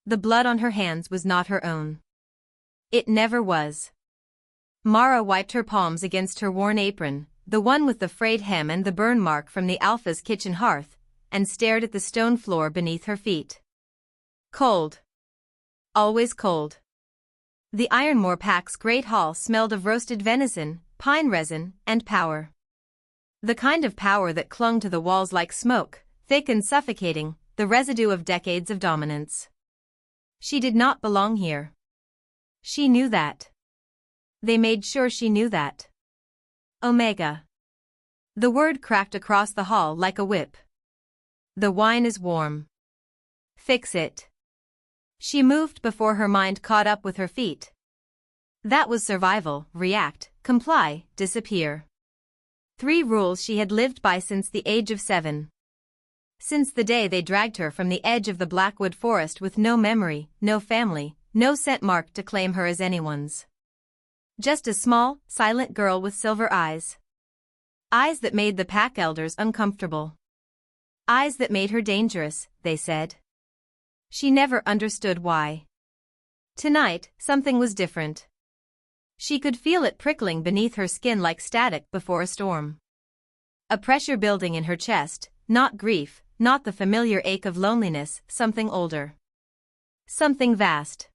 The blood on her hands was not her own. It never was. Mara wiped her palms against her worn apron, the one with the frayed hem and the burn mark from the Alpha's kitchen hearth, and stared at the stone floor beneath her feet. Cold. Always cold. The Ironmoor Pack's great hall smelled of roasted venison, pine resin, and power. The kind of power that clung to the walls like smoke, thick and suffocating, the residue of decades of dominance. She did not belong here. She knew that. They made sure she knew that. Omega. The word cracked across the hall like a whip. The wine is warm. Fix it. She moved before her mind caught up with her feet. That was survival: react, comply, disappear. 3 rules she had lived by since the age of 7. Since the day they dragged her from the edge of the Blackwood forest with no memory, no family, no scent mark to claim her as anyone's. Just a small, silent girl with silver eyes. Eyes that made the pack elders uncomfortable. Eyes that made her dangerous, they said. She never understood why. Tonight, something was different. She could feel it prickling beneath her skin like static before a storm. A pressure building in her chest, not grief, not the familiar ache of loneliness, something older. Something vast.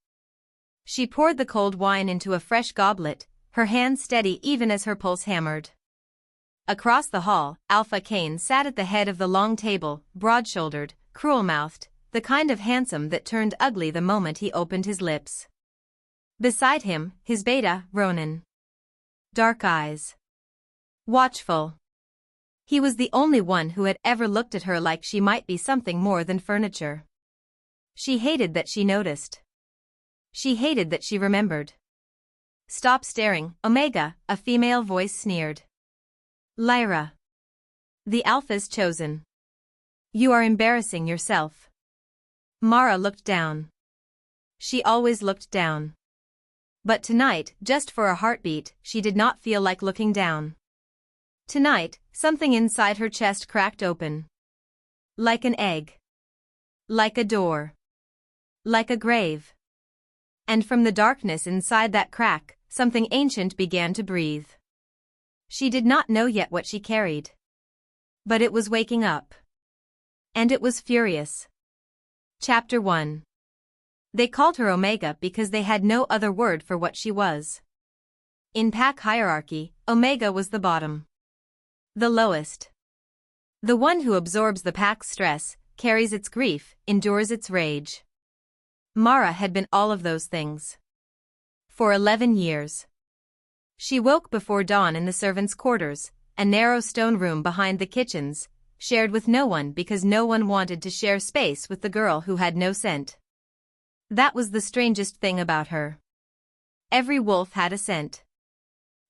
She poured the cold wine into a fresh goblet, her hand steady even as her pulse hammered. Across the hall, Alpha Cain sat at the head of the long table, broad-shouldered, cruel-mouthed, the kind of handsome that turned ugly the moment he opened his lips. Beside him, his beta, Ronan. Dark eyes. Watchful. He was the only one who had ever looked at her like she might be something more than furniture. She hated that she noticed. She hated that she remembered. Stop staring, Omega, a female voice sneered. Lyra. The Alpha's chosen. You are embarrassing yourself. Mara looked down. She always looked down. But tonight, just for a heartbeat, she did not feel like looking down. Tonight, something inside her chest cracked open. Like an egg. Like a door. Like a grave. And from the darkness inside that crack, something ancient began to breathe. She did not know yet what she carried. But it was waking up. And it was furious. Chapter 1. They called her Omega because they had no other word for what she was. In pack hierarchy, Omega was the bottom. The lowest. The one who absorbs the pack's stress, carries its grief, endures its rage. Mara had been all of those things. For 11 years. She woke before dawn in the servants' quarters, a narrow stone room behind the kitchens, shared with no one because no one wanted to share space with the girl who had no scent. That was the strangest thing about her. Every wolf had a scent.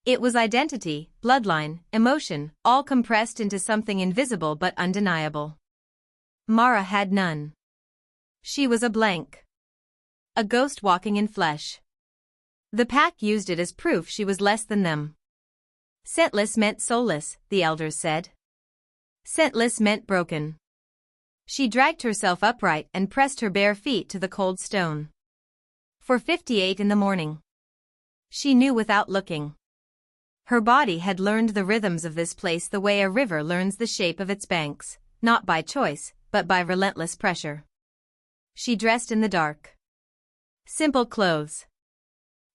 It was identity, bloodline, emotion, all compressed into something invisible but undeniable. Mara had none. She was a blank. A ghost walking in flesh. The pack used it as proof she was less than them. Scentless meant soulless, the elders said. Scentless meant broken. She dragged herself upright and pressed her bare feet to the cold stone. 4:58 in the morning. She knew without looking. Her body had learned the rhythms of this place the way a river learns the shape of its banks, not by choice, but by relentless pressure. She dressed in the dark. Simple clothes.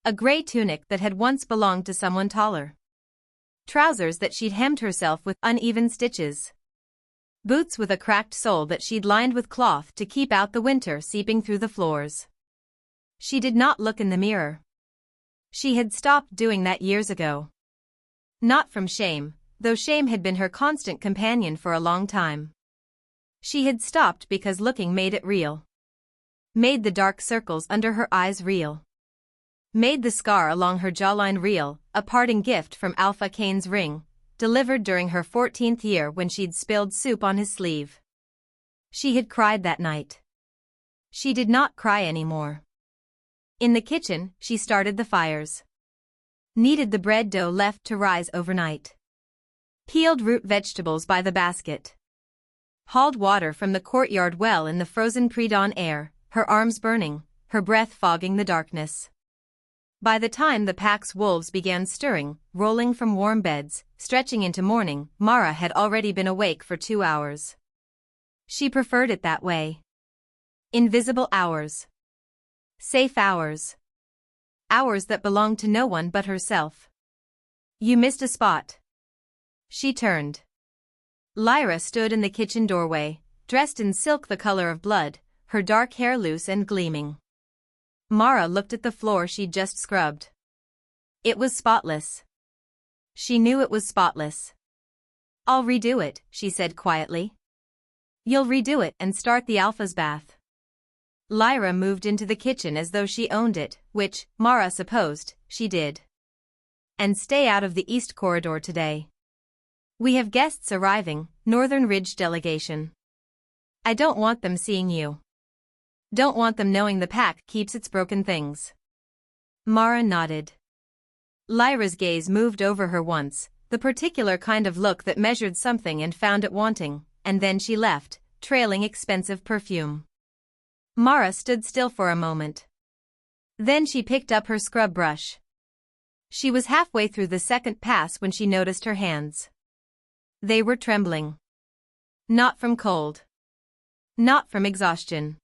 A gray tunic that had once belonged to someone taller. Trousers that she'd hemmed herself with uneven stitches. Boots with a cracked sole that she'd lined with cloth to keep out the winter seeping through the floors. She did not look in the mirror. She had stopped doing that years ago. Not from shame, though shame had been her constant companion for a long time. She had stopped because looking made it real. Made the dark circles under her eyes real. Made the scar along her jawline real, a parting gift from Alpha Cain's ring, delivered during her 14th year when she'd spilled soup on his sleeve. She had cried that night. She did not cry anymore. In the kitchen, she started the fires. Kneaded the bread dough left to rise overnight. Peeled root vegetables by the basket. Hauled water from the courtyard well in the frozen pre-dawn air, her arms burning, her breath fogging the darkness. By the time the pack's wolves began stirring, rolling from warm beds, stretching into morning, Mara had already been awake for 2 hours. She preferred it that way. Invisible hours. Safe hours. Hours that belonged to no one but herself. You missed a spot. She turned. Lyra stood in the kitchen doorway, dressed in silk the color of blood, her dark hair loose and gleaming. Mara looked at the floor she'd just scrubbed. It was spotless. She knew it was spotless. I'll redo it, she said quietly. You'll redo it and start the Alpha's bath. Lyra moved into the kitchen as though she owned it, which, Mara supposed, she did. And stay out of the East Corridor today. We have guests arriving, Northern Ridge delegation. I don't want them seeing you. Don't want them knowing the pack keeps its broken things. Mara nodded. Lyra's gaze moved over her once, the particular kind of look that measured something and found it wanting, and then she left, trailing expensive perfume. Mara stood still for a moment. Then she picked up her scrub brush. She was halfway through the second pass when she noticed her hands. They were trembling. Not from cold. Not from exhaustion.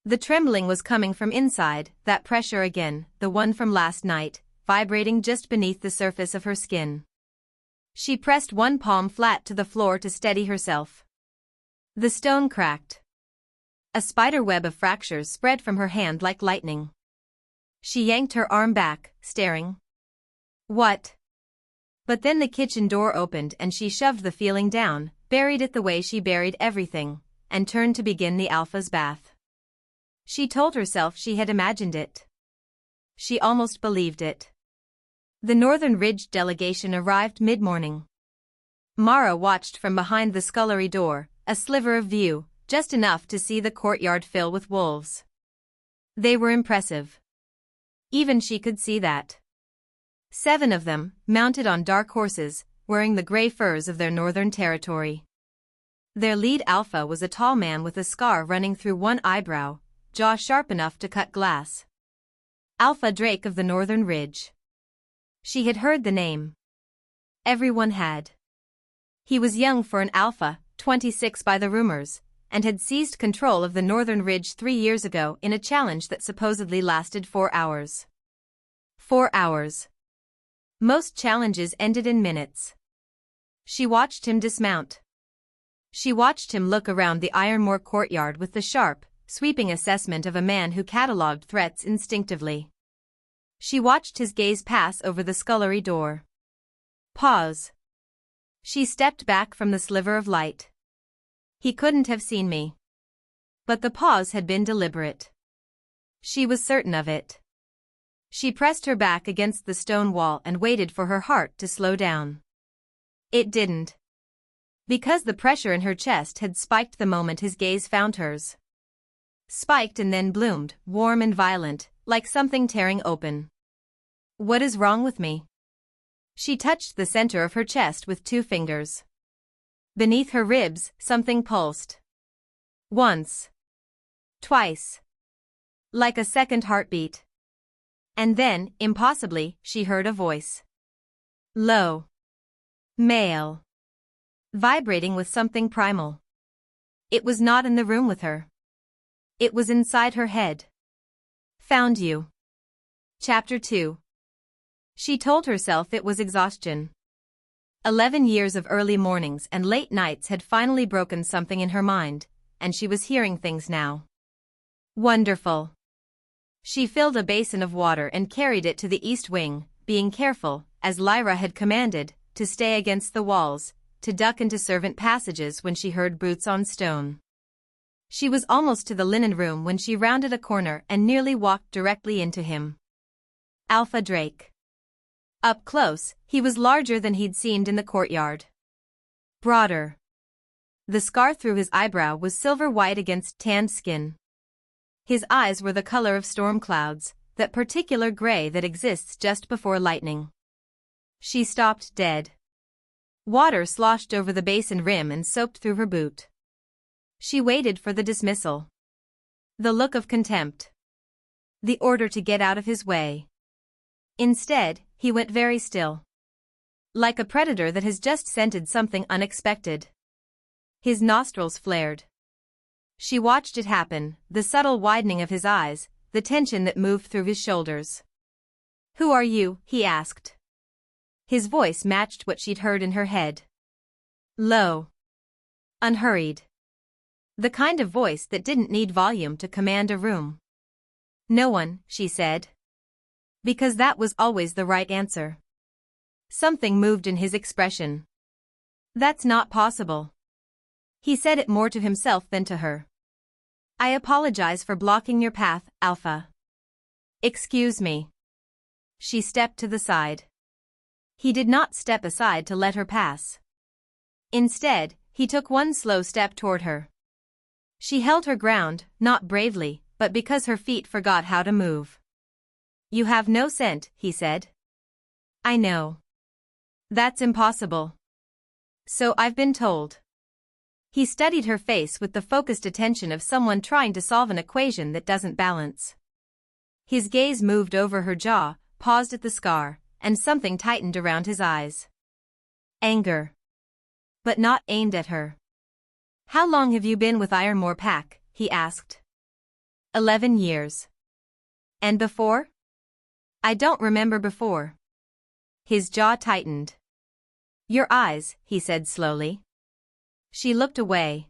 The trembling was coming from inside, that pressure again, the one from last night, vibrating just beneath the surface of her skin. She pressed one palm flat to the floor to steady herself. The stone cracked. A spider web of fractures spread from her hand like lightning. She yanked her arm back, staring. What? But then the kitchen door opened and she shoved the feeling down, buried it the way she buried everything, and turned to begin the Alpha's bath. She told herself she had imagined it. She almost believed it. The Northern Ridge delegation arrived mid-morning. Mara watched from behind the scullery door, a sliver of view, just enough to see the courtyard fill with wolves. They were impressive. Even she could see that. 7 of them, mounted on dark horses, wearing the gray furs of their northern territory. Their lead alpha was a tall man with a scar running through one eyebrow, jaw sharp enough to cut glass. Alpha Drake of the Northern Ridge. She had heard the name. Everyone had. He was young for an alpha, 26 by the rumors, and had seized control of the Northern Ridge 3 years ago in a challenge that supposedly lasted 4 hours. 4 hours. Most challenges ended in minutes. She watched him dismount. She watched him look around the Ironmoor courtyard with the sharp, sweeping assessment of a man who catalogued threats instinctively. She watched his gaze pass over the scullery door. Pause. She stepped back from the sliver of light. He couldn't have seen me. But the pause had been deliberate. She was certain of it. She pressed her back against the stone wall and waited for her heart to slow down. It didn't. Because the pressure in her chest had spiked the moment his gaze found hers. Spiked and then bloomed, warm and violent, like something tearing open. What is wrong with me? She touched the center of her chest with 2 fingers. Beneath her ribs, something pulsed. Once. Twice. Like a second heartbeat. And then, impossibly, she heard a voice. Low. Male. Vibrating with something primal. It was not in the room with her. It was inside her head. Found you. Chapter 2. She told herself it was exhaustion. 11 years of early mornings and late nights had finally broken something in her mind, and she was hearing things now. Wonderful. She filled a basin of water and carried it to the east wing, being careful, as Lyra had commanded, to stay against the walls, to duck into servant passages when she heard boots on stone. She was almost to the linen room when she rounded a corner and nearly walked directly into him. Alpha Drake. Up close, he was larger than he'd seemed in the courtyard. Broader. The scar through his eyebrow was silver-white against tanned skin. His eyes were the color of storm clouds, that particular gray that exists just before lightning. She stopped dead. Water sloshed over the basin rim and soaked through her boot. She waited for the dismissal. The look of contempt. The order to get out of his way. Instead, he went very still. Like a predator that has just scented something unexpected. His nostrils flared. She watched it happen, the subtle widening of his eyes, the tension that moved through his shoulders. "Who are you?" he asked. His voice matched what she'd heard in her head. Low. Unhurried. The kind of voice that didn't need volume to command a room. "No one," she said. Because that was always the right answer. Something moved in his expression. "That's not possible." He said it more to himself than to her. "I apologize for blocking your path, Alpha." "Excuse me." She stepped to the side. He did not step aside to let her pass. Instead, he took one slow step toward her. She held her ground, not bravely, but because her feet forgot how to move. "You have no scent," he said. "I know. That's impossible. So I've been told." He studied her face with the focused attention of someone trying to solve an equation that doesn't balance. His gaze moved over her jaw, paused at the scar, and something tightened around his eyes. Anger. But not aimed at her. "How long have you been with Ironmoor Pack?" he asked. 11 years. "And before?" "I don't remember before." His jaw tightened. "Your eyes," he said slowly. She looked away.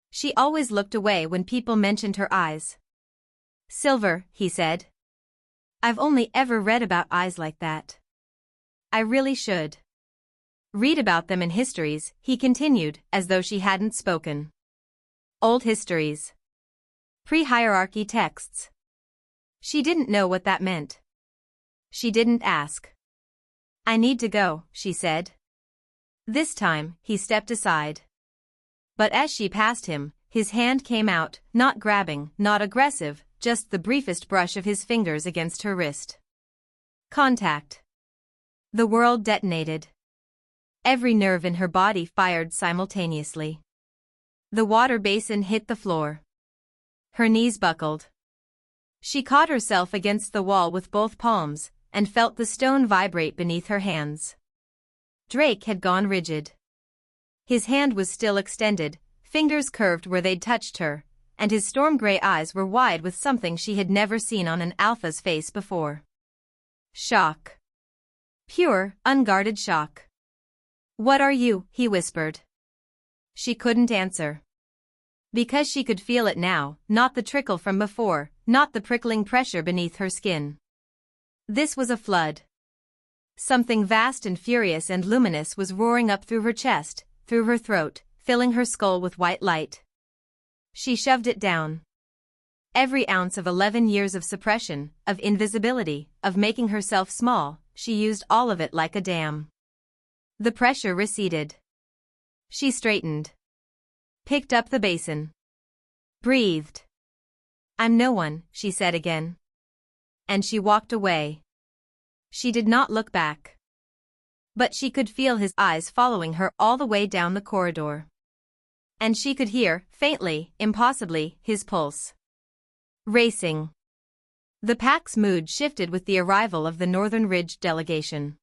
She always looked away when people mentioned her eyes. "Silver," he said. "I've only ever read about eyes like that. I really should read about them in histories," he continued, as though she hadn't spoken. "Old histories. Pre-hierarchy texts." She didn't know what that meant. She didn't ask. "I need to go," she said. This time, he stepped aside. But as she passed him, his hand came out, not grabbing, not aggressive, just the briefest brush of his fingers against her wrist. Contact. The world detonated. Every nerve in her body fired simultaneously. The water basin hit the floor. Her knees buckled. She caught herself against the wall with both palms, and felt the stone vibrate beneath her hands. Drake had gone rigid. His hand was still extended, fingers curved where they'd touched her, and his storm-gray eyes were wide with something she had never seen on an alpha's face before. Shock. Pure, unguarded shock. "What are you?" he whispered. She couldn't answer. Because she could feel it now, not the trickle from before, not the prickling pressure beneath her skin. This was a flood. Something vast and furious and luminous was roaring up through her chest, through her throat, filling her skull with white light. She shoved it down. Every ounce of 11 years of suppression, of invisibility, of making herself small, she used all of it like a dam. The pressure receded. She straightened. Picked up the basin. Breathed. "I'm no one," she said again. And she walked away. She did not look back. But she could feel his eyes following her all the way down the corridor. And she could hear, faintly, impossibly, his pulse. Racing. The pack's mood shifted with the arrival of the Northern Ridge delegation.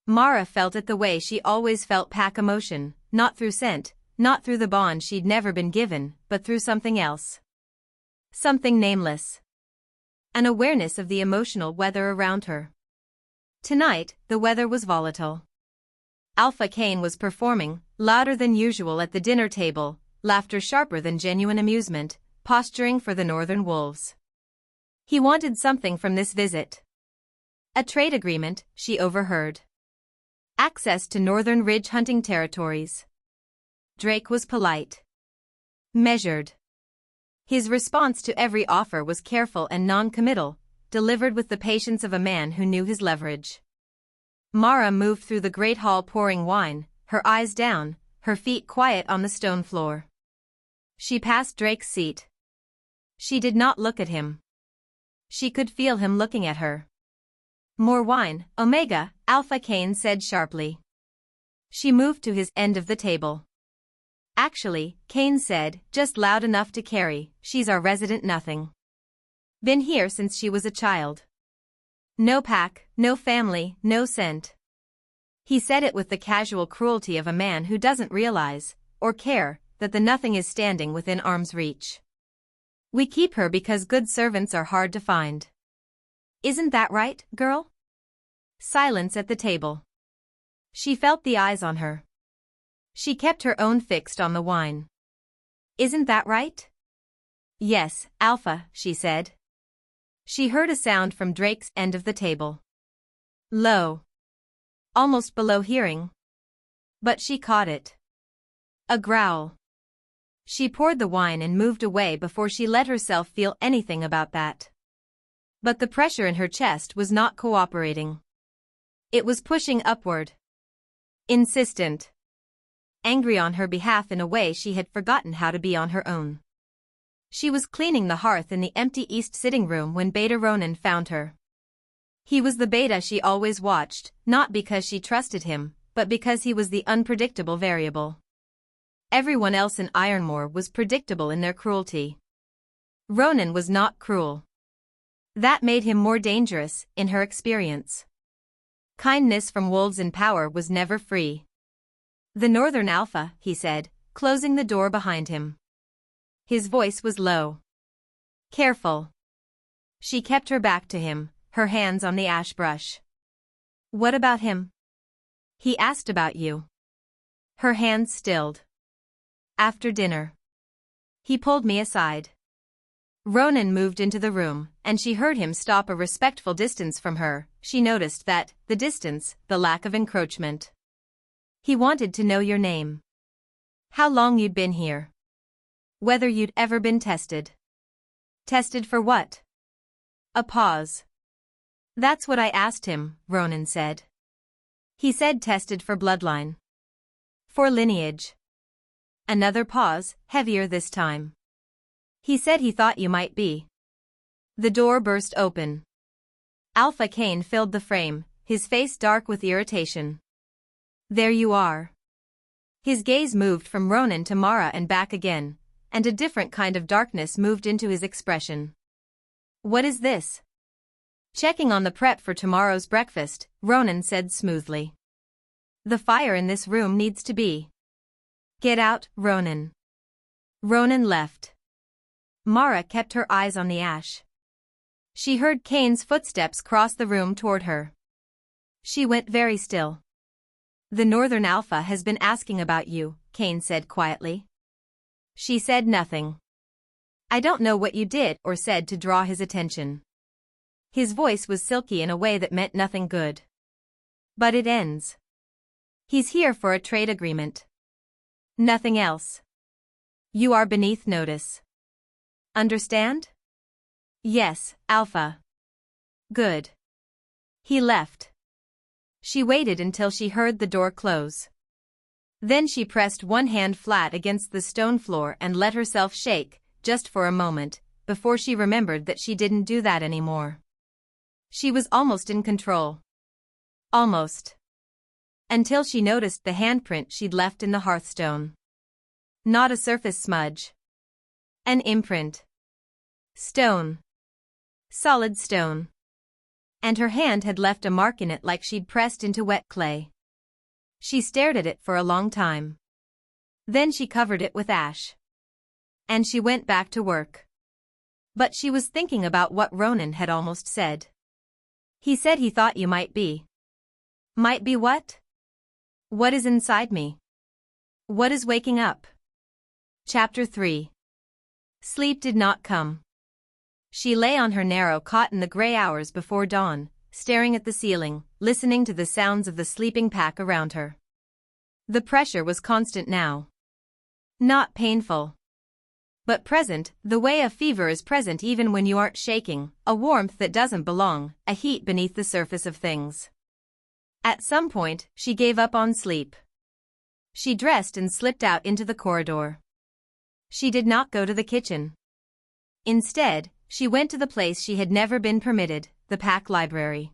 Mara felt it the way she always felt pack emotion, not through scent, not through the bond she'd never been given, but through something else. Something nameless. An awareness of the emotional weather around her. Tonight, the weather was volatile. Alpha Kane was performing, louder than usual at the dinner table, laughter sharper than genuine amusement, posturing for the Northern Wolves. He wanted something from this visit. A trade agreement, she overheard. Access to Northern Ridge hunting territories. Drake was polite. Measured. His response to every offer was careful and non-committal, delivered with the patience of a man who knew his leverage. Mara moved through the great hall pouring wine, her eyes down, her feet quiet on the stone floor. She passed Drake's seat. She did not look at him. She could feel him looking at her. "More wine, Omega," Alpha Kane said sharply. She moved to his end of the table. Actually, Kane said, just loud enough to carry, she's our resident nothing. Been here since she was a child. No pack, no family, no scent. He said it with the casual cruelty of a man who doesn't realize, or care, that the nothing is standing within arm's reach. We keep her because good servants are hard to find. Isn't that right, girl? Silence at the table. She felt the eyes on her. She kept her own fixed on the wine. Isn't that right? Yes, Alpha, she said. She heard a sound from Drake's end of the table. Low. Almost below hearing. But she caught it. A growl. She poured the wine and moved away before she let herself feel anything about that. But the pressure in her chest was not cooperating. It was pushing upward. Insistent. Angry on her behalf in a way she had forgotten how to be on her own. She was cleaning the hearth in the empty east sitting room when Beta Ronan found her. He was the Beta she always watched, not because she trusted him, but because he was the unpredictable variable. Everyone else in Ironmoor was predictable in their cruelty. Ronan was not cruel. That made him more dangerous, in her experience. Kindness from wolves in power was never free. The Northern Alpha, he said, closing the door behind him. His voice was low. Careful. She kept her back to him, her hands on the ash brush. What about him? He asked about you. Her hands stilled. After dinner. He pulled me aside. Ronan moved into the room, and she heard him stop a respectful distance from her. She noticed that, the distance, the lack of encroachment. He wanted to know your name. How long you'd been here. Whether you'd ever been tested. Tested for what? A pause. That's what I asked him, Ronan said. He said tested for bloodline. For lineage. Another pause, heavier this time. He said he thought you might be. The door burst open. Alpha Kane filled the frame, his face dark with irritation. There you are. His gaze moved from Ronan to Mara and back again, and a different kind of darkness moved into his expression. What is this? Checking on the prep for tomorrow's breakfast, Ronan said smoothly. The fire in this room needs to be. Get out, Ronan. Ronan left. Mara kept her eyes on the ash. She heard Kane's footsteps cross the room toward her. She went very still. The Northern Alpha has been asking about you, Kane said quietly. She said nothing. I don't know what you did or said to draw his attention. His voice was silky in a way that meant nothing good. But it ends. He's here for a trade agreement. Nothing else. You are beneath notice. Understand? Yes, Alpha. Good. He left. She waited until she heard the door close. Then she pressed one hand flat against the stone floor and let herself shake, just for a moment, before she remembered that she didn't do that anymore. She was almost in control. Almost. Until she noticed the handprint she'd left in the hearthstone. Not a surface smudge. An imprint. Stone. Solid stone. And her hand had left a mark in it like she'd pressed into wet clay. She stared at it for a long time. Then she covered it with ash. And she went back to work. But she was thinking about what Ronan had almost said. He said he thought you might be. Might be what? What is inside me? What is waking up? Chapter 3. Sleep did not come. She lay on her narrow cot in the gray hours before dawn, staring at the ceiling, listening to the sounds of the sleeping pack around her. The pressure was constant now. Not painful. But present, the way a fever is present even when you aren't shaking, a warmth that doesn't belong, a heat beneath the surface of things. At some point, she gave up on sleep. She dressed and slipped out into the corridor. She did not go to the kitchen. Instead, she went to the place she had never been permitted, the Pack library.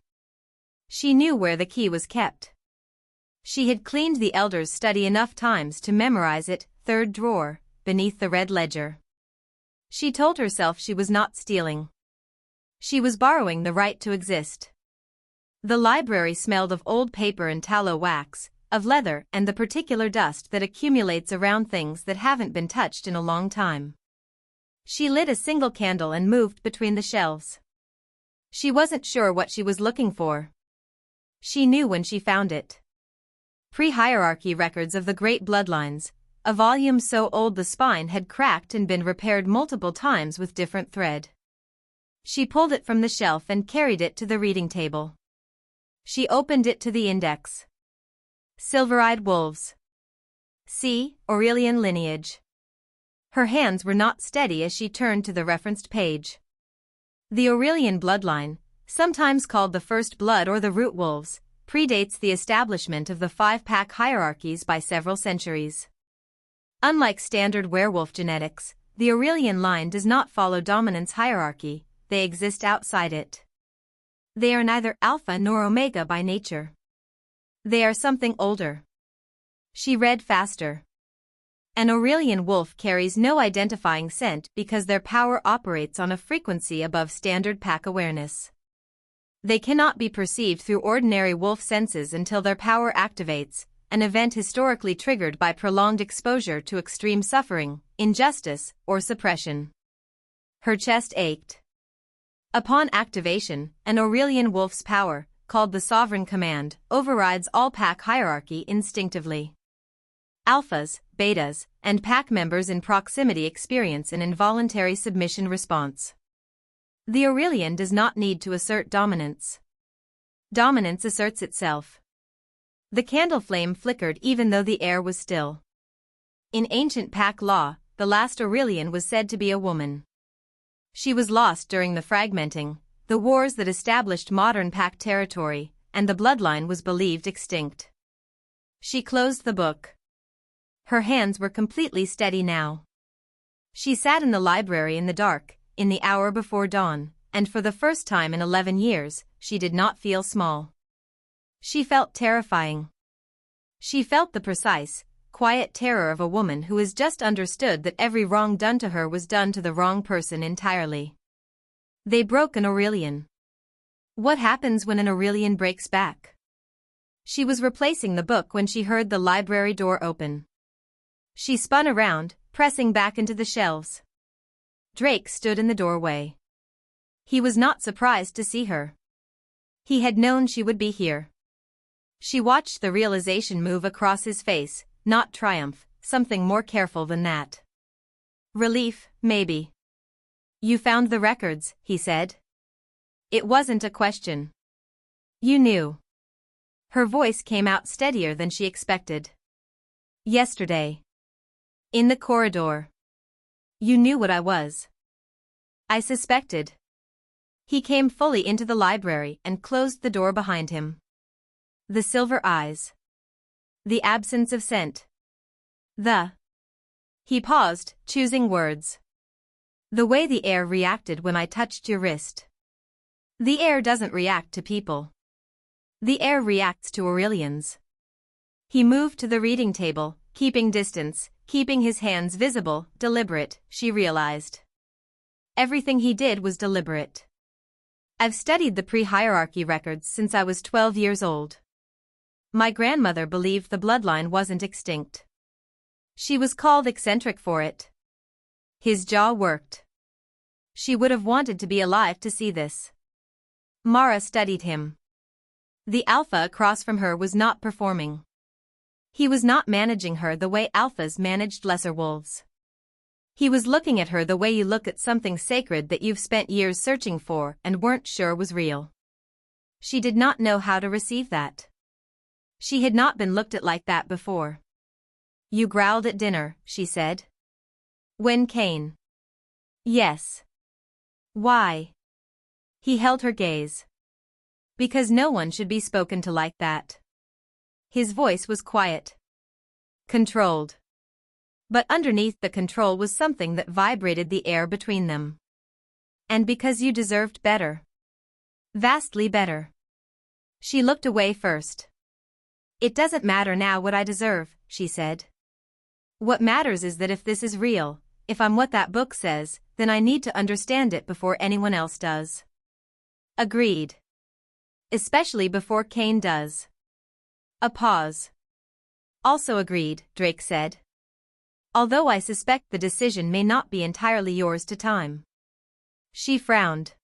She knew where the key was kept. She had cleaned the Elder's study enough times to memorize it, third drawer, beneath the red ledger. She told herself she was not stealing. She was borrowing the right to exist. The library smelled of old paper and tallow wax, of leather and the particular dust that accumulates around things that haven't been touched in a long time. She lit a single candle and moved between the shelves. She wasn't sure what she was looking for. She knew when she found it. Pre-hierarchy records of the great bloodlines, a volume so old the spine had cracked and been repaired multiple times with different thread. She pulled it from the shelf and carried it to the reading table. She opened it to the index. Silver-eyed wolves. C. Aurelian lineage. Her hands were not steady as she turned to the referenced page. The Aurelian bloodline, sometimes called the first blood or the root wolves, predates the establishment of the 5-pack hierarchies by several centuries. Unlike standard werewolf genetics, the Aurelian line does not follow dominance hierarchy, they exist outside it. They are neither alpha nor omega by nature. They are something older. She read faster. An Aurelian wolf carries no identifying scent because their power operates on a frequency above standard pack awareness. They cannot be perceived through ordinary wolf senses until their power activates, an event historically triggered by prolonged exposure to extreme suffering, injustice, or suppression. Her chest ached. Upon activation, an Aurelian wolf's power, called the sovereign command, overrides all pack hierarchy instinctively. Alphas, betas, and pack members in proximity experience an involuntary submission response. The Aurelian does not need to assert dominance. Dominance asserts itself. The candle flame flickered even though the air was still. In ancient pack law, the last Aurelian was said to be a woman. She was lost during the fragmenting, the wars that established modern pack territory, and the bloodline was believed extinct. She closed the book. Her hands were completely steady now. She sat in the library in the dark, in the hour before dawn, and for the first time in 11 years, she did not feel small. She felt terrifying. She felt the precise, quiet terror of a woman who has just understood that every wrong done to her was done to the wrong person entirely. They broke an Aurelian. What happens when an Aurelian breaks back? She was replacing the book when she heard the library door open. She spun around, pressing back into the shelves. Drake stood in the doorway. He was not surprised to see her. He had known she would be here. She watched the realization move across his face, not triumph, something more careful than that. Relief, maybe. You found the records, he said. It wasn't a question. You knew. Her voice came out steadier than she expected. Yesterday. In the corridor. You knew what I was. I suspected. He came fully into the library and closed the door behind him. The silver eyes. The absence of scent. He paused, choosing words. The way the air reacted when I touched your wrist. The air doesn't react to people. The air reacts to Aurelians. He moved to the reading table, keeping distance, keeping his hands visible, deliberate, she realized. Everything he did was deliberate. I've studied the pre-hierarchy records since I was 12 years old. My grandmother believed the bloodline wasn't extinct. She was called eccentric for it. His jaw worked. She would have wanted to be alive to see this. Mara studied him. The alpha across from her was not performing. He was not managing her the way alphas managed lesser wolves. He was looking at her the way you look at something sacred that you've spent years searching for and weren't sure was real. She did not know how to receive that. She had not been looked at like that before. You growled at dinner, she said. When Kane? Yes. Why? He held her gaze. Because no one should be spoken to like that. His voice was quiet. Controlled. But underneath the control was something that vibrated the air between them. And because you deserved better. Vastly better. She looked away first. It doesn't matter now what I deserve, she said. What matters is that if this is real, if I'm what that book says, then I need to understand it before anyone else does. Agreed. Especially before Kane does. A pause. Also agreed, Drake said. Although I suspect the decision may not be entirely yours to time. She frowned.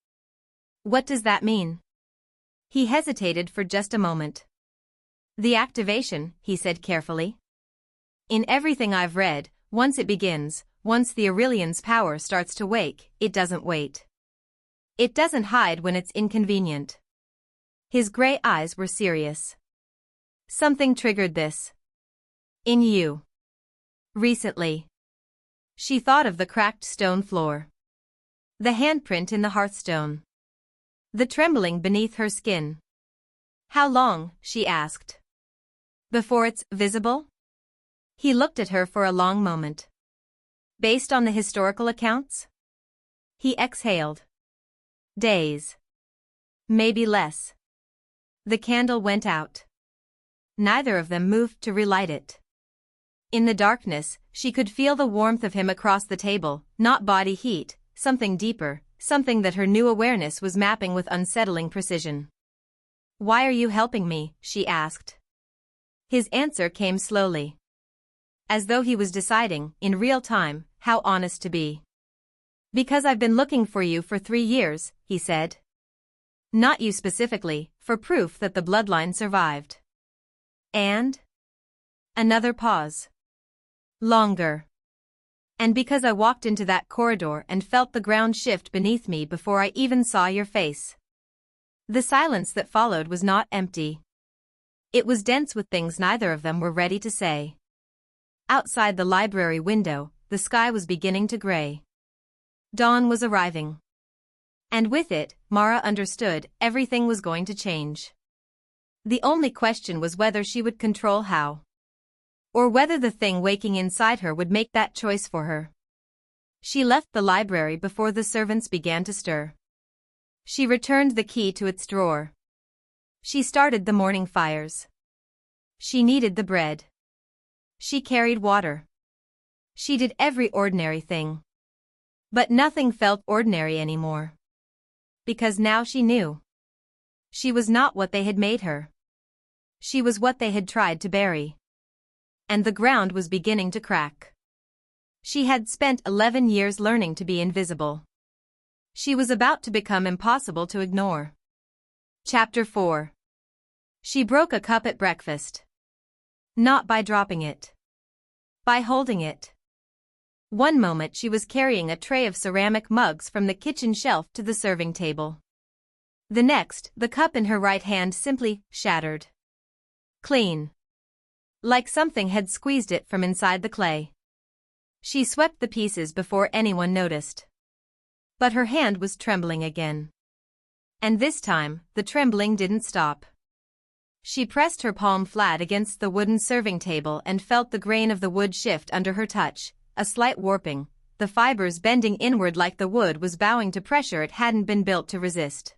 What does that mean? He hesitated for just a moment. The activation, he said carefully. In everything I've read, once it begins, once the Aurelian's power starts to wake, it doesn't wait. It doesn't hide when it's inconvenient. His gray eyes were serious. Something triggered this. In you. Recently. She thought of the cracked stone floor. The handprint in the hearthstone. The trembling beneath her skin. How long, she asked. Before it's visible? He looked at her for a long moment. Based on the historical accounts? He exhaled. Days. Maybe less. The candle went out. Neither of them moved to relight it. In the darkness, she could feel the warmth of him across the table, not body heat, something deeper, something that her new awareness was mapping with unsettling precision. Why are you helping me? She asked. His answer came slowly. As though he was deciding, in real time, how honest to be. Because I've been looking for you for 3 years, he said. Not you specifically, for proof that the bloodline survived. And? Another pause. Longer. And because I walked into that corridor and felt the ground shift beneath me before I even saw your face. The silence that followed was not empty. It was dense with things neither of them were ready to say. Outside the library window, the sky was beginning to gray. Dawn was arriving. And with it, Mara understood, everything was going to change. The only question was whether she would control how. Or whether the thing waking inside her would make that choice for her. She left the library before the servants began to stir. She returned the key to its drawer. She started the morning fires. She kneaded the bread. She carried water. She did every ordinary thing. But nothing felt ordinary anymore. Because now she knew. She was not what they had made her. She was what they had tried to bury. And the ground was beginning to crack. She had spent 11 years learning to be invisible. She was about to become impossible to ignore. Chapter 4. She broke a cup at breakfast. Not by dropping it. By holding it. One moment she was carrying a tray of ceramic mugs from the kitchen shelf to the serving table. The next, the cup in her right hand simply shattered. Clean. Like something had squeezed it from inside the clay. She swept the pieces before anyone noticed. But her hand was trembling again. And this time, the trembling didn't stop. She pressed her palm flat against the wooden serving table and felt the grain of the wood shift under her touch, a slight warping, the fibers bending inward like the wood was bowing to pressure it hadn't been built to resist.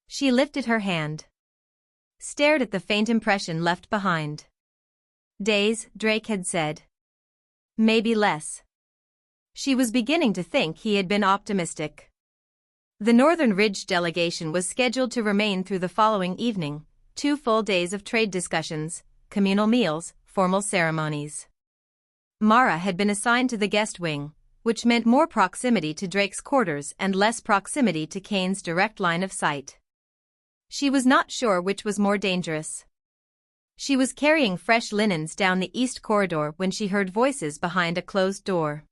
She lifted her hand. Stared at the faint impression left behind. Days, Drake had said. Maybe less. She was beginning to think he had been optimistic. The Northern Ridge delegation was scheduled to remain through the following evening, 2 full days of trade discussions, communal meals, formal ceremonies. Mara had been assigned to the guest wing, which meant more proximity to Drake's quarters and less proximity to Kane's direct line of sight. She was not sure which was more dangerous. She was carrying fresh linens down the east corridor when she heard voices behind a closed door.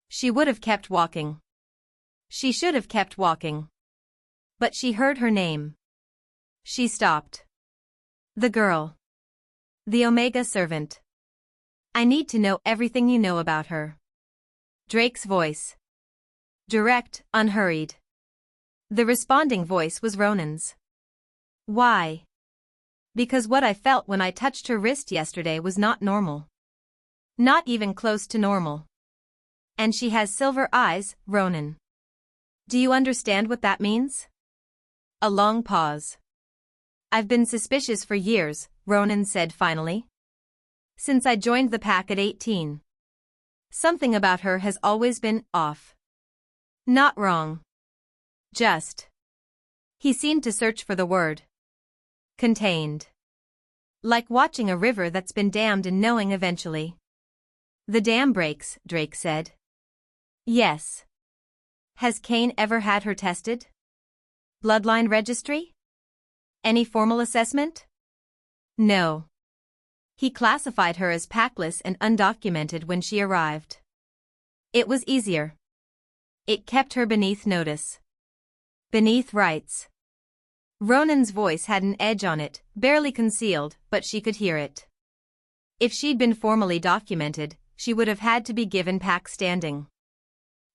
She would have kept walking. She should have kept walking. But she heard her name. She stopped. The girl. The Omega servant. I need to know everything you know about her. Drake's voice. Direct, unhurried. The responding voice was Ronan's. Why? Because what I felt when I touched her wrist yesterday was not normal. Not even close to normal. And she has silver eyes, Ronan. Do you understand what that means? A long pause. I've been suspicious for years, Ronan said finally. Since I joined the pack at 18. Something about her has always been off. Not wrong. Just. He seemed to search for the word. Contained. Like watching a river that's been dammed and knowing eventually. The dam breaks, Drake said. Yes. Has Kane ever had her tested? Bloodline registry? Any formal assessment? No. He classified her as packless and undocumented when she arrived. It was easier. It kept her beneath notice. Beneath rights. Ronan's voice had an edge on it, barely concealed, but she could hear it. If she'd been formally documented, she would have had to be given pack standing.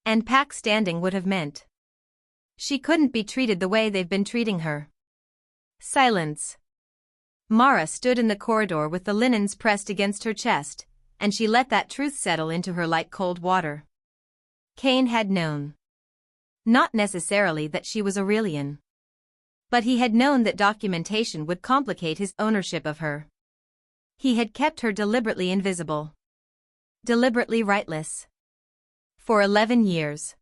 And pack standing would have meant she couldn't be treated the way they've been treating her. Silence. Mara stood in the corridor with the linens pressed against her chest, and she let that truth settle into her like cold water. Kane had known. Not necessarily that she was Aurelian. But he had known that documentation would complicate his ownership of her. He had kept her deliberately invisible. Deliberately rightless. For 11 years.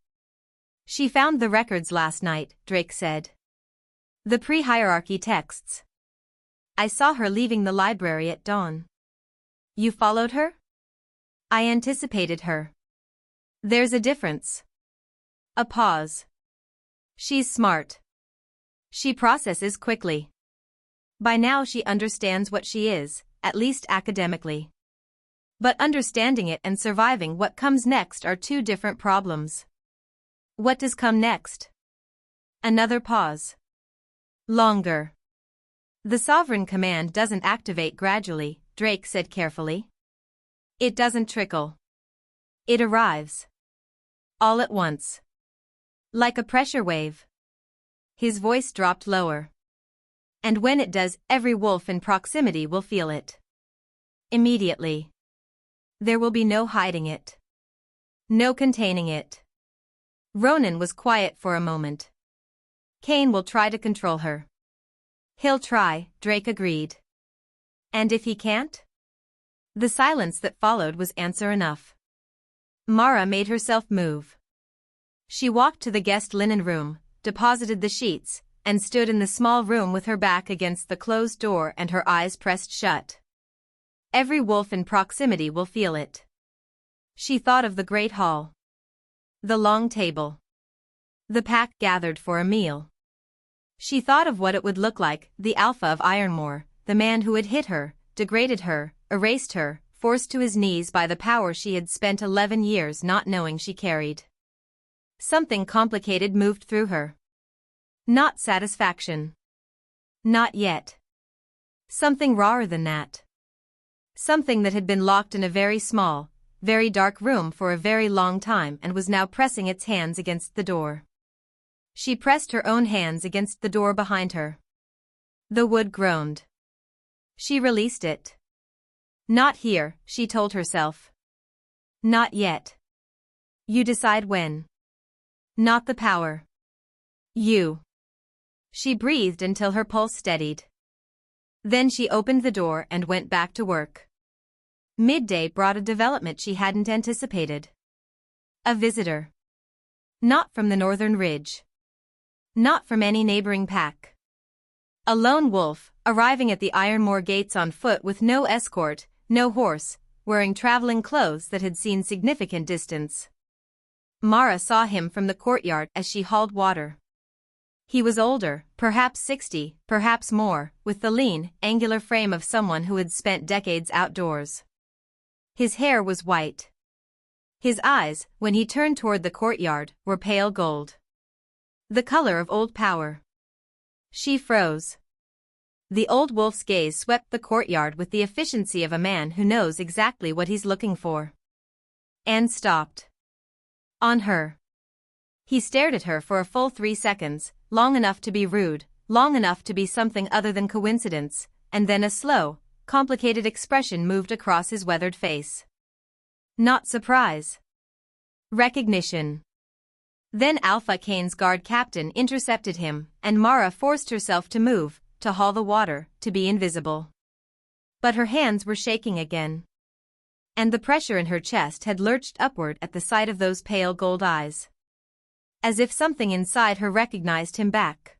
She found the records last night, Drake said. The pre-hierarchy texts. I saw her leaving the library at dawn. You followed her? I anticipated her. There's a difference. A pause. She's smart. She processes quickly. By now she understands what she is, at least academically. But understanding it and surviving what comes next are two different problems. What does come next? Another pause. Longer. The sovereign command doesn't activate gradually, Drake said carefully. It doesn't trickle. It arrives. All at once. Like a pressure wave. His voice dropped lower. And when it does, every wolf in proximity will feel it. Immediately. There will be no hiding it. No containing it. Ronan was quiet for a moment. Kane will try to control her. He'll try, Drake agreed. And if he can't? The silence that followed was answer enough. Mara made herself move. She walked to the guest linen room, deposited the sheets, and stood in the small room with her back against the closed door and her eyes pressed shut. Every wolf in proximity will feel it. She thought of the great hall. The long table. The pack gathered for a meal. She thought of what it would look like, the alpha of Ironmoor, the man who had hit her, degraded her, erased her, forced to his knees by the power she had spent 11 years not knowing she carried. Something complicated moved through her. Not satisfaction. Not yet. Something rawer than that. Something that had been locked in a very small, very dark room for a very long time and was now pressing its hands against the door. She pressed her own hands against the door behind her. The wood groaned. She released it. Not here, she told herself. Not yet. You decide when. Not the power. You. She breathed until her pulse steadied. Then she opened the door and went back to work. Midday brought a development she hadn't anticipated. A visitor. Not from the northern ridge. Not from any neighboring pack. A lone wolf, arriving at the Ironmoor gates on foot with no escort, no horse, wearing traveling clothes that had seen significant distance. Mara saw him from the courtyard as she hauled water. He was older, perhaps 60, perhaps more, with the lean, angular frame of someone who had spent decades outdoors. His hair was white. His eyes, when he turned toward the courtyard, were pale gold. The color of old power. She froze. The old wolf's gaze swept the courtyard with the efficiency of a man who knows exactly what he's looking for. And stopped. On her. He stared at her for a full 3 seconds, long enough to be rude, long enough to be something other than coincidence, and then a slow, complicated expression moved across his weathered face. Not surprise. Recognition. Then Alpha Kane's guard captain intercepted him, and Mara forced herself to move, to haul the water, to be invisible. But her hands were shaking again. And the pressure in her chest had lurched upward at the sight of those pale gold eyes. As if something inside her recognized him back.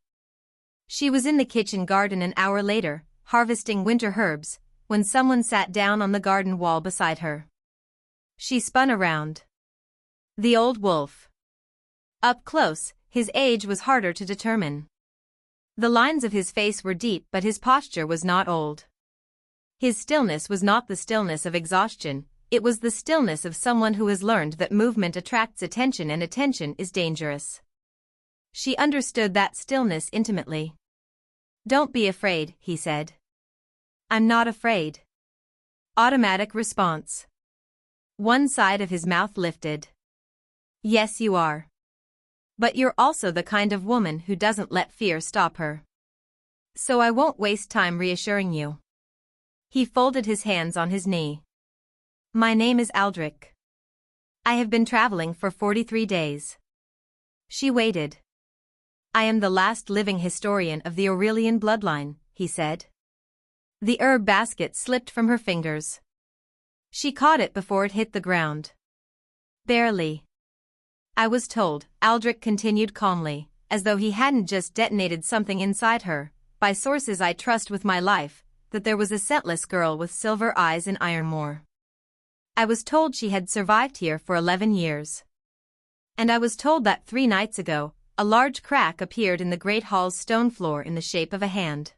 She was in the kitchen garden an hour later, harvesting winter herbs, when someone sat down on the garden wall beside her. She spun around. The old wolf. Up close, his age was harder to determine. The lines of his face were deep, but his posture was not old. His stillness was not the stillness of exhaustion, it was the stillness of someone who has learned that movement attracts attention and attention is dangerous. She understood that stillness intimately. "Don't be afraid," he said. "I'm not afraid." Automatic response. One side of his mouth lifted. "Yes, you are. But you're also the kind of woman who doesn't let fear stop her. So I won't waste time reassuring you." He folded his hands on his knee. "My name is Aldrich. I have been traveling for 43 days. She waited. "I am the last living historian of the Aurelian bloodline," he said. The herb basket slipped from her fingers. She caught it before it hit the ground. "Barely. I was told," Aldrich continued calmly, as though he hadn't just detonated something inside her, "by sources I trust with my life, that there was a scentless girl with silver eyes in Ironmoor. I was told she had survived here for 11 years. And I was told that 3 nights ago, a large crack appeared in the great hall's stone floor in the shape of a hand.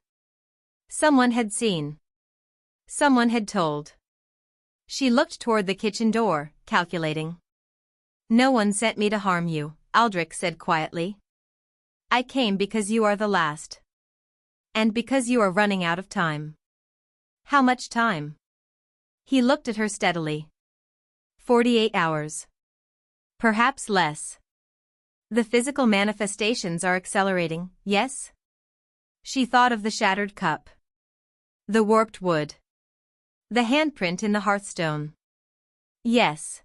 Someone had seen. Someone had told." She looked toward the kitchen door, calculating. "No one sent me to harm you," Aldrich said quietly. "I came because you are the last. And because you are running out of time." "How much time?" He looked at her steadily. 48 hours. Perhaps less. The physical manifestations are accelerating, yes? She thought of the shattered cup. The warped wood. The handprint in the hearthstone. Yes.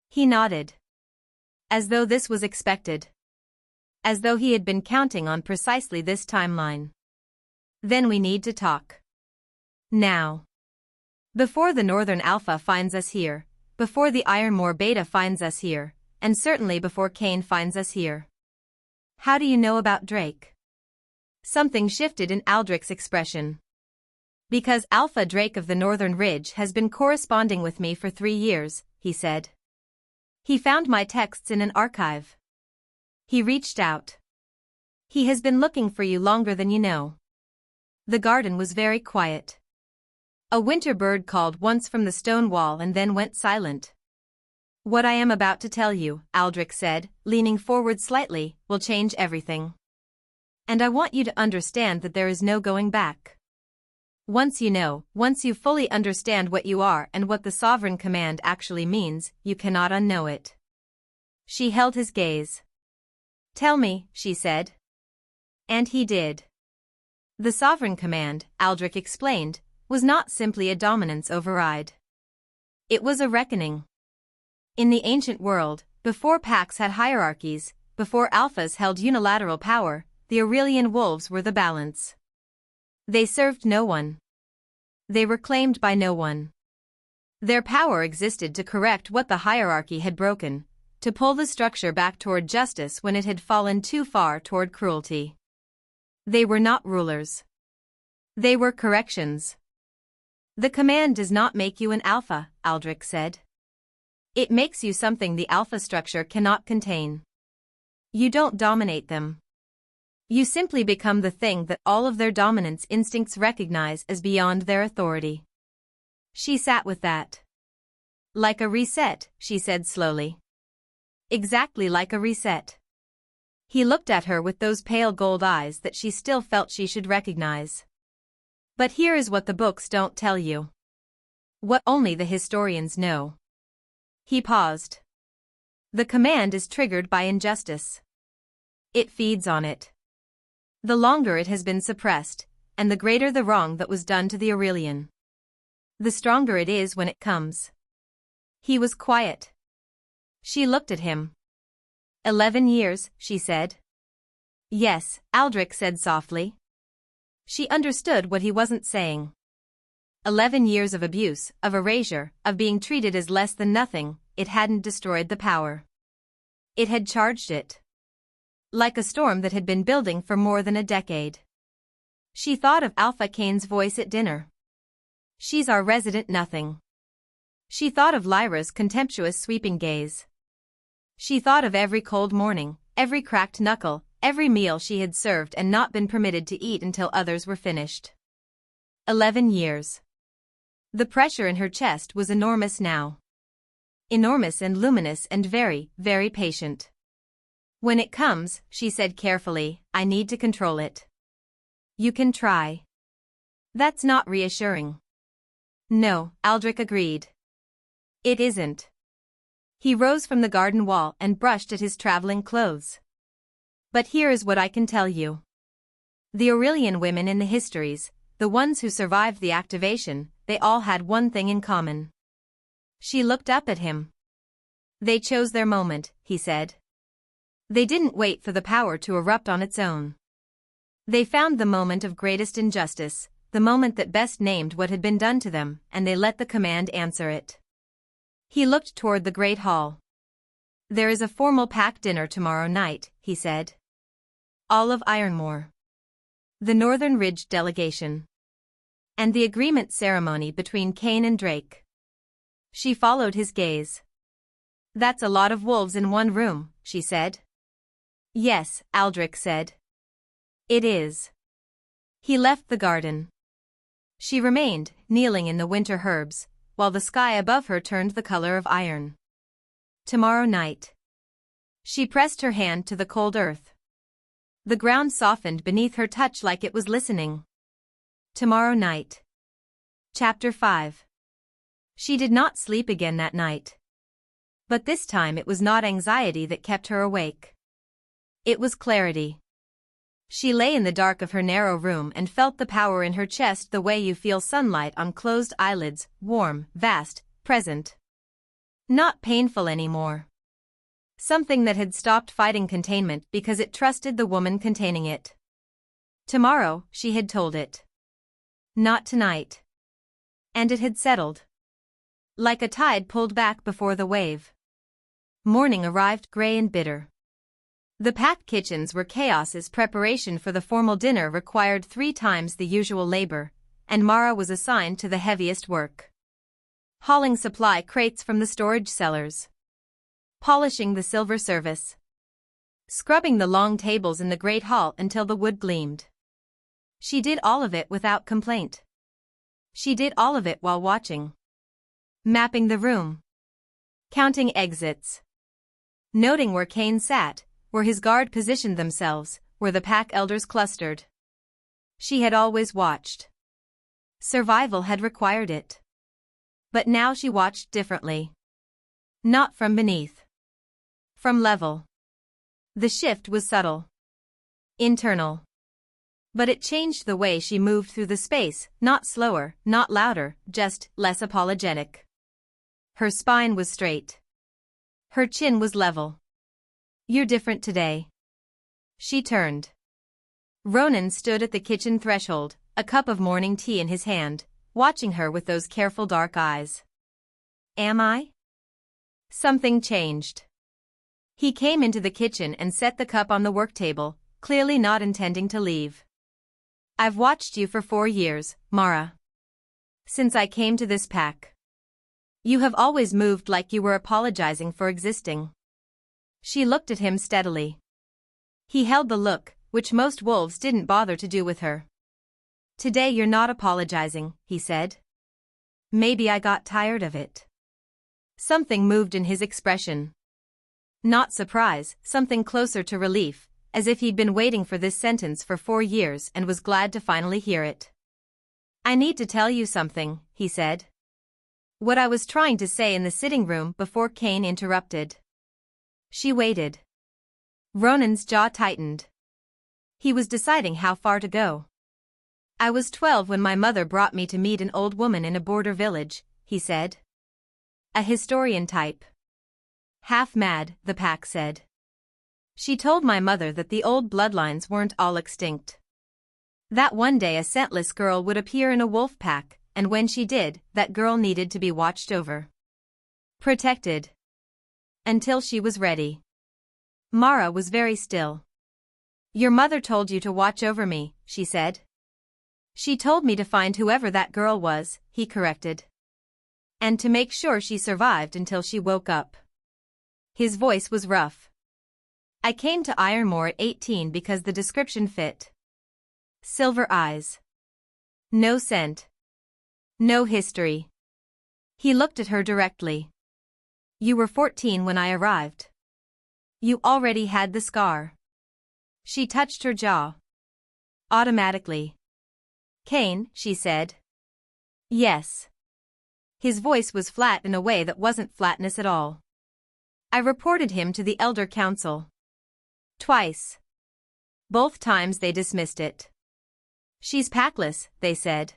He nodded. As though this was expected. As though he had been counting on precisely this timeline. "Then we need to talk. Now. Before the Northern Alpha finds us here, before the Ironmoor Beta finds us here, and certainly before Kane finds us here." "How do you know about Drake?" Something shifted in Aldrich's expression. "Because Alpha Drake of the Northern Ridge has been corresponding with me for 3 years, he said. He found my texts in an archive. He reached out. He has been looking for you longer than you know." The garden was very quiet. A winter bird called once from the stone wall and then went silent. "What I am about to tell you," Aldrich said, leaning forward slightly, "will change everything. And I want you to understand that there is no going back. Once you know, once you fully understand what you are and what the sovereign command actually means, you cannot unknow it." She held his gaze. "Tell me," she said. And he did. The sovereign command, Aldrich explained, was not simply a dominance override. It was a reckoning. In the ancient world, before packs had hierarchies, before alphas held unilateral power, the Aurelian wolves were the balance. They served no one. They were claimed by no one. Their power existed to correct what the hierarchy had broken, to pull the structure back toward justice when it had fallen too far toward cruelty. They were not rulers. They were corrections. "The command does not make you an alpha," Aldrich said. "It makes you something the alpha structure cannot contain. You don't dominate them. You simply become the thing that all of their dominance instincts recognize as beyond their authority." She sat with that. "Like a reset," she said slowly. "Exactly like a reset." He looked at her with those pale gold eyes that she still felt she should recognize. "But here is what the books don't tell you. What only the historians know." He paused. "The command is triggered by injustice. It feeds on it. The longer it has been suppressed, and the greater the wrong that was done to the Aurelian, the stronger it is when it comes." He was quiet. She looked at him. 11 years, she said. "Yes," Aldrich said softly. She understood what he wasn't saying. 11 years of abuse, of erasure, of being treated as less than nothing. It hadn't destroyed the power. It had charged it. Like a storm that had been building for more than a decade. She thought of Alpha Kane's voice at dinner. "She's our resident nothing." She thought of Lyra's contemptuous sweeping gaze. She thought of every cold morning, every cracked knuckle, every meal she had served and not been permitted to eat until others were finished. 11 years. The pressure in her chest was enormous now. Enormous and luminous and very, very patient. "When it comes," she said carefully, "I need to control it." "You can try." "That's not reassuring." "No," Aldrich agreed. "It isn't." He rose from the garden wall and brushed at his traveling clothes. "But here is what I can tell you. The Aurelian women in the histories, the ones who survived the activation, they all had one thing in common." She looked up at him. "They chose their moment," he said. "They didn't wait for the power to erupt on its own. They found the moment of greatest injustice, the moment that best named what had been done to them, and they let the command answer it." He looked toward the great hall. "There is a formal pack dinner tomorrow night," he said. "All of Ironmoor. The Northern Ridge delegation. And the agreement ceremony between Kane and Drake." She followed his gaze. "That's a lot of wolves in one room," she said. "Yes," Aldrich said. "It is." He left the garden. She remained, kneeling in the winter herbs, while the sky above her turned the color of iron. "Tomorrow night." She pressed her hand to the cold earth. The ground softened beneath her touch like it was listening. Tomorrow night. Chapter 5. She did not sleep again that night. But this time it was not anxiety that kept her awake. It was clarity. She lay in the dark of her narrow room and felt the power in her chest the way you feel sunlight on closed eyelids, warm, vast, present. Not painful anymore. Something that had stopped fighting containment because it trusted the woman containing it. Tomorrow, she had told it. Not tonight. And it had settled. Like a tide pulled back before the wave. Morning arrived gray and bitter. The packed kitchens were chaos. Preparation for the formal dinner required 3 times the usual labor, and Mara was assigned to the heaviest work. Hauling supply crates from the storage cellars. Polishing the silver service. Scrubbing the long tables in the great hall until the wood gleamed. She did all of it without complaint. She did all of it while watching. Mapping the room. Counting exits. Noting where Kane sat, where his guard positioned themselves, where the pack elders clustered. She had always watched. Survival had required it. But now she watched differently. Not from beneath. From level. The shift was subtle. Internal. But it changed the way she moved through the space, not slower, not louder, just less apologetic. Her spine was straight. Her chin was level. "You're different today." She turned. Ronan stood at the kitchen threshold, a cup of morning tea in his hand, watching her with those careful dark eyes. "Am I?" Something changed. He came into the kitchen and set the cup on the work table, clearly not intending to leave. "I've watched you for 4 years, Mara. Since I came to this pack. You have always moved like you were apologizing for existing." She looked at him steadily. He held the look, which most wolves didn't bother to do with her. "Today you're not apologizing," he said. "Maybe I got tired of it." Something moved in his expression. Not surprise, something closer to relief, as if he'd been waiting for this sentence for 4 years and was glad to finally hear it. "I need to tell you something," he said. "What I was trying to say in the sitting room before Kane interrupted." She waited. Ronan's jaw tightened. He was deciding how far to go. "I was 12 when my mother brought me to meet an old woman in a border village," he said. A historian type. "Half mad," the pack said. "She told my mother that the old bloodlines weren't all extinct. That one day a scentless girl would appear in a wolf pack, and when she did, that girl needed to be watched over. Protected. Until she was ready. Mara was very still. Your mother told you to watch over me, she said. She told me to find whoever that girl was, he corrected. And to make sure she survived until she woke up. His voice was rough. I came to Ironmoor at 18 because the description fit. Silver eyes. No scent. No history. He looked at her directly. You were 14 when I arrived. You already had the scar. She touched her jaw. Automatically. Cain, she said. Yes. His voice was flat in a way that wasn't flatness at all. I reported him to the Elder Council. Twice. Both times they dismissed it. She's packless, they said.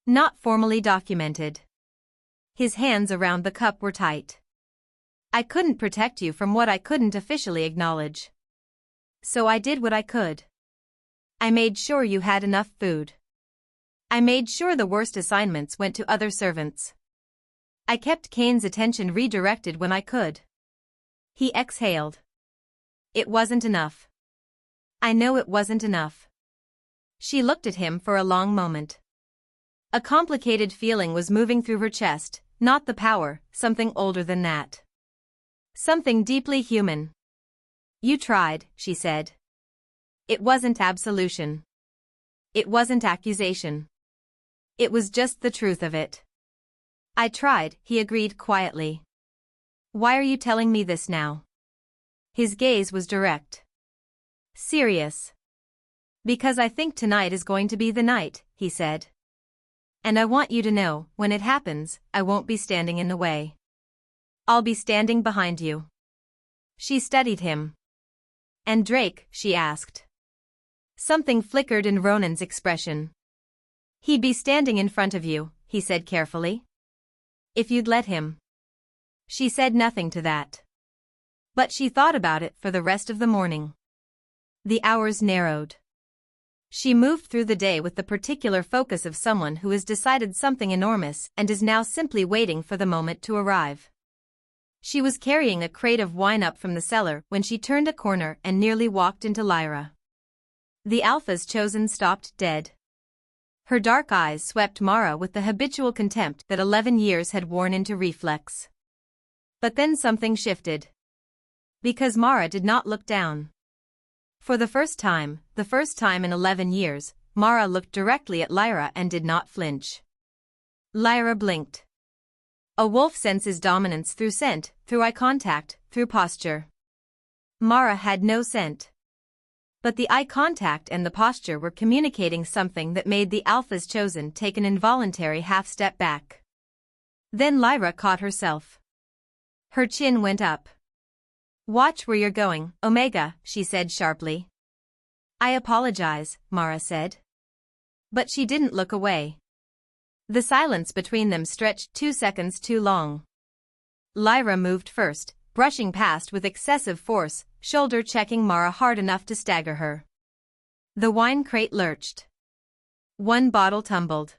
Not formally documented. His hands around the cup were tight. I couldn't protect you from what I couldn't officially acknowledge. So I did what I could. I made sure you had enough food. I made sure the worst assignments went to other servants. I kept Cain's attention redirected when I could. He exhaled. It wasn't enough. I know it wasn't enough. She looked at him for a long moment. A complicated feeling was moving through her chest, not the power, something older than that. Something deeply human. You tried, she said. It wasn't absolution. It wasn't accusation. It was just the truth of it. I tried, he agreed quietly. Why are you telling me this now? His gaze was direct. Serious. Because I think tonight is going to be the night, he said. And I want you to know, when it happens, I won't be standing in the way. I'll be standing behind you. She studied him. And Drake, she asked. Something flickered in Ronan's expression. He'd be standing in front of you, he said carefully. If you'd let him. She said nothing to that. But she thought about it for the rest of the morning. The hours narrowed. She moved through the day with the particular focus of someone who has decided something enormous and is now simply waiting for the moment to arrive. She was carrying a crate of wine up from the cellar when she turned a corner and nearly walked into Lyra. The Alpha's chosen stopped dead. Her dark eyes swept Mara with the habitual contempt that 11 years had worn into reflex. But then something shifted. Because Mara did not look down. For the first time in 11 years, Mara looked directly at Lyra and did not flinch. Lyra blinked. A wolf senses dominance through scent, through eye contact, through posture. Mara had no scent. But the eye contact and the posture were communicating something that made the Alpha's chosen take an involuntary half-step back. Then Lyra caught herself. Her chin went up. Watch where you're going, Omega, she said sharply. I apologize, Mara said. But she didn't look away. The silence between them stretched 2 seconds too long. Lyra moved first, brushing past with excessive force, shoulder-checking Mara hard enough to stagger her. The wine crate lurched. One bottle tumbled.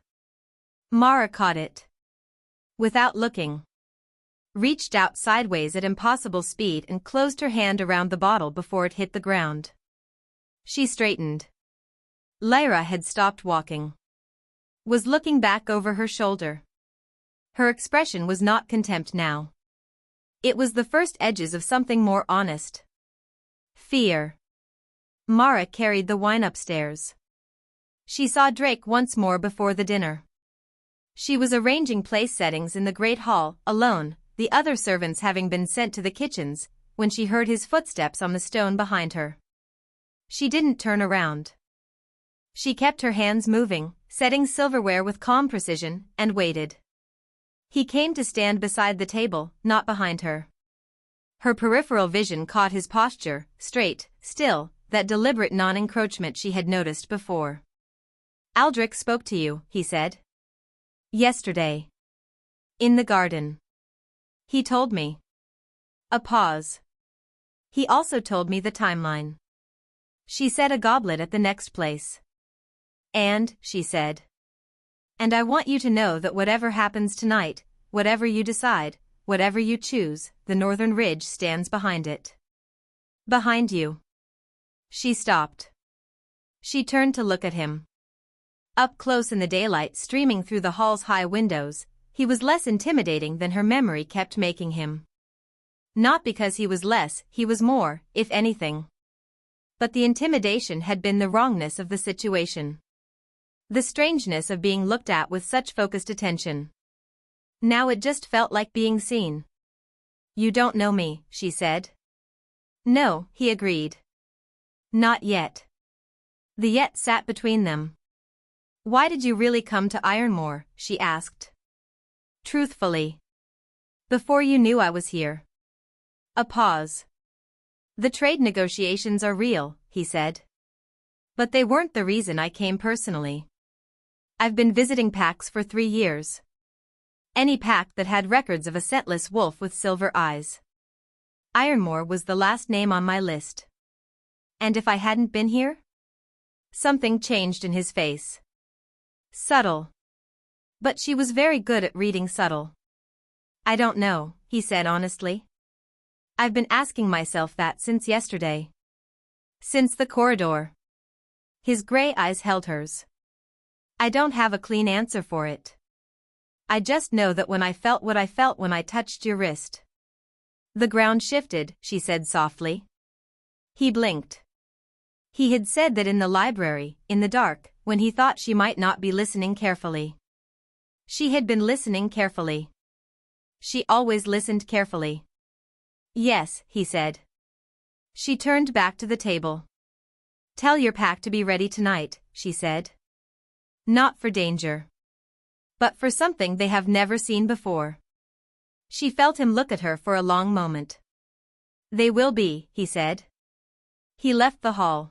Mara caught it. Without looking. Reached out sideways at impossible speed and closed her hand around the bottle before it hit the ground. She straightened. Lyra had stopped walking. Was looking back over her shoulder. Her expression was not contempt now. It was the first edges of something more honest. Fear. Mara carried the wine upstairs. She saw Drake once more before the dinner. She was arranging place settings in the great hall, alone, the other servants having been sent to the kitchens, when she heard his footsteps on the stone behind her. She didn't turn around. She kept her hands moving, setting silverware with calm precision, and waited. He came to stand beside the table, not behind her. Her peripheral vision caught his posture, straight, still, that deliberate non-encroachment she had noticed before. Aldrich spoke to you, he said. Yesterday. In the garden. He told me. A pause. He also told me the timeline. She set a goblet at the next place. And, she said. And I want you to know that whatever happens tonight, whatever you decide, whatever you choose, the Northern Ridge stands behind it. Behind you. She stopped. She turned to look at him. Up close in the daylight streaming through the hall's high windows, he was less intimidating than her memory kept making him. Not because he was less, he was more, if anything. But the intimidation had been the wrongness of the situation. The strangeness of being looked at with such focused attention. Now it just felt like being seen. You don't know me, she said. No, he agreed. Not yet. The yet sat between them. Why did you really come to Ironmoor, she asked. Truthfully. Before you knew I was here. A pause. The trade negotiations are real, he said. But they weren't the reason I came personally. I've been visiting packs for 3 years. Any pack that had records of a scentless wolf with silver eyes. Ironmoor was the last name on my list. And if I hadn't been here? Something changed in his face. Subtle. But she was very good at reading subtle. I don't know, he said honestly. I've been asking myself that since yesterday. Since the corridor. His gray eyes held hers. I don't have a clean answer for it. I just know that when I felt what I felt when I touched your wrist. The ground shifted, she said softly. He blinked. He had said that in the library, in the dark, when he thought she might not be listening carefully. She had been listening carefully. She always listened carefully. Yes, he said. She turned back to the table. Tell your pack to be ready tonight, she said. Not for danger. But for something they have never seen before. She felt him look at her for a long moment. They will be, he said. He left the hall.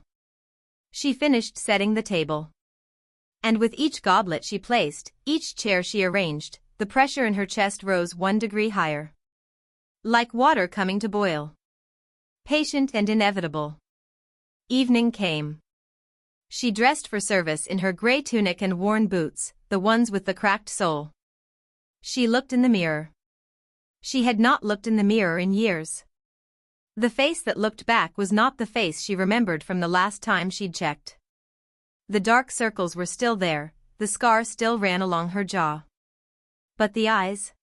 She finished setting the table. And with each goblet she placed, each chair she arranged, the pressure in her chest rose 1 degree higher. Like water coming to boil. Patient and inevitable. Evening came. She dressed for service in her gray tunic and worn boots, the ones with the cracked sole. She looked in the mirror. She had not looked in the mirror in years. The face that looked back was not the face she remembered from the last time she'd checked. The dark circles were still there, the scar still ran along her jaw. But the eyes?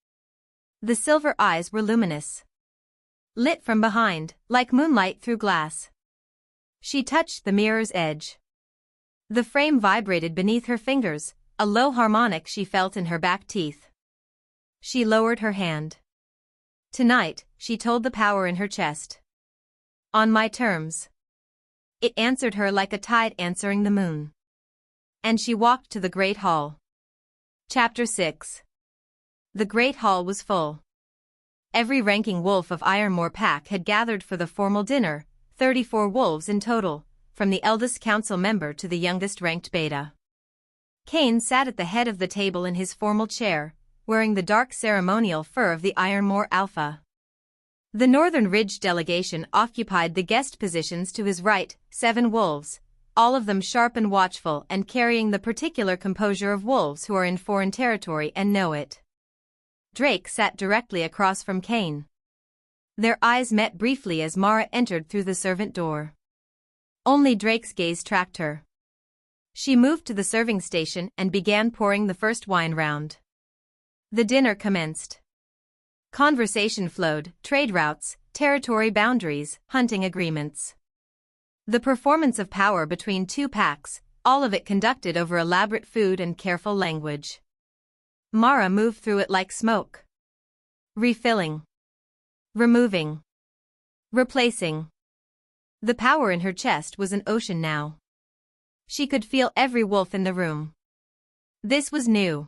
The silver eyes were luminous. Lit from behind, like moonlight through glass. She touched the mirror's edge. The frame vibrated beneath her fingers, a low harmonic she felt in her back teeth. She lowered her hand. Tonight, she told the power in her chest. On my terms. It answered her like a tide answering the moon. And she walked to the Great Hall. Chapter 6. The Great Hall was full. Every ranking wolf of Ironmoor Pack had gathered for the formal dinner, 34 wolves in total, from the eldest council member to the youngest ranked beta. Kane sat at the head of the table in his formal chair, wearing the dark ceremonial fur of the Ironmoor Alpha. The Northern Ridge delegation occupied the guest positions to his right, 7 wolves, all of them sharp and watchful and carrying the particular composure of wolves who are in foreign territory and know it. Drake sat directly across from Kane. Their eyes met briefly as Mara entered through the servant door. Only Drake's gaze tracked her. She moved to the serving station and began pouring the first wine round. The dinner commenced. Conversation flowed, trade routes, territory boundaries, hunting agreements. The performance of power between 2 packs, all of it conducted over elaborate food and careful language. Mara moved through it like smoke. Refilling. Removing. Replacing. The power in her chest was an ocean now. She could feel every wolf in the room. This was new.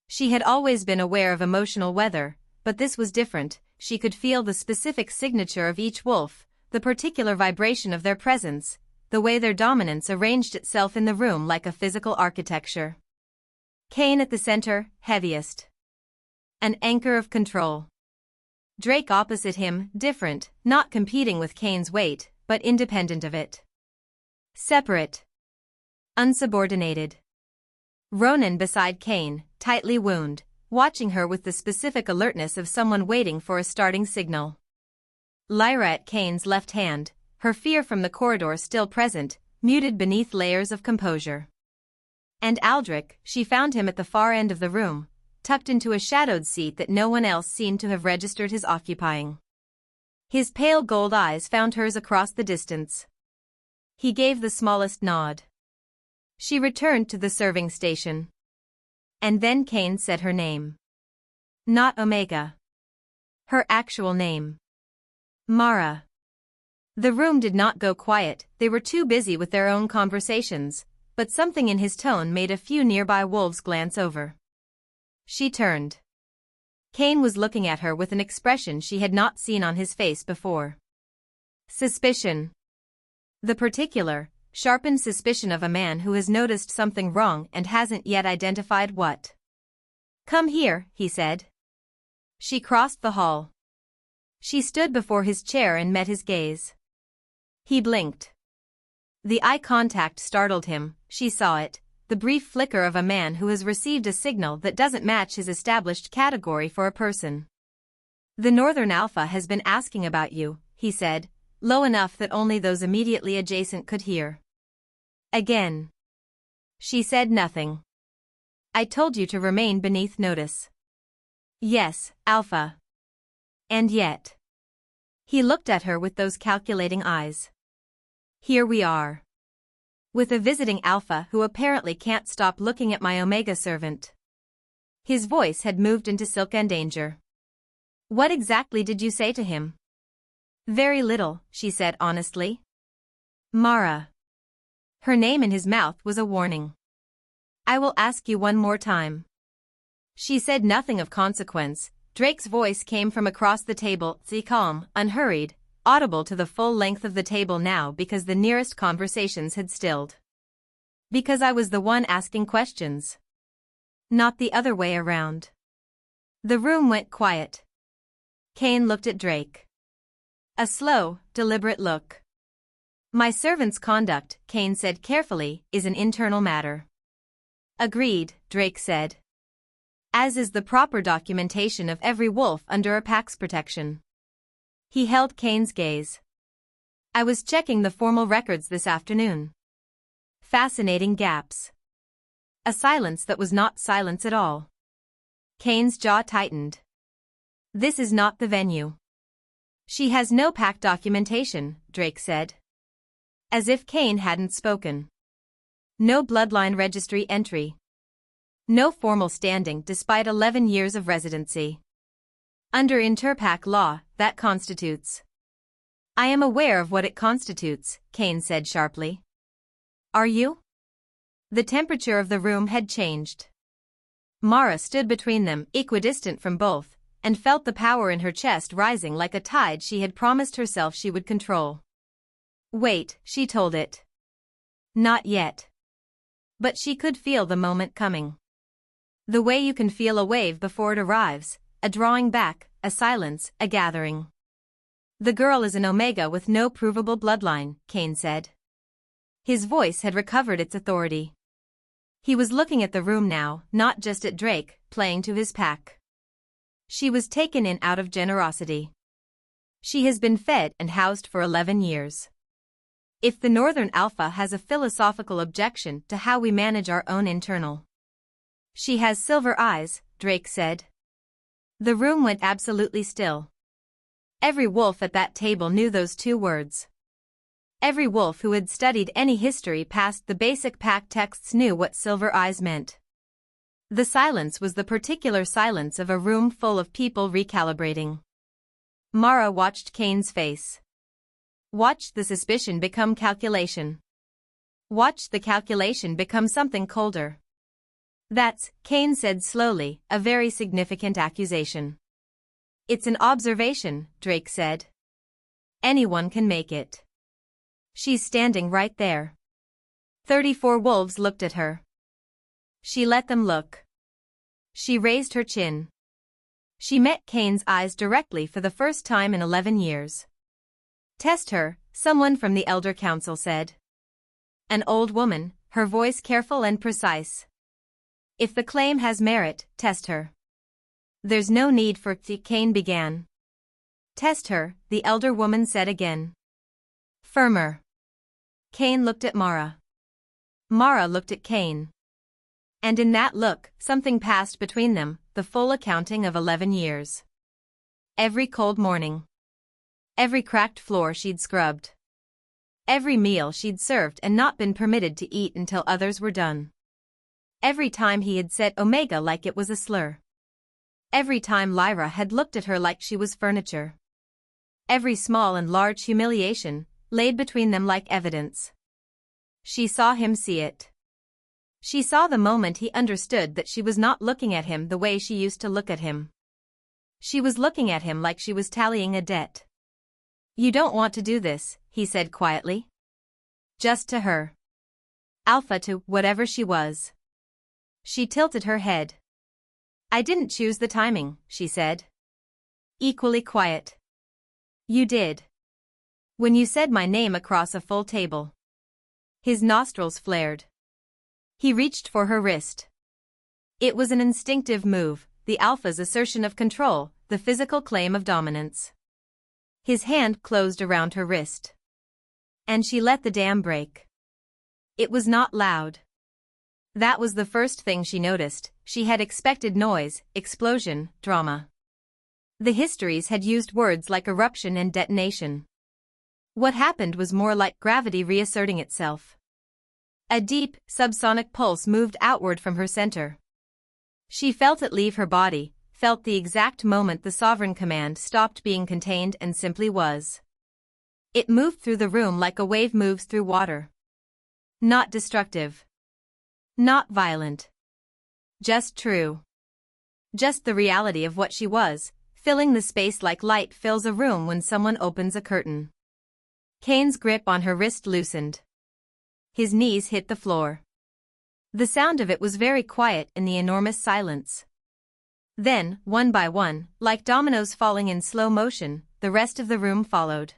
She had always been aware of emotional weather, but this was different. She could feel the specific signature of each wolf, the particular vibration of their presence, the way their dominance arranged itself in the room like a physical architecture. Kane at the center, heaviest. An anchor of control. Drake opposite him, different, not competing with Kane's weight, but independent of it. Separate. Unsubordinated. Ronan beside Cain, tightly wound, watching her with the specific alertness of someone waiting for a starting signal. Lyra at Cain's left hand, her fear from the corridor still present, muted beneath layers of composure. And Aldrich, she found him at the far end of the room, tucked into a shadowed seat that no one else seemed to have registered his occupying. His pale gold eyes found hers across the distance. He gave the smallest nod. She returned to the serving station. And then Cain said her name. Not Omega. Her actual name. Mara. The room did not go quiet, they were too busy with their own conversations, but something in his tone made a few nearby wolves glance over. She turned. Cain was looking at her with an expression she had not seen on his face before. Suspicion. The particular, sharpened suspicion of a man who has noticed something wrong and hasn't yet identified what. Come here, he said. She crossed the hall. She stood before his chair and met his gaze. He blinked. The eye contact startled him, she saw it, the brief flicker of a man who has received a signal that doesn't match his established category for a person. The Northern Alpha has been asking about you, he said, low enough that only those immediately adjacent could hear. Again. She said nothing. I told you to remain beneath notice. Yes, Alpha. And yet. He looked at her with those calculating eyes. Here we are. With a visiting Alpha who apparently can't stop looking at my Omega servant. His voice had moved into silk and danger. What exactly did you say to him? Very little, she said honestly. Mara. Her name in his mouth was a warning. I will ask you one more time. She said nothing of consequence. Drake's voice came from across the table, calm, unhurried, audible to the full length of the table now because the nearest conversations had stilled. Because I was the one asking questions. Not the other way around. The room went quiet. Cain looked at Drake. A slow, deliberate look. My servant's conduct, Cain said carefully, is an internal matter. Agreed, Drake said. As is the proper documentation of every wolf under a pack's protection. He held Cain's gaze. I was checking the formal records this afternoon. Fascinating gaps. A silence that was not silence at all. Cain's jaw tightened. This is not the venue. She has no pack documentation, Drake said. As if Cain hadn't spoken. No bloodline registry entry. No formal standing despite 11 years of residency. Under interpack law, that constitutes. I am aware of what it constitutes, Cain said sharply. Are you? The temperature of the room had changed. Mara stood between them, equidistant from both, and felt the power in her chest rising like a tide she had promised herself she would control. Wait, she told it. Not yet. But she could feel the moment coming. The way you can feel a wave before it arrives, a drawing back, a silence, a gathering. The girl is an Omega with no provable bloodline, Cain said. His voice had recovered its authority. He was looking at the room now, not just at Drake, playing to his pack. She was taken in out of generosity. She has been fed and housed for 11 years. If the Northern Alpha has a philosophical objection to how we manage our own internal. She has silver eyes, Drake said. The room went absolutely still. Every wolf at that table knew those two words. Every wolf who had studied any history past the basic pack texts knew what silver eyes meant. The silence was the particular silence of a room full of people recalibrating. Mara watched Cain's face. Watched the suspicion become calculation. Watched the calculation become something colder. That's, Cain said slowly, a very significant accusation. It's an observation, Drake said. Anyone can make it. She's standing right there. 34 wolves looked at her. She let them look. She raised her chin. She met Cain's eyes directly for the first time in 11 years. Test her, someone from the Elder Council said. An old woman, her voice careful and precise. If the claim has merit, test her. There's no need for Cain began. Test her, the elder woman said again. Firmer. Cain looked at Mara. Mara looked at Cain. And in that look, something passed between them, the full accounting of 11 years. Every cold morning. Every cracked floor she'd scrubbed. Every meal she'd served and not been permitted to eat until others were done. Every time he had said Omega like it was a slur. Every time Lyra had looked at her like she was furniture. Every small and large humiliation, laid between them like evidence. She saw him see it. She saw the moment he understood that she was not looking at him the way she used to look at him. She was looking at him like she was tallying a debt. You don't want to do this, he said quietly. Just to her. Alpha to whatever she was. She tilted her head. I didn't choose the timing, she said. Equally quiet. You did. When you said my name across a full table. His nostrils flared. He reached for her wrist. It was an instinctive move, the alpha's assertion of control, the physical claim of dominance. His hand closed around her wrist. And she let the dam break. It was not loud. That was the first thing she noticed. She had expected noise, explosion, drama. The histories had used words like eruption and detonation. What happened was more like gravity reasserting itself. A deep, subsonic pulse moved outward from her center. She felt it leave her body, felt the exact moment the sovereign command stopped being contained and simply was. It moved through the room like a wave moves through water. Not destructive. Not violent. Just true. Just the reality of what she was, filling the space like light fills a room when someone opens a curtain. Cain's grip on her wrist loosened. His knees hit the floor. The sound of it was very quiet in the enormous silence. Then, one by one, like dominoes falling in slow motion, the rest of the room followed.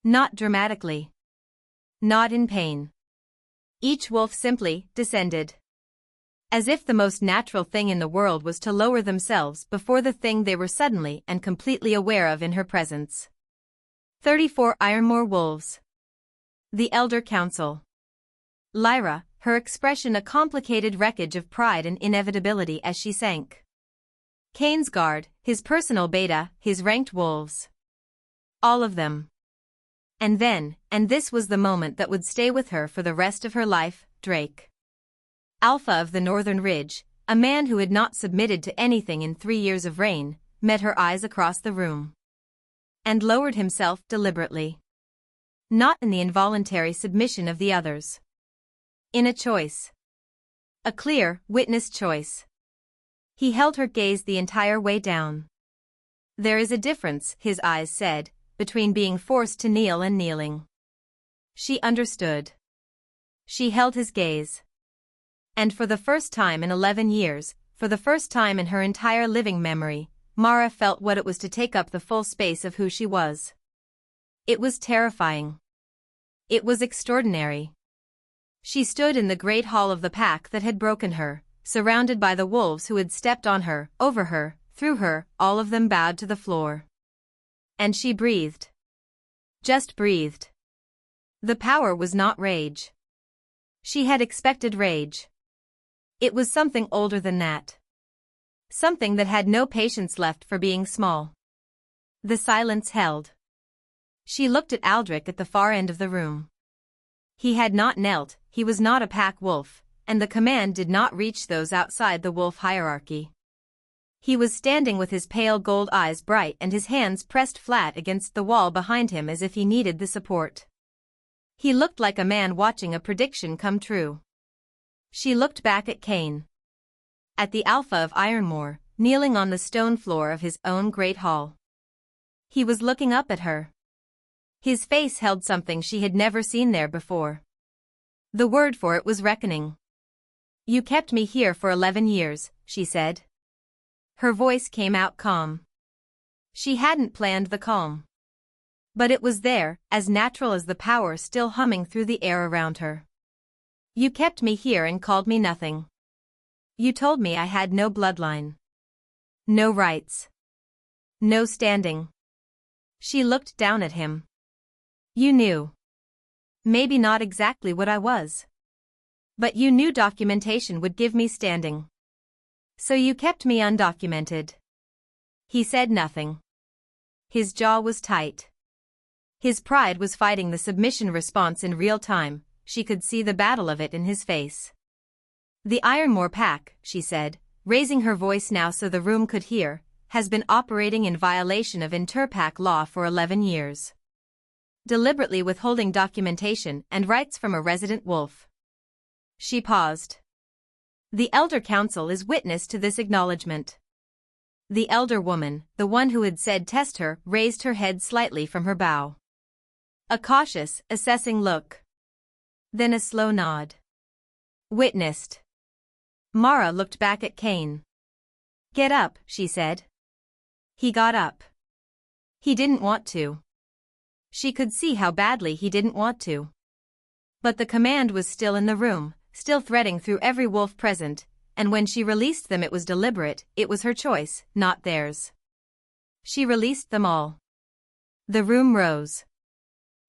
Not dramatically. Not in pain. Each wolf simply descended. As if the most natural thing in the world was to lower themselves before the thing they were suddenly and completely aware of in her presence. 34 Ironmoor wolves. The Elder Council. Lyra, her expression a complicated wreckage of pride and inevitability as she sank. Cain's guard, his personal beta, his ranked wolves. All of them. And then, and this was the moment that would stay with her for the rest of her life, Drake. Alpha of the Northern Ridge, a man who had not submitted to anything in 3 years of reign, met her eyes across the room. And lowered himself deliberately. Not in the involuntary submission of the others. In a choice. A clear, witnessed choice. He held her gaze the entire way down. There is a difference, his eyes said, between being forced to kneel and kneeling. She understood. She held his gaze. And for the first time in 11 years, for the first time in her entire living memory, Mara felt what it was to take up the full space of who she was. It was terrifying. It was extraordinary. She stood in the great hall of the pack that had broken her, surrounded by the wolves who had stepped on her, over her, through her, all of them bowed to the floor. And she breathed. Just breathed. The power was not rage. She had expected rage. It was something older than that. Something that had no patience left for being small. The silence held. She looked at Aldrich at the far end of the room. He had not knelt, he was not a pack wolf, and the command did not reach those outside the wolf hierarchy. He was standing with his pale gold eyes bright and his hands pressed flat against the wall behind him as if he needed the support. He looked like a man watching a prediction come true. She looked back at Cain. At the Alpha of Ironmoor, kneeling on the stone floor of his own great hall. He was looking up at her. His face held something she had never seen there before. The word for it was reckoning. You kept me here for 11 years, she said. Her voice came out calm. She hadn't planned the calm. But it was there, as natural as the power still humming through the air around her. You kept me here and called me nothing. You told me I had no bloodline. No rights. No standing. She looked down at him. You knew. Maybe not exactly what I was. But you knew documentation would give me standing. So you kept me undocumented. He said nothing. His jaw was tight. His pride was fighting the submission response in real time. She could see the battle of it in his face. The Ironmoor Pack, she said, raising her voice now so the room could hear, has been operating in violation of interpack law for 11 years. Deliberately withholding documentation and rights from a resident wolf. She paused. The Elder Council is witness to this acknowledgement. The elder woman, the one who had said test her, raised her head slightly from her bow. A cautious, assessing look. Then a slow nod. Witnessed. Mara looked back at Cain. Get up, she said. He got up. He didn't want to. She could see how badly he didn't want to. But the command was still in the room, still threading through every wolf present, and when she released them it was deliberate, it was her choice, not theirs. She released them all. The room rose.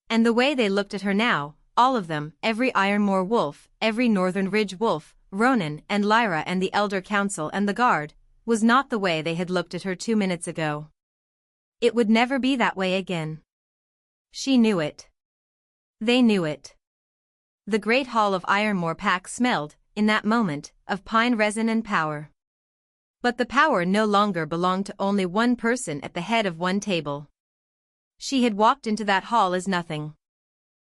And the way they looked at her now, all of them, every Ironmoor wolf, every Northern Ridge wolf, Ronan and Lyra and the Elder Council and the Guard, was not the way they had looked at her 2 minutes ago. It would never be that way again. She knew it. They knew it. The great hall of Ironmoor Pack smelled, in that moment, of pine resin and power. But the power no longer belonged to only one person at the head of one table. She had walked into that hall as nothing.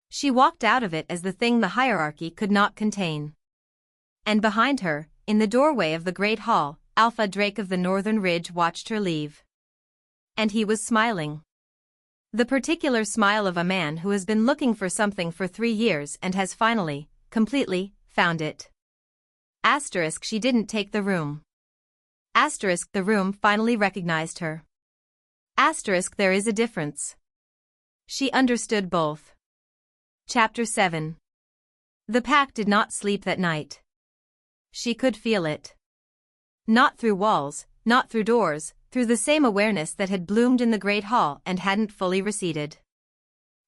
She walked out of it as the thing the hierarchy could not contain. And behind her, in the doorway of the great hall, Alpha Drake of the Northern Ridge watched her leave. And he was smiling. The particular smile of a man who has been looking for something for 3 years and has finally, completely, found it. Asterisk she didn't take the room. Asterisk the room finally recognized her. Asterisk there is a difference. She understood both. Chapter 7. The pack did not sleep that night. She could feel it. Not through walls, not through doors, through the same awareness that had bloomed in the great hall and hadn't fully receded.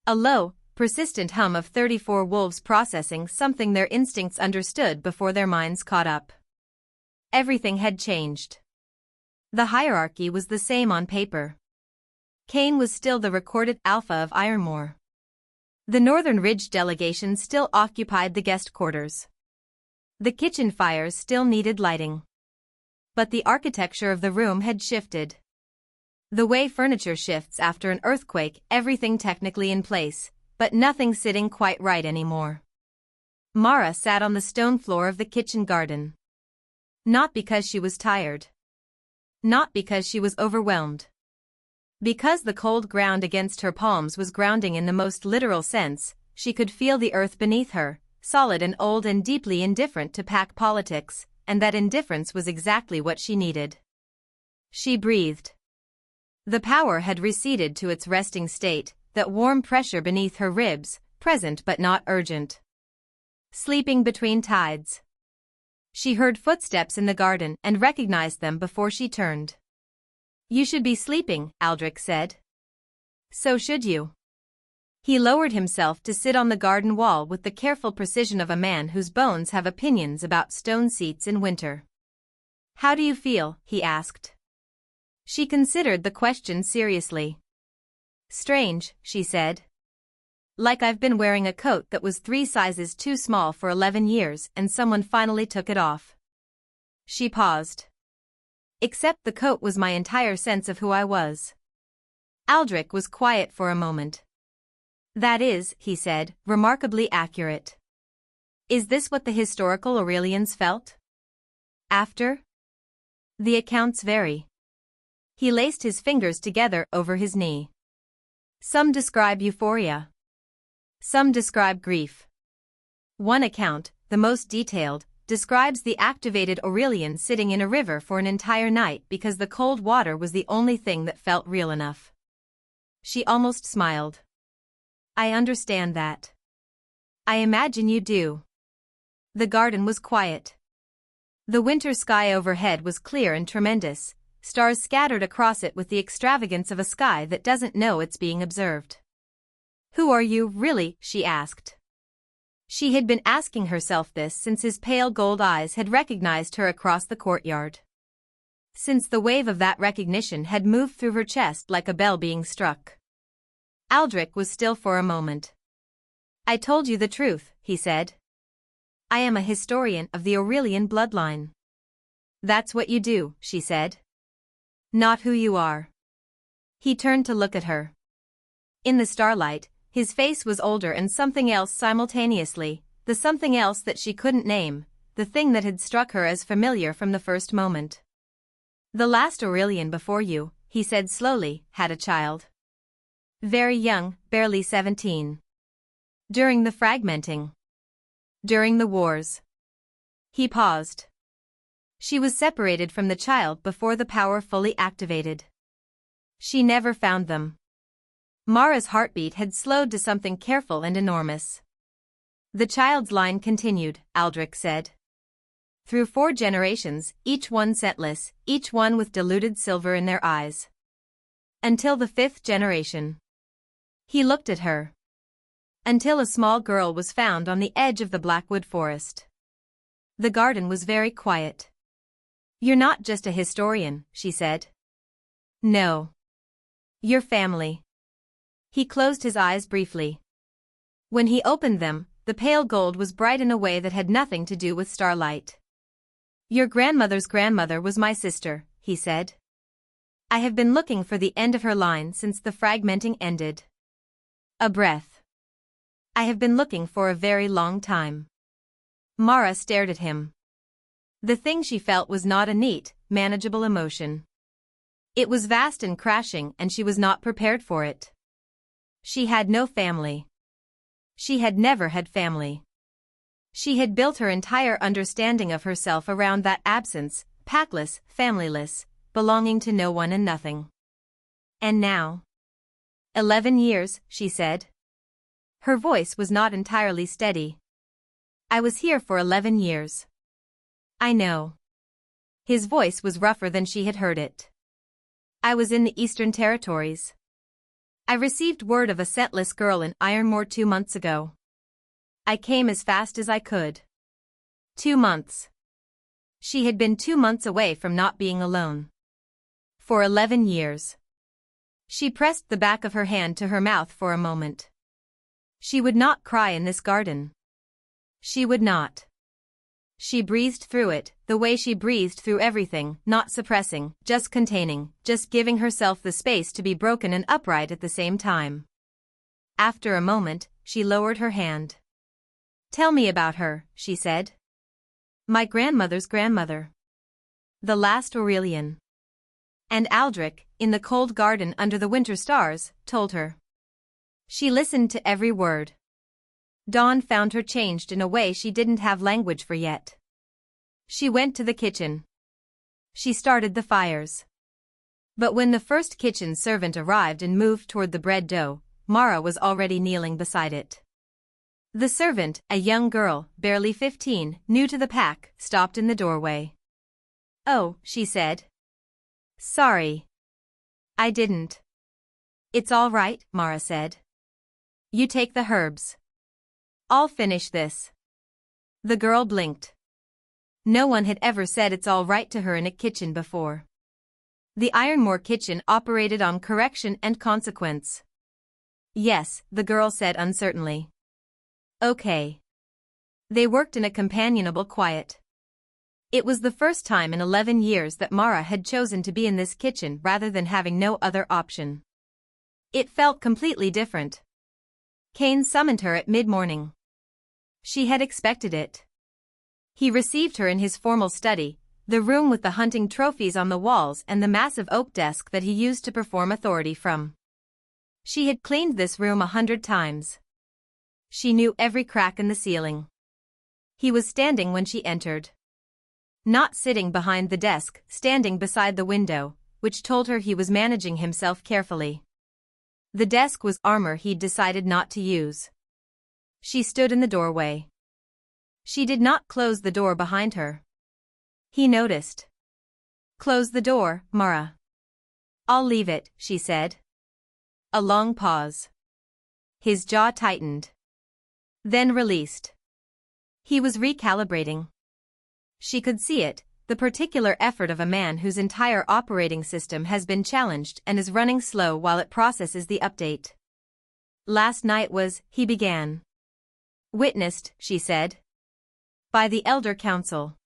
A low, persistent hum of 34 wolves processing something their instincts understood before their minds caught up. Everything had changed. The hierarchy was the same on paper. Cain was still the recorded alpha of Ironmoor. The Northern Ridge delegation still occupied the guest quarters. The kitchen fires still needed lighting. But the architecture of the room had shifted. The way furniture shifts after an earthquake, everything technically in place, but nothing sitting quite right anymore. Mara sat on the stone floor of the kitchen garden. Not because she was tired. Not because she was overwhelmed. Because the cold ground against her palms was grounding in the most literal sense, she could feel the earth beneath her, solid and old and deeply indifferent to pack politics, and that indifference was exactly what she needed. She breathed. The power had receded to its resting state, that warm pressure beneath her ribs, present but not urgent. Sleeping between tides. She heard footsteps in the garden and recognized them before she turned. You should be sleeping, Aldrich said. So should you. He lowered himself to sit on the garden wall with the careful precision of a man whose bones have opinions about stone seats in winter. How do you feel? He asked. She considered the question seriously. Strange, she said. Like I've been wearing a coat that was 3 sizes too small for 11 years and someone finally took it off. She paused. Except the coat was my entire sense of who I was. Aldrich was quiet for a moment. That is, he said, remarkably accurate. Is this what the historical Aurelians felt? After? The accounts vary. He laced his fingers together over his knee. Some describe euphoria. Some describe grief. One account, the most detailed, describes the activated Aurelian sitting in a river for an entire night because the cold water was the only thing that felt real enough. She almost smiled. I understand that. I imagine you do. The garden was quiet. The winter sky overhead was clear and tremendous, stars scattered across it with the extravagance of a sky that doesn't know it's being observed. "Who are you, really?" she asked. She had been asking herself this since his pale gold eyes had recognized her across the courtyard. Since the wave of that recognition had moved through her chest like a bell being struck. Aldrich was still for a moment. "I told you the truth," he said. "I am a historian of the Aurelian bloodline." "That's what you do," she said. "Not who you are." He turned to look at her. In the starlight, his face was older and something else simultaneously, the something else that she couldn't name, the thing that had struck her as familiar from the first moment. "The last Aurelian before you," he said slowly, "had a child. Very young, barely 17. During the fragmenting. During the wars." He paused. She was separated from the child before the power fully activated. She never found them. Mara's heartbeat had slowed to something careful and enormous. "The child's line continued," Aldrich said. "Through 4 generations, each one scentless, each one with diluted silver in their eyes. Until the 5th generation." He looked at her. "Until a small girl was found on the edge of the Blackwood forest." The garden was very quiet. "You're not just a historian," she said. "No. You're family." He closed his eyes briefly. When he opened them, the pale gold was bright in a way that had nothing to do with starlight. "Your grandmother's grandmother was my sister," he said. "I have been looking for the end of her line since the fragmenting ended." A breath. "I have been looking for a very long time." Mara stared at him. The thing she felt was not a neat, manageable emotion. It was vast and crashing, and she was not prepared for it. She had no family. She had never had family. She had built her entire understanding of herself around that absence, packless, familyless, belonging to no one and nothing. And now? 11 years, she said. Her voice was not entirely steady. "I was here for 11 years. "I know." His voice was rougher than she had heard it. "I was in the Eastern Territories. I received word of a scentless girl in Ironmoor 2 months ago. I came as fast as I could. 2 months. She had been 2 months away from not being alone. For 11 years. She pressed the back of her hand to her mouth for a moment. She would not cry in this garden. She would not. She breathed through it, the way she breathed through everything, not suppressing, just containing, just giving herself the space to be broken and upright at the same time. After a moment, she lowered her hand. "Tell me about her," she said. "My grandmother's grandmother. The last Aurelian." And Aldrich, in the cold garden under the winter stars, told her. She listened to every word. Dawn found her changed in a way she didn't have language for yet. She went to the kitchen. She started the fires. But when the first kitchen servant arrived and moved toward the bread dough, Mara was already kneeling beside it. The servant, a young girl, barely 15, new to the pack, stopped in the doorway. "Oh," she said. "Sorry. I didn't." "It's all right," Mara said. "You take the herbs. I'll finish this." The girl blinked. No one had ever said "it's all right" to her in a kitchen before. The Ironmoor kitchen operated on correction and consequence. "Yes," the girl said uncertainly. "Okay." They worked in a companionable quiet. It was the first time in 11 years that Mara had chosen to be in this kitchen rather than having no other option. It felt completely different. Kane summoned her at mid-morning. She had expected it. He received her in his formal study, the room with the hunting trophies on the walls and the massive oak desk that he used to perform authority from. She had cleaned this room 100 times. She knew every crack in the ceiling. He was standing when she entered. Not sitting behind the desk, standing beside the window, which told her he was managing himself carefully. The desk was armor he'd decided not to use. She stood in the doorway. She did not close the door behind her. He noticed. Close the door, Mara. I'll leave it, she said. A long pause. His jaw tightened. Then released. He was recalibrating. She could see it, the particular effort of a man whose entire operating system has been challenged and is running slow while it processes the update. Last night was, he began. Witnessed, she said. By the Elder Council.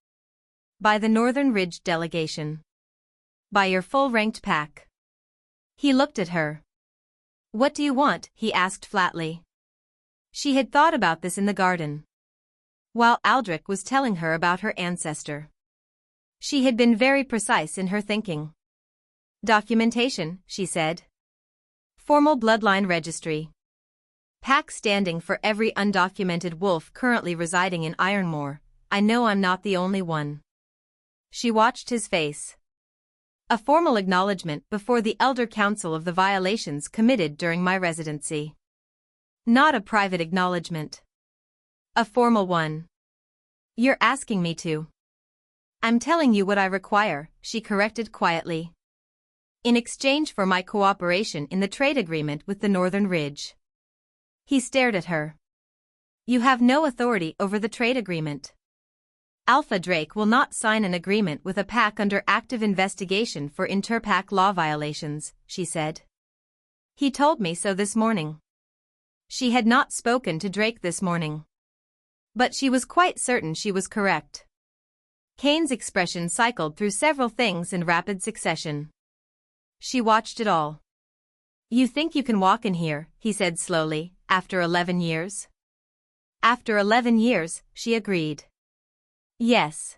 By the Northern Ridge delegation. By your full-ranked pack. He looked at her. What do you want? He asked flatly. She had thought about this in the garden. While Aldrich was telling her about her ancestor. She had been very precise in her thinking. Documentation, she said. Formal bloodline registry. Pack standing for every undocumented wolf currently residing in Ironmoor. I know I'm not the only one. She watched his face. A formal acknowledgement before the Elder Council of the violations committed during my residency. Not a private acknowledgement. A formal one. You're asking me to. I'm telling you what I require, she corrected quietly. In exchange for my cooperation in the trade agreement with the Northern Ridge. He stared at her. You have no authority over the trade agreement. Alpha Drake will not sign an agreement with a pack under active investigation for interpack law violations, she said. He told me so this morning. She had not spoken to Drake this morning. But she was quite certain she was correct. Kane's expression cycled through several things in rapid succession. She watched it all. You think you can walk in here, he said slowly, after 11 years? After 11 years, she agreed. Yes.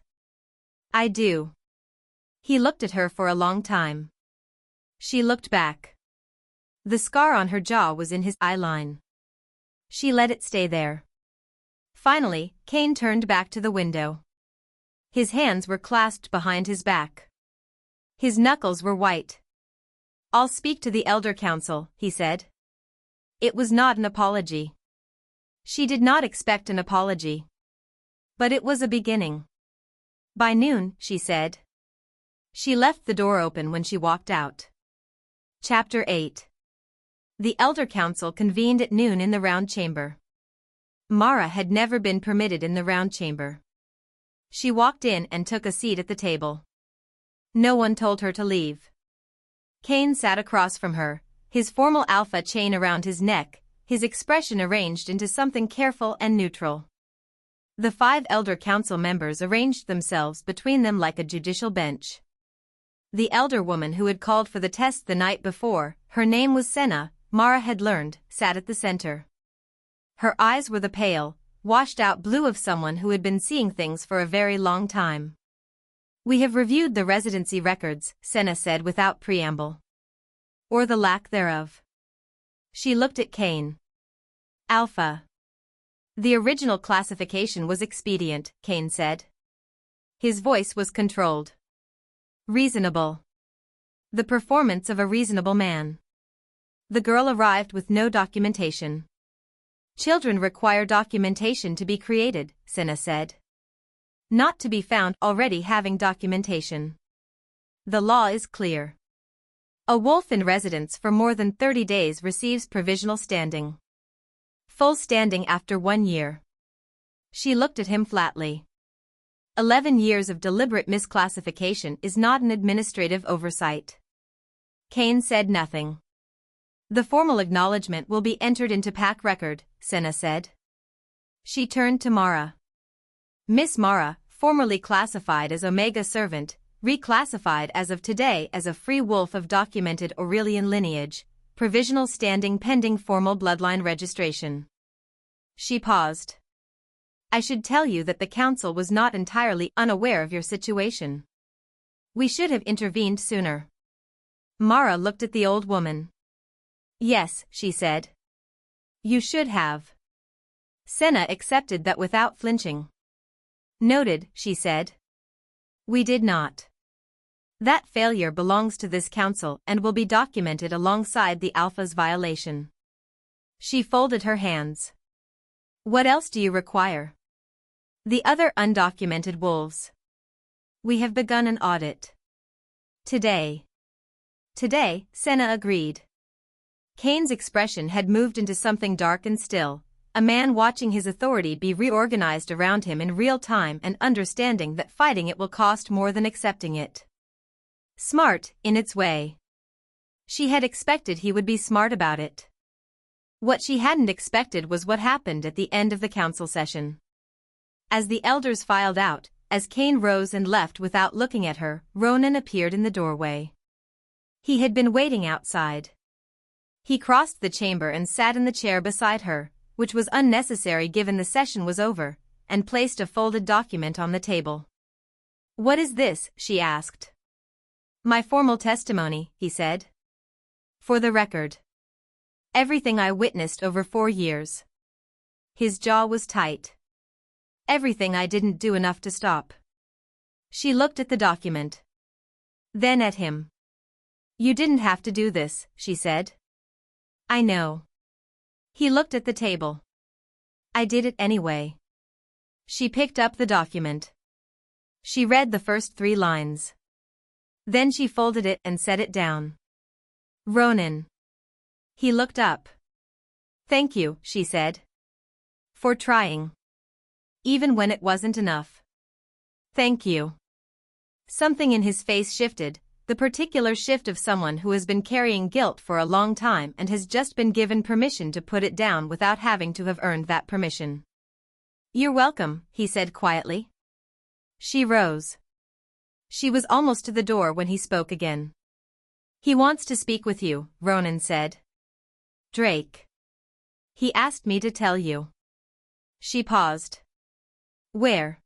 I do. He looked at her for a long time. She looked back. The scar on her jaw was in his eye line. She let it stay there. Finally, Kane turned back to the window. His hands were clasped behind his back. His knuckles were white. I'll speak to the Elder Council, he said. It was not an apology. She did not expect an apology. But it was a beginning. By noon, she said. She left the door open when she walked out. Chapter 8. The Elder Council convened at noon in the round chamber. Mara had never been permitted in the round chamber. She walked in and took a seat at the table. No one told her to leave. Kane sat across from her, his formal alpha chain around his neck, his expression arranged into something careful and neutral. The 5 Elder Council members arranged themselves between them like a judicial bench. The elder woman who had called for the test the night before, her name was Senna, Mara had learned, sat at the center. Her eyes were the pale, washed-out blue of someone who had been seeing things for a very long time. We have reviewed the residency records, Senna said without preamble. Or the lack thereof. She looked at Kane. Alpha. The original classification was expedient, Kane said. His voice was controlled. Reasonable. The performance of a reasonable man. The girl arrived with no documentation. Children require documentation to be created, Senna said. Not to be found already having documentation. The law is clear. A wolf in residence for more than 30 days receives provisional standing. Full standing after 1 year. She looked at him flatly. 11 years of deliberate misclassification is not an administrative oversight. Kane said nothing. The formal acknowledgement will be entered into pack record, Senna said. She turned to Mara. Miss Mara, formerly classified as Omega Servant, reclassified as of today as a free wolf of documented Aurelian lineage, provisional standing pending formal bloodline registration. She paused. I should tell you that the council was not entirely unaware of your situation. We should have intervened sooner. Mara looked at the old woman. Yes, she said. You should have. Senna accepted that without flinching. Noted, she said. We did not. That failure belongs to this council and will be documented alongside the Alpha's violation. She folded her hands. What else do you require? The other undocumented wolves. We have begun an audit. Today. Today, Senna agreed. Kane's expression had moved into something dark and still, a man watching his authority be reorganized around him in real time and understanding that fighting it will cost more than accepting it. Smart, in its way. She had expected he would be smart about it. What she hadn't expected was what happened at the end of the council session. As the elders filed out, as Kane rose and left without looking at her, Ronan appeared in the doorway. He had been waiting outside. He crossed the chamber and sat in the chair beside her, which was unnecessary given the session was over, and placed a folded document on the table. "What is this?" she asked. "My formal testimony," he said. "For the record. Everything I witnessed over 4 years." His jaw was tight. "Everything I didn't do enough to stop." She looked at the document. Then at him. "You didn't have to do this," she said. "I know." He looked at the table. "I did it anyway." She picked up the document. She read the first 3 lines. Then she folded it and set it down. "Ronan." He looked up. "Thank you," she said. "For trying. Even when it wasn't enough. Thank you." Something in his face shifted, the particular shift of someone who has been carrying guilt for a long time and has just been given permission to put it down without having to have earned that permission. "You're welcome," he said quietly. She rose. She was almost to the door when he spoke again. "He wants to speak with you," Ronan said. "Drake. He asked me to tell you." She paused. "Where?"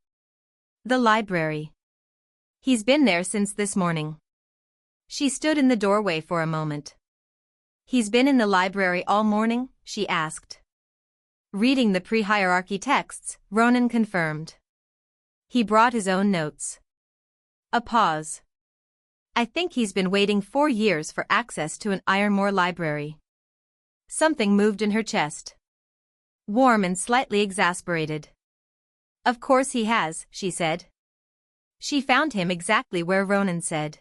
"The library. He's been there since this morning." She stood in the doorway for a moment. "He's been in the library all morning?" she asked. Reading the pre-hierarchy texts, Ronan confirmed. He brought his own notes. A pause. "I think he's been waiting 4 years for access to an Ironmoor library." Something moved in her chest. Warm and slightly exasperated. "Of course he has," she said. She found him exactly where Ronan said.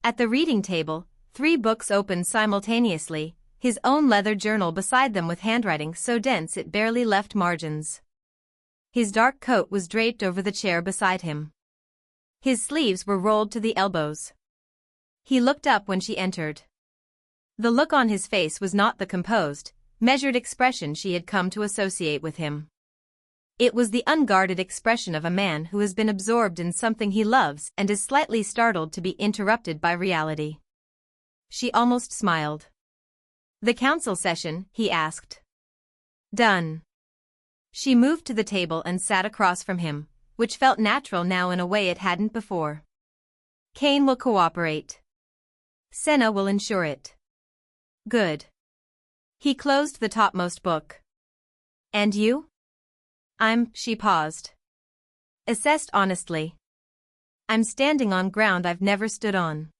At the reading table, 3 books opened simultaneously, his own leather journal beside them with handwriting so dense it barely left margins. His dark coat was draped over the chair beside him. His sleeves were rolled to the elbows. He looked up when she entered. The look on his face was not the composed, measured expression she had come to associate with him. It was the unguarded expression of a man who has been absorbed in something he loves and is slightly startled to be interrupted by reality. She almost smiled. "The council session?" he asked. "Done." She moved to the table and sat across from him, which felt natural now in a way it hadn't before. "Kane will cooperate. Senna will ensure it." "Good." He closed the topmost book. "And you?" She paused. Assessed honestly. "I'm standing on ground I've never stood on.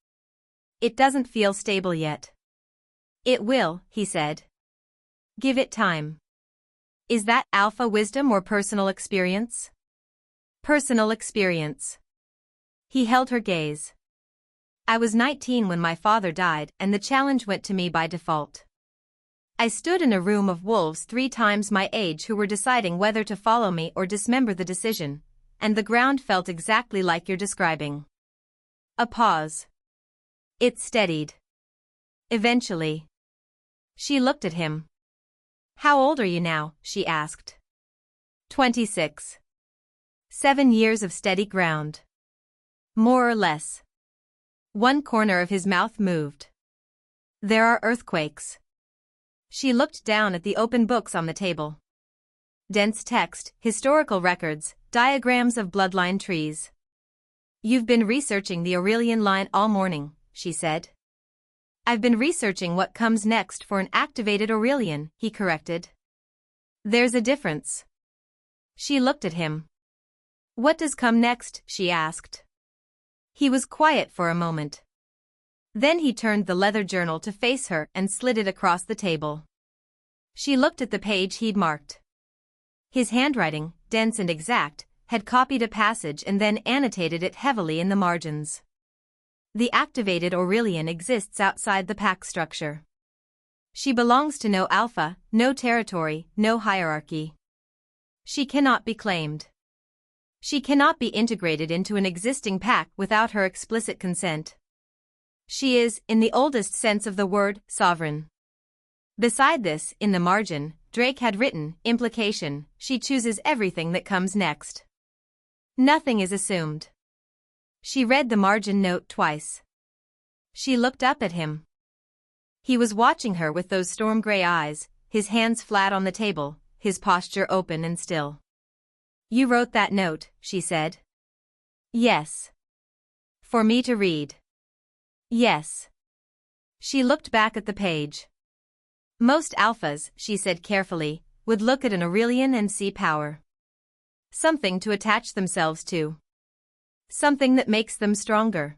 It doesn't feel stable yet." "It will," he said. "Give it time." "Is that alpha wisdom or personal experience?" "Personal experience." He held her gaze. "I was 19 when my father died and the challenge went to me by default. I stood in a room of wolves 3 times my age who were deciding whether to follow me or dismember the decision, and the ground felt exactly like you're describing." A pause. It steadied. Eventually. She looked at him. "How old are you now?" she asked. 26. 7 years of steady ground. More or less. One corner of his mouth moved. "There are earthquakes." She looked down at the open books on the table. Dense text, historical records, diagrams of bloodline trees. "You've been researching the Aurelian line all morning," she said. "I've been researching what comes next for an activated Aurelian," he corrected. "There's a difference." She looked at him. "What does come next?" she asked. He was quiet for a moment. Then he turned the leather journal to face her and slid it across the table. She looked at the page he'd marked. His handwriting, dense and exact, had copied a passage and then annotated it heavily in the margins. The activated Aurelian exists outside the pack structure. She belongs to no alpha, no territory, no hierarchy. She cannot be claimed. She cannot be integrated into an existing pack without her explicit consent. She is, in the oldest sense of the word, sovereign. Beside this, in the margin, Drake had written, implication, she chooses everything that comes next. Nothing is assumed. She read the margin note twice. She looked up at him. He was watching her with those storm-gray eyes, his hands flat on the table, his posture open and still. You wrote that note, she said. Yes. For me to read. Yes. She looked back at the page. Most alphas, she said carefully, would look at an Aurelian and see power. Something to attach themselves to. Something that makes them stronger.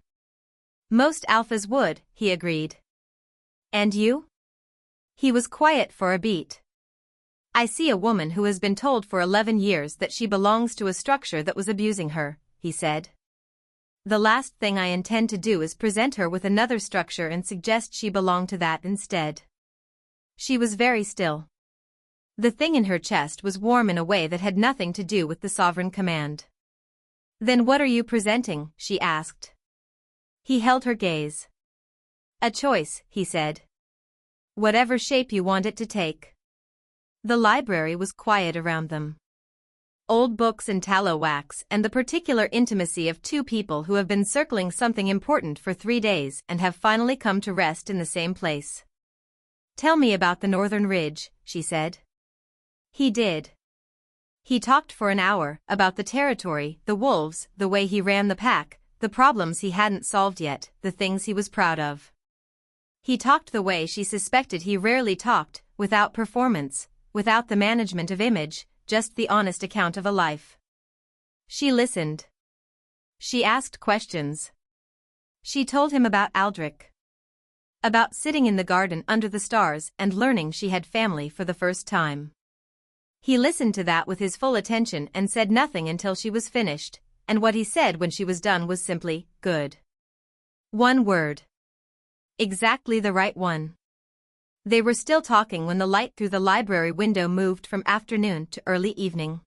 Most alphas would, he agreed. And you? He was quiet for a beat. I see a woman who has been told for 11 years that she belongs to a structure that was abusing her, he said. The last thing I intend to do is present her with another structure and suggest she belong to that instead. She was very still. The thing in her chest was warm in a way that had nothing to do with the sovereign command. Then what are you presenting? She asked. He held her gaze. A choice, he said. Whatever shape you want it to take. The library was quiet around them. Old books and tallow wax and the particular intimacy of two people who have been circling something important for 3 days and have finally come to rest in the same place. Tell me about the Northern Ridge, she said. He did. He talked for an hour about the territory, the wolves, the way he ran the pack, the problems he hadn't solved yet, the things he was proud of. He talked the way she suspected he rarely talked, without performance, without the management of image, just the honest account of a life. She listened. She asked questions. She told him about Aldrich. About sitting in the garden under the stars and learning she had family for the first time. He listened to that with his full attention and said nothing until she was finished, and what he said when she was done was simply, good. One word. Exactly the right one. They were still talking when the light through the library window moved from afternoon to early evening.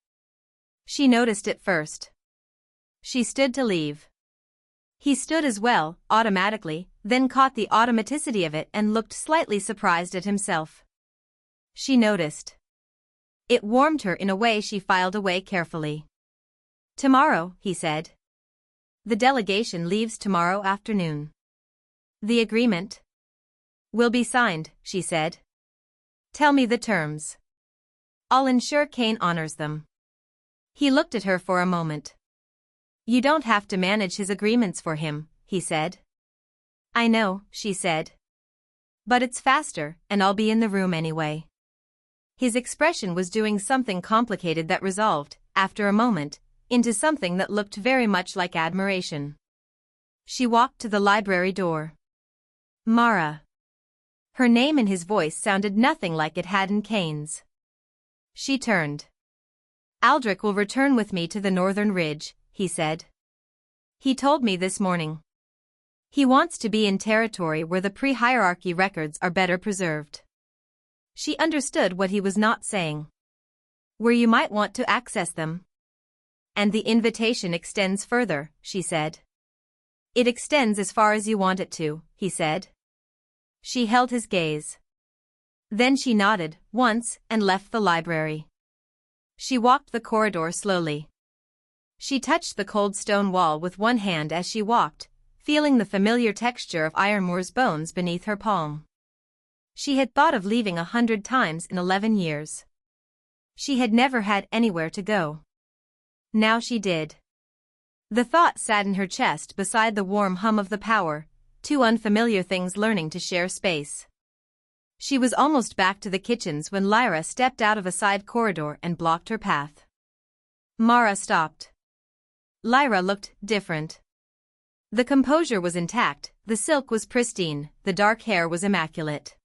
She noticed it first. She stood to leave. He stood as well, automatically, then caught the automaticity of it and looked slightly surprised at himself. She noticed. It warmed her in a way she filed away carefully. Tomorrow, he said. The delegation leaves tomorrow afternoon. The agreement will be signed, she said. Tell me the terms. I'll ensure Kane honors them. He looked at her for a moment. You don't have to manage his agreements for him, he said. I know, she said. But it's faster, and I'll be in the room anyway. His expression was doing something complicated that resolved, after a moment, into something that looked very much like admiration. She walked to the library door. Mara. Her name and his voice sounded nothing like it had in Kane's. She turned. Aldrich will return with me to the Northern Ridge, he said. He told me this morning. He wants to be in territory where the pre-hierarchy records are better preserved. She understood what he was not saying. Where you might want to access them. And the invitation extends further, she said. It extends as far as you want it to, he said. She held his gaze. Then she nodded, once, and left the library. She walked the corridor slowly. She touched the cold stone wall with one hand as she walked, feeling the familiar texture of Ironmoor's bones beneath her palm. She had thought of leaving 100 times in 11 years. She had never had anywhere to go. Now she did. The thought sat in her chest beside the warm hum of the power, two unfamiliar things learning to share space. She was almost back to the kitchens when Lyra stepped out of a side corridor and blocked her path. Mara stopped. Lyra looked different. The composure was intact, the silk was pristine, the dark hair was immaculate.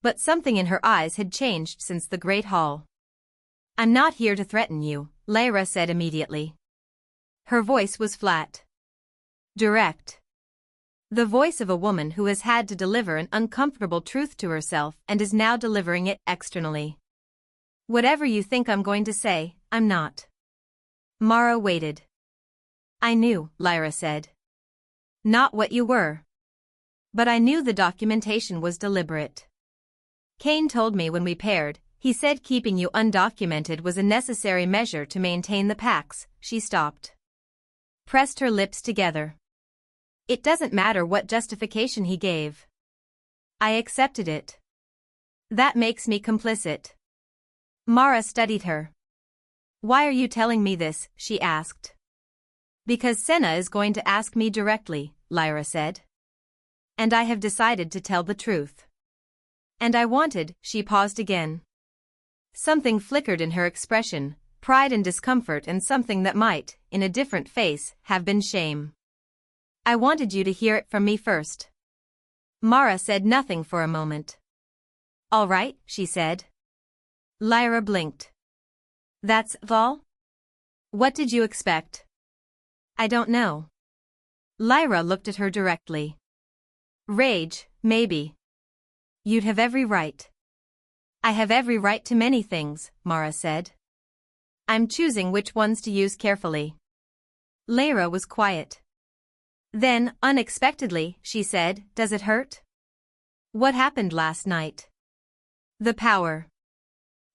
But something in her eyes had changed since the Great Hall. I'm not here to threaten you, Lyra said immediately. Her voice was flat. Direct. The voice of a woman who has had to deliver an uncomfortable truth to herself and is now delivering it externally. Whatever you think I'm going to say, I'm not. Mara waited. I knew, Lyra said. Not what you were. But I knew the documentation was deliberate. Kane told me when we paired, he said keeping you undocumented was a necessary measure to maintain the packs. She stopped. Pressed her lips together. It doesn't matter what justification he gave. I accepted it. That makes me complicit. Mara studied her. Why are you telling me this? She asked. Because Senna is going to ask me directly, Lyra said. And I have decided to tell the truth. And I wanted, she paused again. Something flickered in her expression, pride and discomfort, and something that might, in a different face, have been shame. I wanted you to hear it from me first. Mara said nothing for a moment. All right, she said. Lyra blinked. That's all? What did you expect? I don't know. Lyra looked at her directly. Rage, maybe. You'd have every right. I have every right to many things, Mara said. I'm choosing which ones to use carefully. Lyra was quiet. Then, unexpectedly, she said, Does it hurt? What happened last night? The power.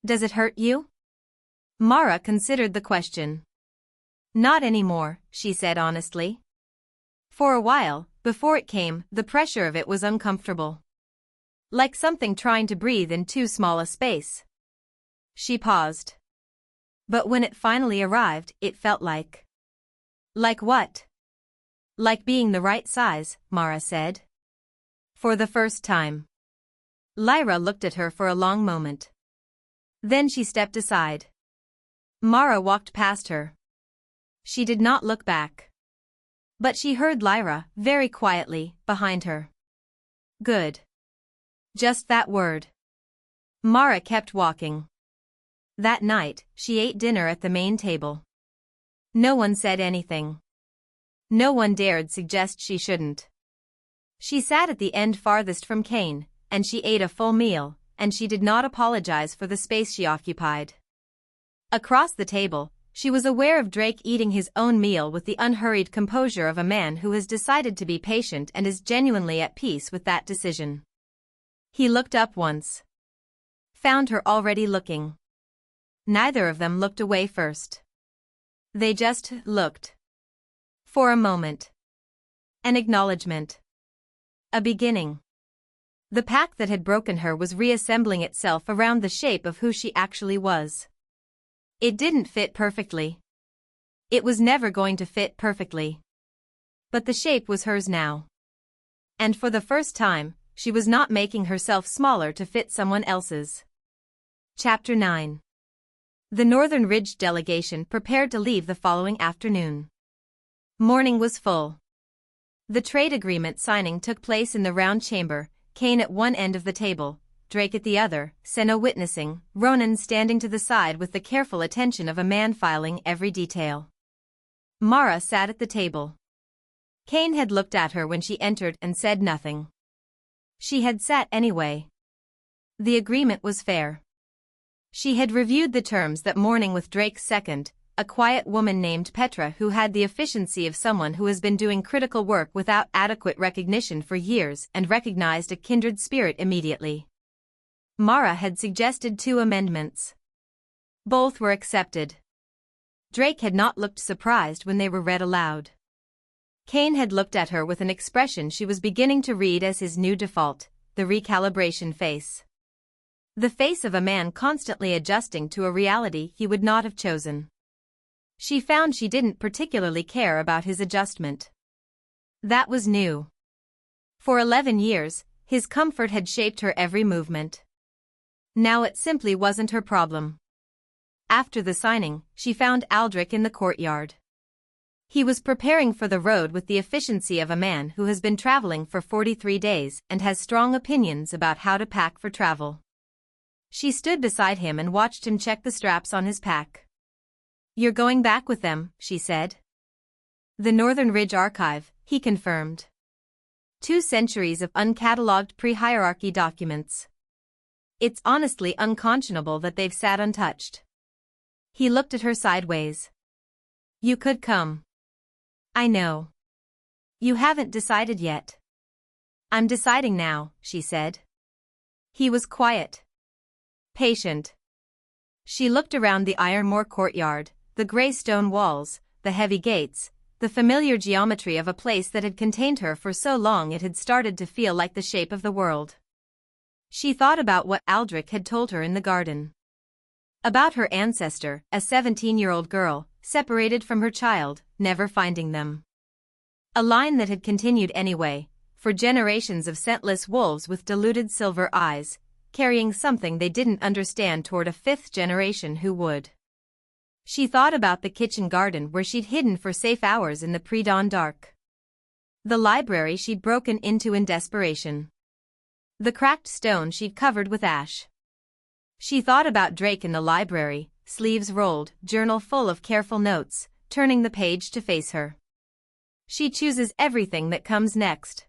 Does it hurt you? Mara considered the question. Not anymore, she said honestly. For a while, before it came, the pressure of it was uncomfortable. Like something trying to breathe in too small a space. She paused. But when it finally arrived, it felt like. Like what? Like being the right size, Mara said. For the first time. Lyra looked at her for a long moment. Then she stepped aside. Mara walked past her. She did not look back. But she heard Lyra, very quietly, behind her. Good. Just that word. Mara kept walking. That night, she ate dinner at the main table. No one said anything. No one dared suggest she shouldn't. She sat at the end farthest from Kane, and she ate a full meal, and she did not apologize for the space she occupied. Across the table, she was aware of Drake eating his own meal with the unhurried composure of a man who has decided to be patient and is genuinely at peace with that decision. He looked up once. Found her already looking. Neither of them looked away first. They just looked. For a moment. An acknowledgement. A beginning. The pack that had broken her was reassembling itself around the shape of who she actually was. It didn't fit perfectly. It was never going to fit perfectly. But the shape was hers now. And for the first time, she was not making herself smaller to fit someone else's. Chapter 9. The Northern Ridge delegation prepared to leave the following afternoon. Morning was full. The trade agreement signing took place in the round chamber, Kane at one end of the table, Drake at the other, Senna witnessing, Ronan standing to the side with the careful attention of a man filing every detail. Mara sat at the table. Kane had looked at her when she entered and said nothing. She had sat anyway. The agreement was fair. She had reviewed the terms that morning with Drake's second, a quiet woman named Petra who had the efficiency of someone who has been doing critical work without adequate recognition for years and recognized a kindred spirit immediately. Mara had suggested 2 amendments. Both were accepted. Drake had not looked surprised when they were read aloud. Kane had looked at her with an expression she was beginning to read as his new default, the recalibration face. The face of a man constantly adjusting to a reality he would not have chosen. She found she didn't particularly care about his adjustment. That was new. For 11 years, his comfort had shaped her every movement. Now it simply wasn't her problem. After the signing, she found Aldrich in the courtyard. He was preparing for the road with the efficiency of a man who has been traveling for 43 days and has strong opinions about how to pack for travel. She stood beside him and watched him check the straps on his pack. "You're going back with them," she said. "The Northern Ridge Archive," he confirmed. 2 centuries of uncatalogued pre-hierarchy documents. It's honestly unconscionable that they've sat untouched. He looked at her sideways. "You could come." "I know. You haven't decided yet." "I'm deciding now," she said. He was quiet. Patient. She looked around the Ironmoor courtyard, the grey stone walls, the heavy gates, the familiar geometry of a place that had contained her for so long it had started to feel like the shape of the world. She thought about what Aldrich had told her in the garden. About her ancestor, a 17-year-old girl, separated from her child, never finding them. A line that had continued anyway, for generations of scentless wolves with diluted silver eyes, carrying something they didn't understand toward a 5th generation who would. She thought about the kitchen garden where she'd hidden for safe hours in the pre-dawn dark. The library she'd broken into in desperation. The cracked stone she'd covered with ash. She thought about Drake in the library, sleeves rolled, journal full of careful notes, turning the page to face her. She chooses everything that comes next.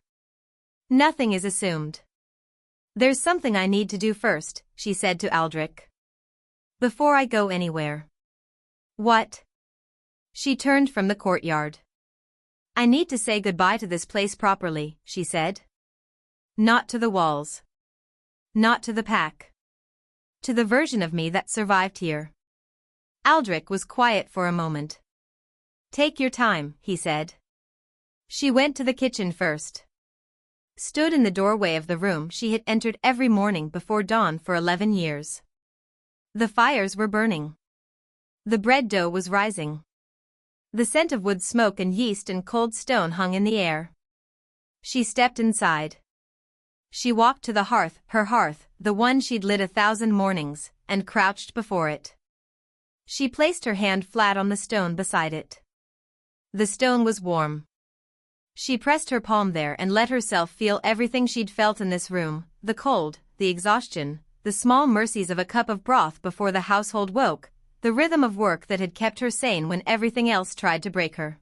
Nothing is assumed. "There's something I need to do first," she said to Aldrich. "Before I go anywhere." "What?" She turned from the courtyard. "I need to say goodbye to this place properly," she said. "Not to the walls. Not to the pack. To the version of me that survived here." Aldrich was quiet for a moment. "Take your time," he said. She went to the kitchen first. Stood in the doorway of the room she had entered every morning before dawn for 11 years. The fires were burning. The bread dough was rising. The scent of wood smoke and yeast and cold stone hung in the air. She stepped inside. She walked to the hearth, her hearth, the one she'd lit 1,000 mornings, and crouched before it. She placed her hand flat on the stone beside it. The stone was warm. She pressed her palm there and let herself feel everything she'd felt in this room, the cold, the exhaustion, the small mercies of a cup of broth before the household woke, the rhythm of work that had kept her sane when everything else tried to break her.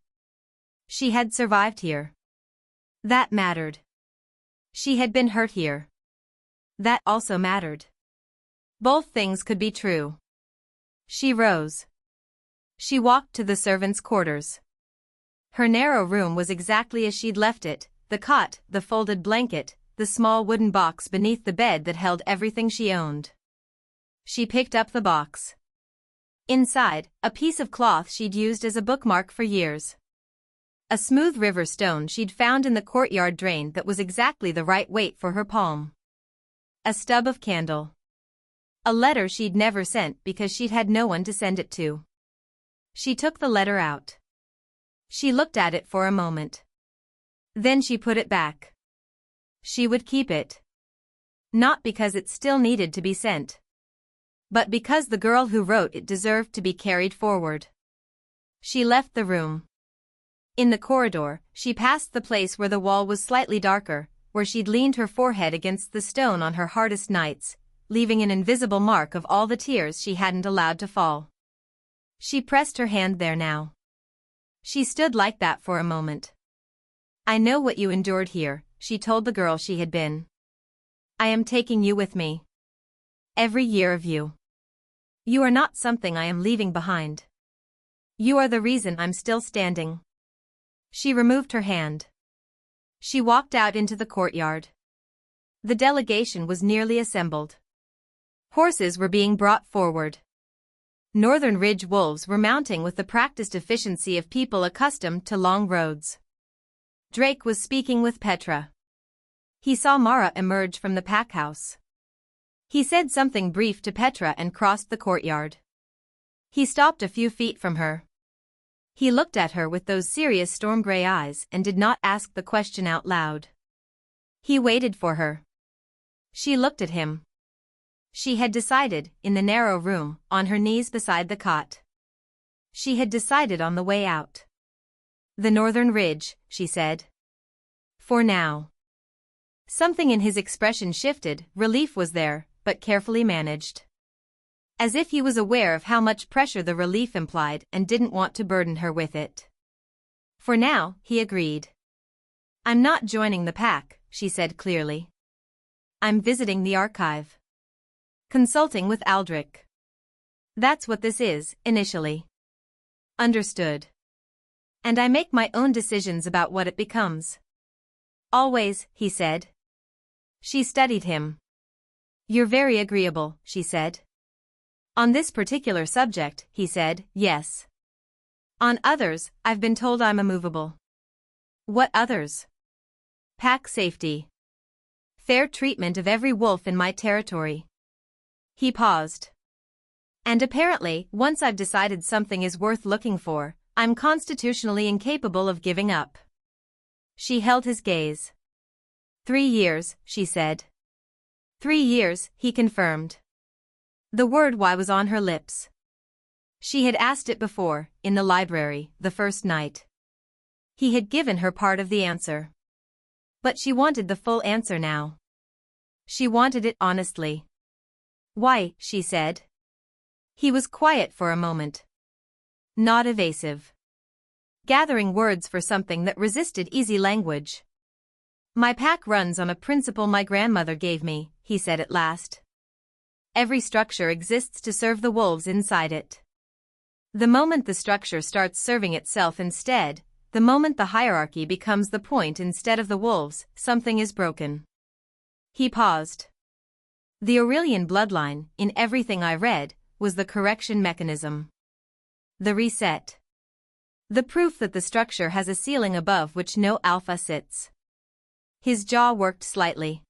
She had survived here. That mattered. She had been hurt here. That also mattered. Both things could be true. She rose. She walked to the servants' quarters. Her narrow room was exactly as she'd left it, the cot, the folded blanket, the small wooden box beneath the bed that held everything she owned. She picked up the box. Inside, a piece of cloth she'd used as a bookmark for years. A smooth river stone she'd found in the courtyard drain that was exactly the right weight for her palm. A stub of candle. A letter she'd never sent because she'd had no one to send it to. She took the letter out. She looked at it for a moment. Then she put it back. She would keep it. Not because it still needed to be sent, but because the girl who wrote it deserved to be carried forward. She left the room. In the corridor, she passed the place where the wall was slightly darker, where she'd leaned her forehead against the stone on her hardest nights, leaving an invisible mark of all the tears she hadn't allowed to fall. She pressed her hand there now. She stood like that for a moment. "I know what you endured here," she told the girl she had been. "I am taking you with me. Every year of you. You are not something I am leaving behind. You are the reason I'm still standing." She removed her hand. She walked out into the courtyard. The delegation was nearly assembled. Horses were being brought forward. Northern Ridge wolves were mounting with the practiced efficiency of people accustomed to long roads. Drake was speaking with Petra. He saw Mara emerge from the pack house. He said something brief to Petra and crossed the courtyard. He stopped a few feet from her. He looked at her with those serious storm gray eyes and did not ask the question out loud. He waited for her. She looked at him. She had decided, in the narrow room, on her knees beside the cot. She had decided on the way out. "The Northern Ridge," she said. "For now." Something in his expression shifted, relief was there, but carefully managed. As if he was aware of how much pressure the relief implied and didn't want to burden her with it. For now, he agreed. "I'm not joining the pack," she said clearly. "I'm visiting the archive. Consulting with Aldrich. That's what this is, initially." "Understood. And I make my own decisions about what it becomes." "Always," he said. She studied him. "You're very agreeable," she said. "On this particular subject," he said, "yes. On others, I've been told I'm immovable." "What others?" "Pack safety. Fair treatment of every wolf in my territory." He paused. "And apparently, once I've decided something is worth looking for, I'm constitutionally incapable of giving up." She held his gaze. 3 years, she said. 3 years, he confirmed. The word "why" was on her lips. She had asked it before, in the library, the first night. He had given her part of the answer. But she wanted the full answer now. She wanted it honestly. "Why?" she said. He was quiet for a moment. Not evasive. Gathering words for something that resisted easy language. "My pack runs on a principle my grandmother gave me," he said at last. "Every structure exists to serve the wolves inside it. The moment the structure starts serving itself instead, the moment the hierarchy becomes the point instead of the wolves, something is broken." He paused. The Aurelian bloodline, in everything I read, was the correction mechanism. The reset. The proof that the structure has a ceiling above which no alpha sits. His jaw worked slightly.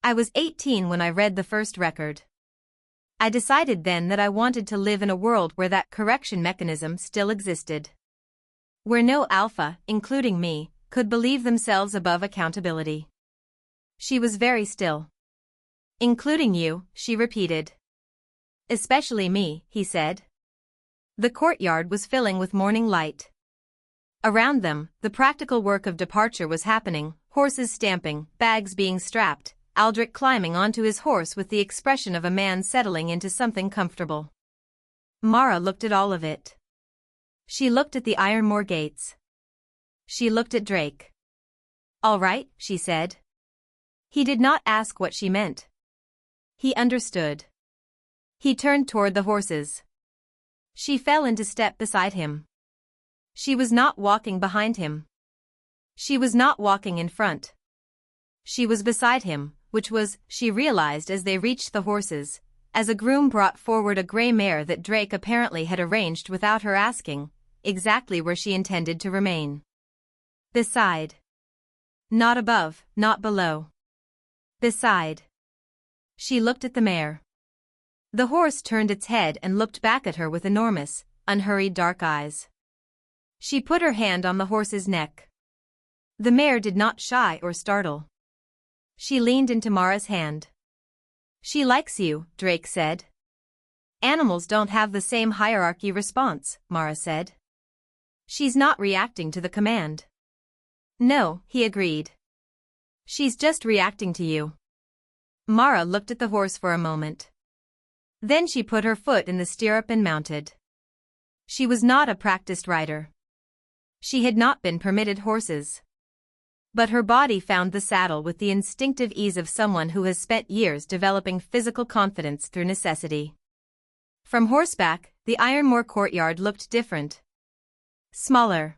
"I was 18 when I read the first record. I decided then that I wanted to live in a world where that correction mechanism still existed. Where no alpha, including me, could believe themselves above accountability." She was very still. "Including you," she repeated. "Especially me," he said. The courtyard was filling with morning light. Around them, the practical work of departure was happening, horses stamping, bags being strapped, Aldrich climbing onto his horse with the expression of a man settling into something comfortable. Mara looked at all of it. She looked at the Ironmoor gates. She looked at Drake. "All right," she said. He did not ask what she meant. He understood. He turned toward the horses. She fell into step beside him. She was not walking behind him. She was not walking in front. She was beside him, which was, she realized as they reached the horses, as a groom brought forward a gray mare that Drake apparently had arranged without her asking, exactly where she intended to remain. Beside. Not above, not below. Beside. She looked at the mare. The horse turned its head and looked back at her with enormous, unhurried dark eyes. She put her hand on the horse's neck. The mare did not shy or startle. She leaned into Mara's hand. "She likes you," Drake said. "Animals don't have the same hierarchy response," Mara said. "She's not reacting to the command." "No," he agreed. "She's just reacting to you." Mara looked at the horse for a moment. Then she put her foot in the stirrup and mounted. She was not a practiced rider. She had not been permitted horses. But her body found the saddle with the instinctive ease of someone who has spent years developing physical confidence through necessity. From horseback, the Ironmoor courtyard looked different. Smaller.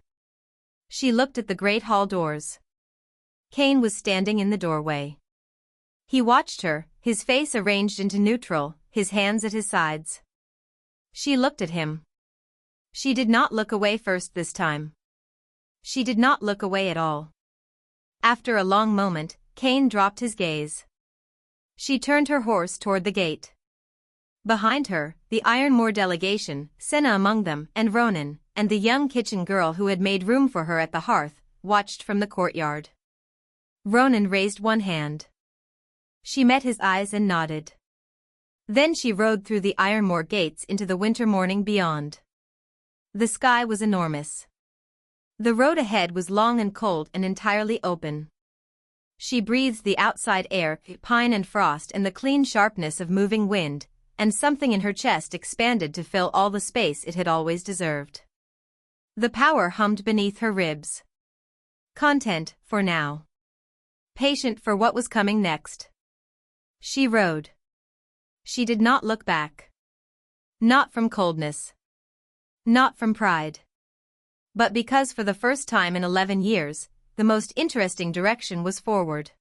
She looked at the great hall doors. Kane was standing in the doorway. He watched her, his face arranged into neutral, his hands at his sides. She looked at him. She did not look away first this time. She did not look away at all. After a long moment, Kane dropped his gaze. She turned her horse toward the gate. Behind her, the Ironmoor delegation, Senna among them, and Ronan, and the young kitchen girl who had made room for her at the hearth, watched from the courtyard. Ronan raised one hand. She met his eyes and nodded. Then she rode through the Ironmoor gates into the winter morning beyond. The sky was enormous. The road ahead was long and cold and entirely open. She breathed the outside air, pine and frost and the clean sharpness of moving wind, and something in her chest expanded to fill all the space it had always deserved. The power hummed beneath her ribs. Content, for now. Patient for what was coming next. She rode. She did not look back. Not from coldness. Not from pride. But because for the first time in 11 years, the most interesting direction was forward.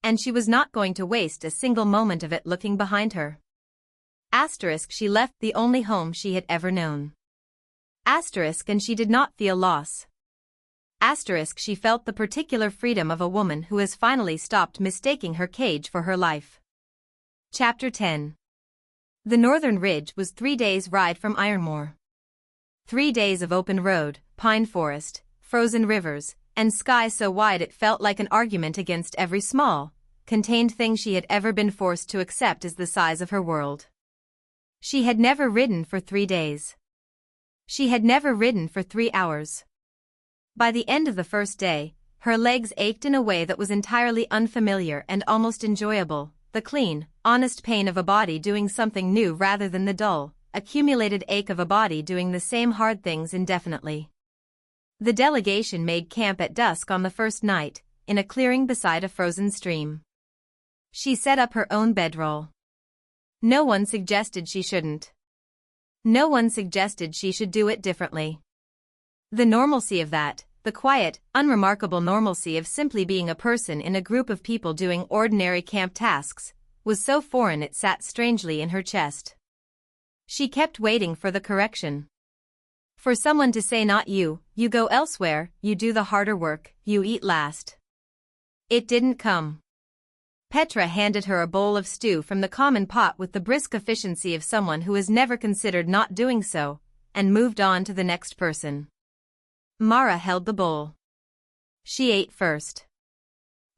And she was not going to waste a single moment of it looking behind her. Asterisk, she left the only home she had ever known. Asterisk, and she did not feel loss. Asterisk, she felt the particular freedom of a woman who has finally stopped mistaking her cage for her life. Chapter 10. The northern ridge was 3 days' ride from Ironmoor. 3 days of open road, pine forest, frozen rivers, and sky so wide it felt like an argument against every small, contained thing she had ever been forced to accept as the size of her world. She had never ridden for 3 days. She had never ridden for 3 hours. By the end of the first day, her legs ached in a way that was entirely unfamiliar and almost enjoyable, the clean, honest pain of a body doing something new rather than the dull, accumulated ache of a body doing the same hard things indefinitely. The delegation made camp at dusk on the first night, in a clearing beside a frozen stream. She set up her own bedroll. No one suggested she shouldn't. No one suggested she should do it differently. The normalcy of that, the quiet, unremarkable normalcy of simply being a person in a group of people doing ordinary camp tasks, was so foreign it sat strangely in her chest. She kept waiting for the correction. For someone to say, not you, you go elsewhere, you do the harder work, you eat last. It didn't come. Petra handed her a bowl of stew from the common pot with the brisk efficiency of someone who has never considered not doing so, and moved on to the next person. Mara held the bowl. She ate first.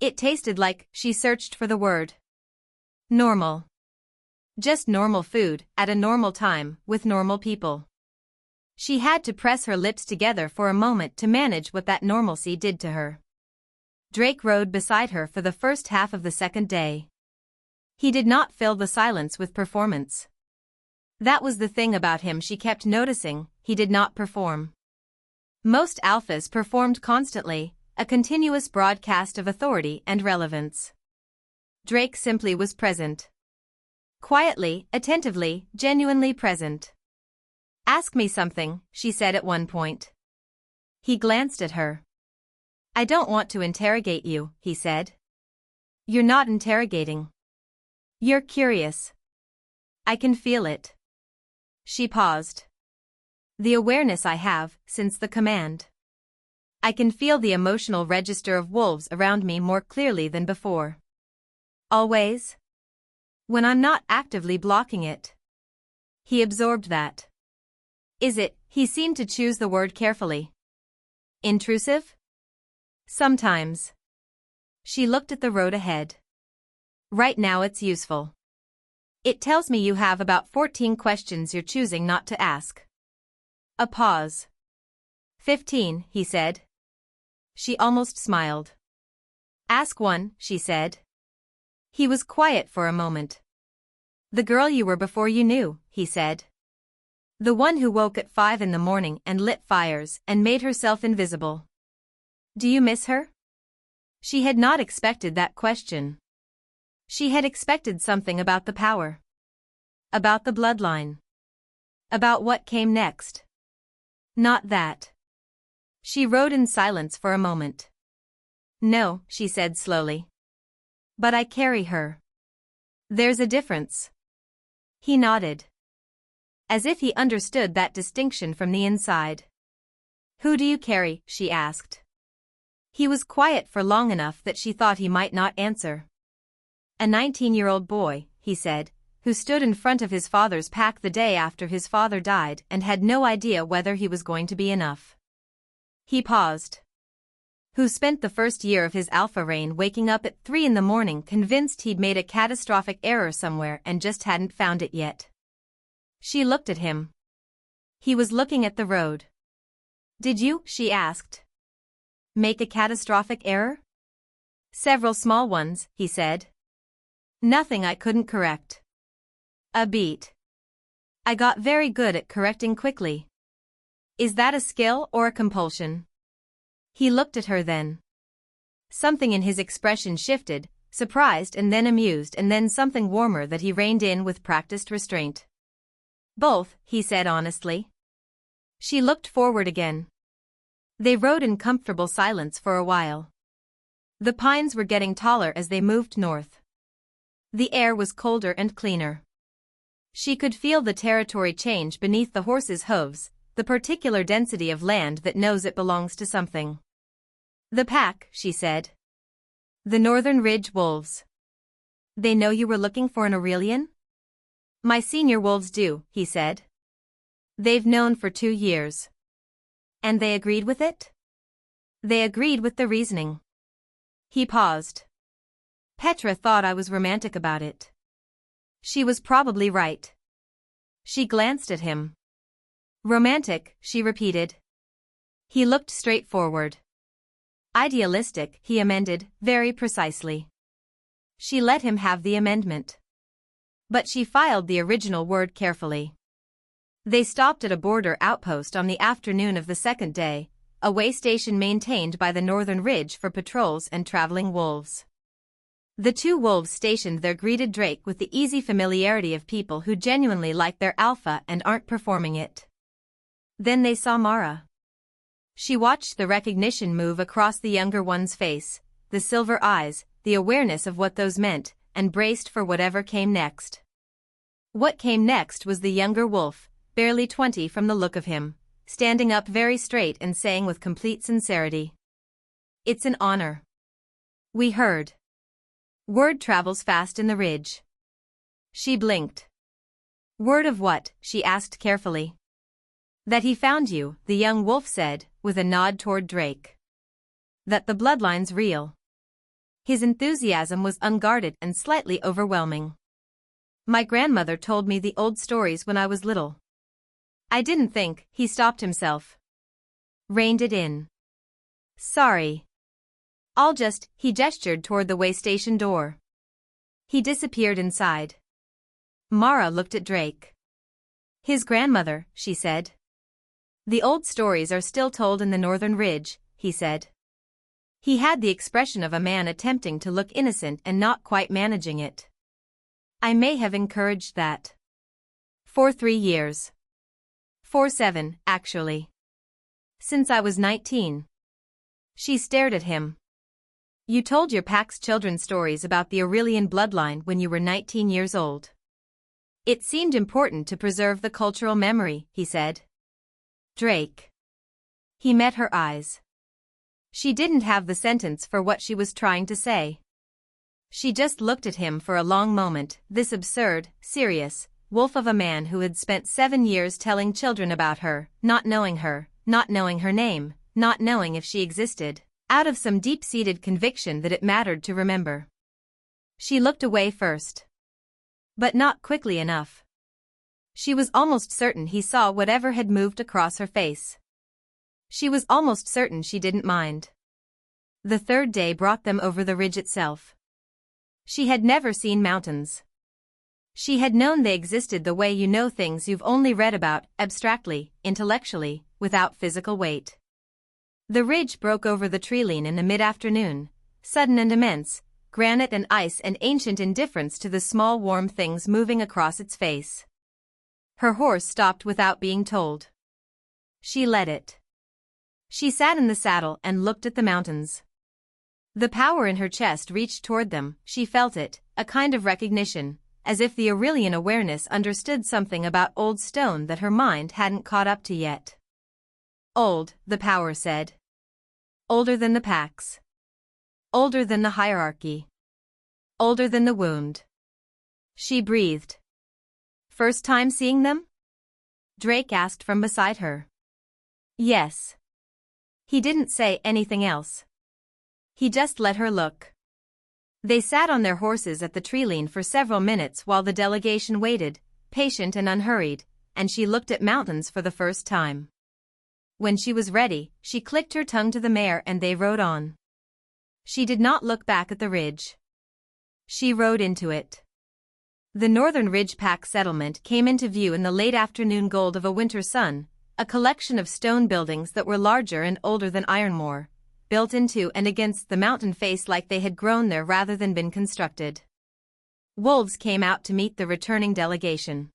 It tasted like, she searched for the word. Normal. Just normal food, at a normal time, with normal people. She had to press her lips together for a moment to manage what that normalcy did to her. Drake rode beside her for the first half of the second day. He did not fill the silence with performance. That was the thing about him she kept noticing, he did not perform. Most alphas performed constantly, a continuous broadcast of authority and relevance. Drake simply was present. Quietly, attentively, genuinely present. Ask me something, she said at one point. He glanced at her. I don't want to interrogate you, he said. You're not interrogating. You're curious. I can feel it. She paused. The awareness I have, since the command. I can feel the emotional register of wolves around me more clearly than before. Always? When I'm not actively blocking it. He absorbed that. Is it, he seemed to choose the word carefully. Intrusive? Sometimes. She looked at the road ahead. Right now it's useful. It tells me you have about 14 questions you're choosing not to ask. A pause. 15, he said. She almost smiled. Ask one, she said. He was quiet for a moment. The girl you were before you knew, he said. The one who woke at 5 in the morning and lit fires and made herself invisible. Do you miss her? She had not expected that question. She had expected something about the power. About the bloodline. About what came next. Not that. She rode in silence for a moment. No, she said slowly. But I carry her. There's a difference. He nodded. As if he understood that distinction from the inside. Who do you carry? She asked. He was quiet for long enough that she thought he might not answer. A 19-year-old boy, he said, who stood in front of his father's pack the day after his father died and had no idea whether he was going to be enough. He paused. Who spent the first year of his alpha reign waking up at 3 in the morning convinced he'd made a catastrophic error somewhere and just hadn't found it yet. She looked at him. He was looking at the road. Did you, she asked, make a catastrophic error? Several small ones, he said. Nothing I couldn't correct. A beat. I got very good at correcting quickly. Is that a skill or a compulsion? He looked at her then. Something in his expression shifted, surprised and then amused and then something warmer that he reined in with practiced restraint. Both, he said honestly. She looked forward again. They rode in comfortable silence for a while. The pines were getting taller as they moved north. The air was colder and cleaner. She could feel the territory change beneath the horse's hooves, the particular density of land that knows it belongs to something. The pack, she said. The Northern Ridge wolves. They know you were looking for an Aurelian? My senior wolves do, he said. They've known for 2 years. And they agreed with it? They agreed with the reasoning. He paused. Petra thought I was romantic about it. She was probably right. She glanced at him. Romantic, she repeated. He looked straightforward. Idealistic, he amended, very precisely. She let him have the amendment. But she filed the original word carefully. They stopped at a border outpost on the afternoon of the second day, a way station maintained by the Northern Ridge for patrols and traveling wolves. The 2 wolves stationed there greeted Drake with the easy familiarity of people who genuinely like their alpha and aren't performing it. Then they saw Mara. She watched the recognition move across the younger one's face, the silver eyes, the awareness of what those meant, and braced for whatever came next. What came next was the younger wolf, barely 20 from the look of him, standing up very straight and saying with complete sincerity. It's an honor. We heard. Word travels fast in the ridge. She blinked. Word of what? She asked carefully. That he found you, the young wolf said, with a nod toward Drake. That the bloodline's real. His enthusiasm was unguarded and slightly overwhelming. My grandmother told me the old stories when I was little. I didn't think, he stopped himself. Reined it in. Sorry. He gestured toward the way station door. He disappeared inside. Mara looked at Drake. His grandmother, she said. The old stories are still told in the Northern Ridge, he said. He had the expression of a man attempting to look innocent and not quite managing it. I may have encouraged that. For 3 years. For 7, actually. Since I was 19. She stared at him. You told your pack's children stories about the Aurelian bloodline when you were 19 years old. It seemed important to preserve the cultural memory, he said. Drake. He met her eyes. She didn't have the sentence for what she was trying to say. She just looked at him for a long moment, this absurd, serious, wolf of a man who had spent 7 years telling children about her, not knowing her name, not knowing if she existed, out of some deep-seated conviction that it mattered to remember. She looked away first. But not quickly enough. She was almost certain he saw whatever had moved across her face. She was almost certain she didn't mind. The third day brought them over the ridge itself. She had never seen mountains. She had known they existed the way you know things you've only read about, abstractly, intellectually, without physical weight. The ridge broke over the treeline in the mid-afternoon, sudden and immense, granite and ice and ancient indifference to the small warm things moving across its face. Her horse stopped without being told. She led it. She sat in the saddle and looked at the mountains. The power in her chest reached toward them, she felt it, a kind of recognition, as if the Aurelian awareness understood something about old stone that her mind hadn't caught up to yet. Old, the power said. Older than the packs. Older than the hierarchy. Older than the wound. She breathed. First time seeing them? Drake asked from beside her. Yes. He didn't say anything else. He just let her look. They sat on their horses at the treeline for several minutes while the delegation waited, patient and unhurried, and she looked at mountains for the first time. When she was ready, she clicked her tongue to the mare and they rode on. She did not look back at the ridge. She rode into it. The Northern Ridge Pack settlement came into view in the late afternoon gold of a winter sun, a collection of stone buildings that were larger and older than Ironmoor, built into and against the mountain face like they had grown there rather than been constructed. Wolves came out to meet the returning delegation.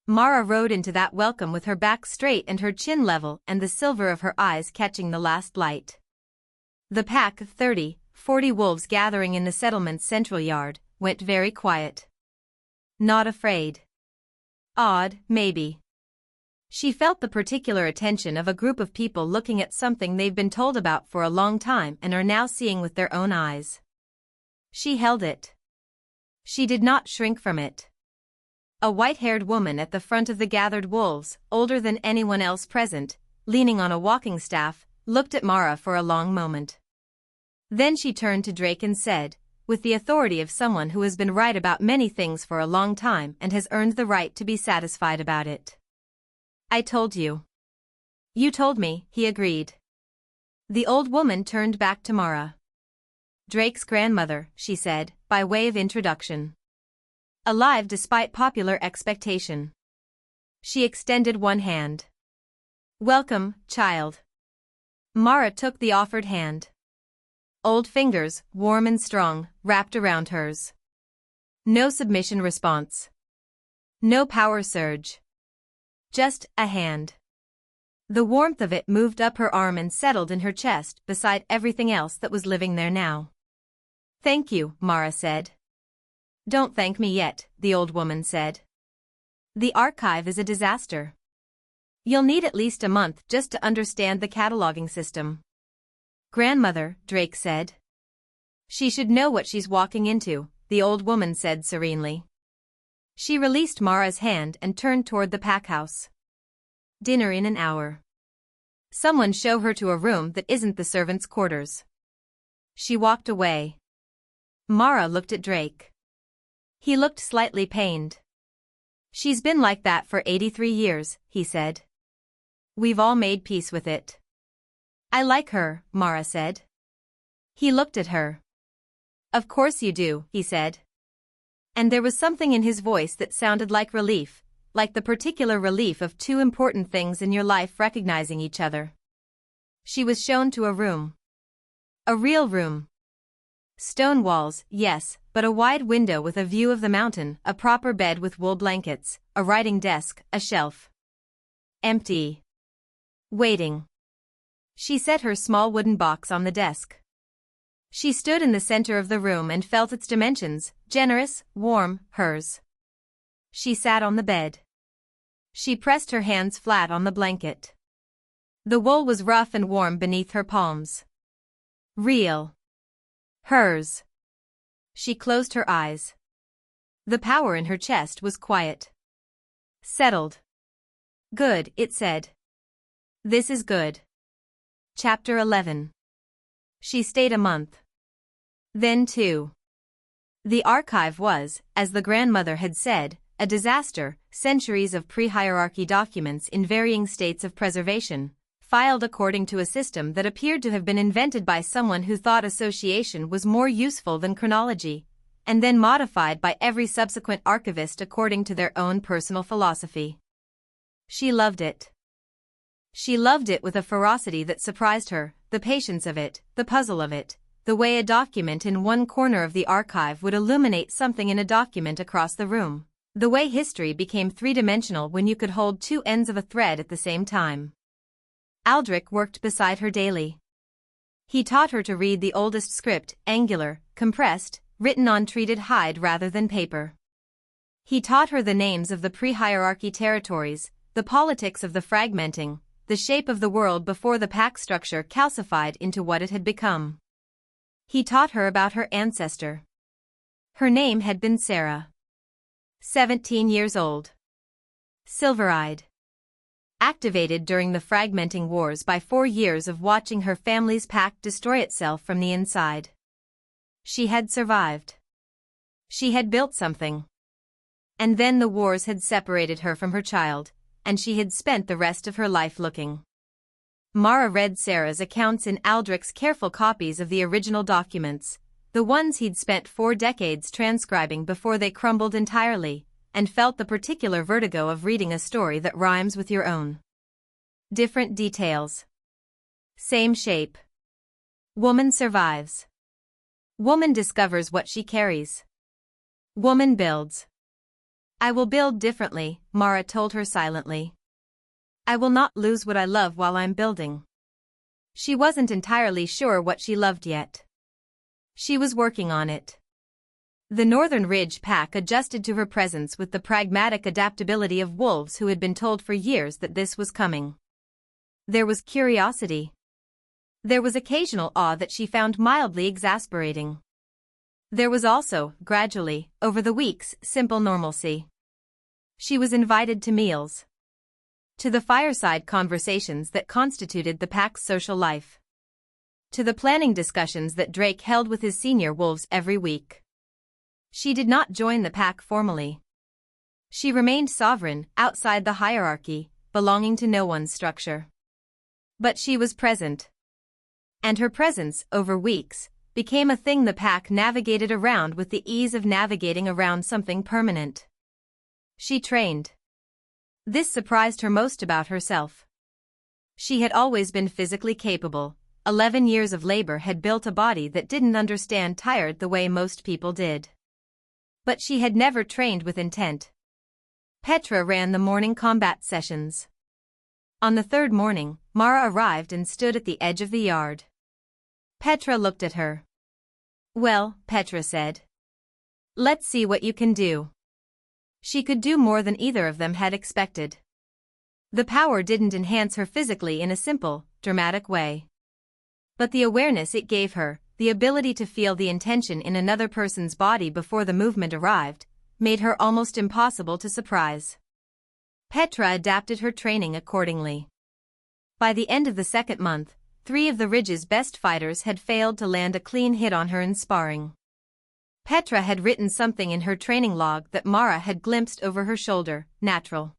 Mara rode into that welcome with her back straight and her chin level and the silver of her eyes catching the last light. The pack of 30-40 wolves gathering in the settlement's central yard went very quiet. Not afraid. Awed, maybe. She felt the particular attention of a group of people looking at something they've been told about for a long time and are now seeing with their own eyes. She held it. She did not shrink from it. A white-haired woman at the front of the gathered wolves, older than anyone else present, leaning on a walking staff, looked at Mara for a long moment. Then she turned to Drake and said, with the authority of someone who has been right about many things for a long time and has earned the right to be satisfied about it. I told you. You told me, he agreed. The old woman turned back to Mara. Drake's grandmother, she said, by way of introduction. Alive despite popular expectation. She extended one hand. Welcome, child. Mara took the offered hand. Old fingers, warm and strong, wrapped around hers. No submission response. No power surge. Just a hand. The warmth of it moved up her arm and settled in her chest beside everything else that was living there now. Thank you, Mara said. Don't thank me yet, the old woman said. The archive is a disaster. You'll need at least a month just to understand the cataloging system. Grandmother, Drake said. She should know what she's walking into, the old woman said serenely. She released Mara's hand and turned toward the pack house. Dinner in an hour. Someone show her to a room that isn't the servants' quarters. She walked away. Mara looked at Drake. He looked slightly pained. She's been like that for 83 years, he said. We've all made peace with it. I like her, Mara said. He looked at her. Of course you do, he said. And there was something in his voice that sounded like relief, like the particular relief of two important things in your life recognizing each other. She was shown to a room. A real room. Stone walls, yes, but a wide window with a view of the mountain, a proper bed with wool blankets, a writing desk, a shelf. Empty. Waiting. She set her small wooden box on the desk. She stood in the center of the room and felt its dimensions, generous, warm, hers. She sat on the bed. She pressed her hands flat on the blanket. The wool was rough and warm beneath her palms. Real. Hers. She closed her eyes. The power in her chest was quiet. Settled. Good, it said. This is good. Chapter 11. She stayed a month. Then 2. The archive was, as the grandmother had said, a disaster, centuries of pre-hierarchy documents in varying states of preservation, filed according to a system that appeared to have been invented by someone who thought association was more useful than chronology, and then modified by every subsequent archivist according to their own personal philosophy. She loved it. She loved it with a ferocity that surprised her, the patience of it, the puzzle of it, the way a document in one corner of the archive would illuminate something in a document across the room, the way history became three-dimensional when you could hold two ends of a thread at the same time. Aldrich worked beside her daily. He taught her to read the oldest script, angular, compressed, written on treated hide rather than paper. He taught her the names of the pre-hierarchy territories, the politics of the fragmenting, the shape of the world before the pack structure calcified into what it had become. He taught her about her ancestor. Her name had been Sarah. 17 years old. Silver-eyed. Activated during the fragmenting wars by 4 years of watching her family's pack destroy itself from the inside. She had survived. She had built something. And then the wars had separated her from her child, and she had spent the rest of her life looking Mara read Sarah's accounts in Aldrich's careful copies of the original documents, the ones he'd spent 4 decades transcribing before they crumbled entirely, and felt the particular vertigo of reading a story that rhymes with your own. Different details. Same shape. Woman survives. Woman discovers what she carries. Woman builds. I will build differently, Mara told her silently. I will not lose what I love while I'm building. She wasn't entirely sure what she loved yet. She was working on it. The Northern Ridge Pack adjusted to her presence with the pragmatic adaptability of wolves who had been told for years that this was coming. There was curiosity. There was occasional awe that she found mildly exasperating. There was also, gradually, over the weeks, simple normalcy. She was invited to meals. To the fireside conversations that constituted the pack's social life. To the planning discussions that Drake held with his senior wolves every week. She did not join the pack formally. She remained sovereign, outside the hierarchy, belonging to no one's structure. But she was present. And her presence, over weeks, became a thing the pack navigated around with the ease of navigating around something permanent. She trained. This surprised her most about herself. She had always been physically capable. 11 years of labor had built a body that didn't understand tired the way most people did. But she had never trained with intent. Petra ran the morning combat sessions. On the third morning, Mara arrived and stood at the edge of the yard. Petra looked at her. Well, Petra said. Let's see what you can do. She could do more than either of them had expected. The power didn't enhance her physically in a simple, dramatic way. But the awareness it gave her, the ability to feel the intention in another person's body before the movement arrived, made her almost impossible to surprise. Petra adapted her training accordingly. By the end of the second month, 3 of the Ridge's best fighters had failed to land a clean hit on her in sparring. Petra had written something in her training log that Mara had glimpsed over her shoulder, natural.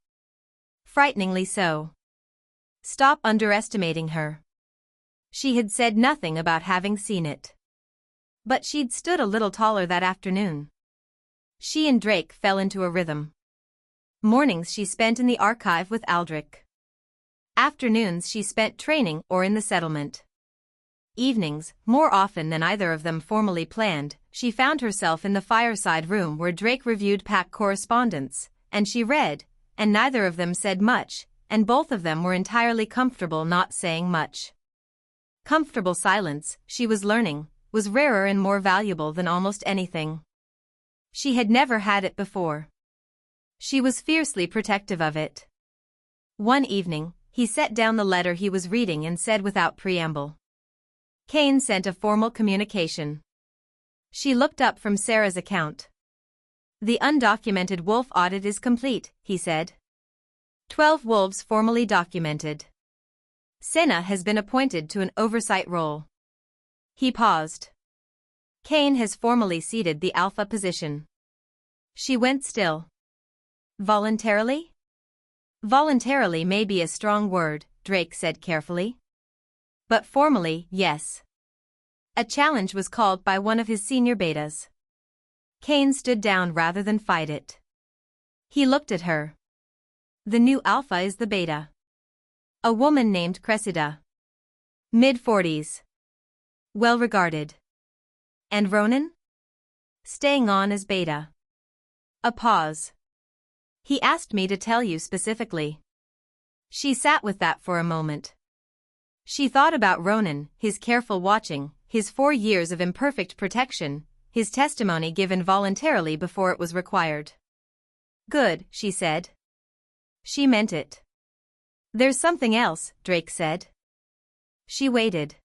Frighteningly so. Stop underestimating her. She had said nothing about having seen it. But she'd stood a little taller that afternoon. She and Drake fell into a rhythm. Mornings she spent in the archive with Aldrich. Afternoons she spent training or in the settlement. Evenings, more often than either of them formally planned, she found herself in the fireside room where Drake reviewed pack correspondence, and she read, and neither of them said much, and both of them were entirely comfortable not saying much. Comfortable silence, she was learning, was rarer and more valuable than almost anything. She had never had it before. She was fiercely protective of it. One evening, he set down the letter he was reading and said without preamble. Kane sent a formal communication. She looked up from Sarah's account. The undocumented wolf audit is complete, he said. 12 wolves formally documented. Senna has been appointed to an oversight role. He paused. Kane has formally ceded the alpha position. She went still. Voluntarily? Voluntarily may be a strong word, Drake said carefully. But formally, yes. A challenge was called by one of his senior betas. Kane stood down rather than fight it. He looked at her. The new alpha is the beta. A woman named Cressida. Mid-40s. Well regarded. And Ronan? Staying on as beta. A pause. He asked me to tell you specifically. She sat with that for a moment. She thought about Ronan, his careful watching, his 4 years of imperfect protection, his testimony given voluntarily before it was required. Good, she said. She meant it. There's something else, Drake said. She waited.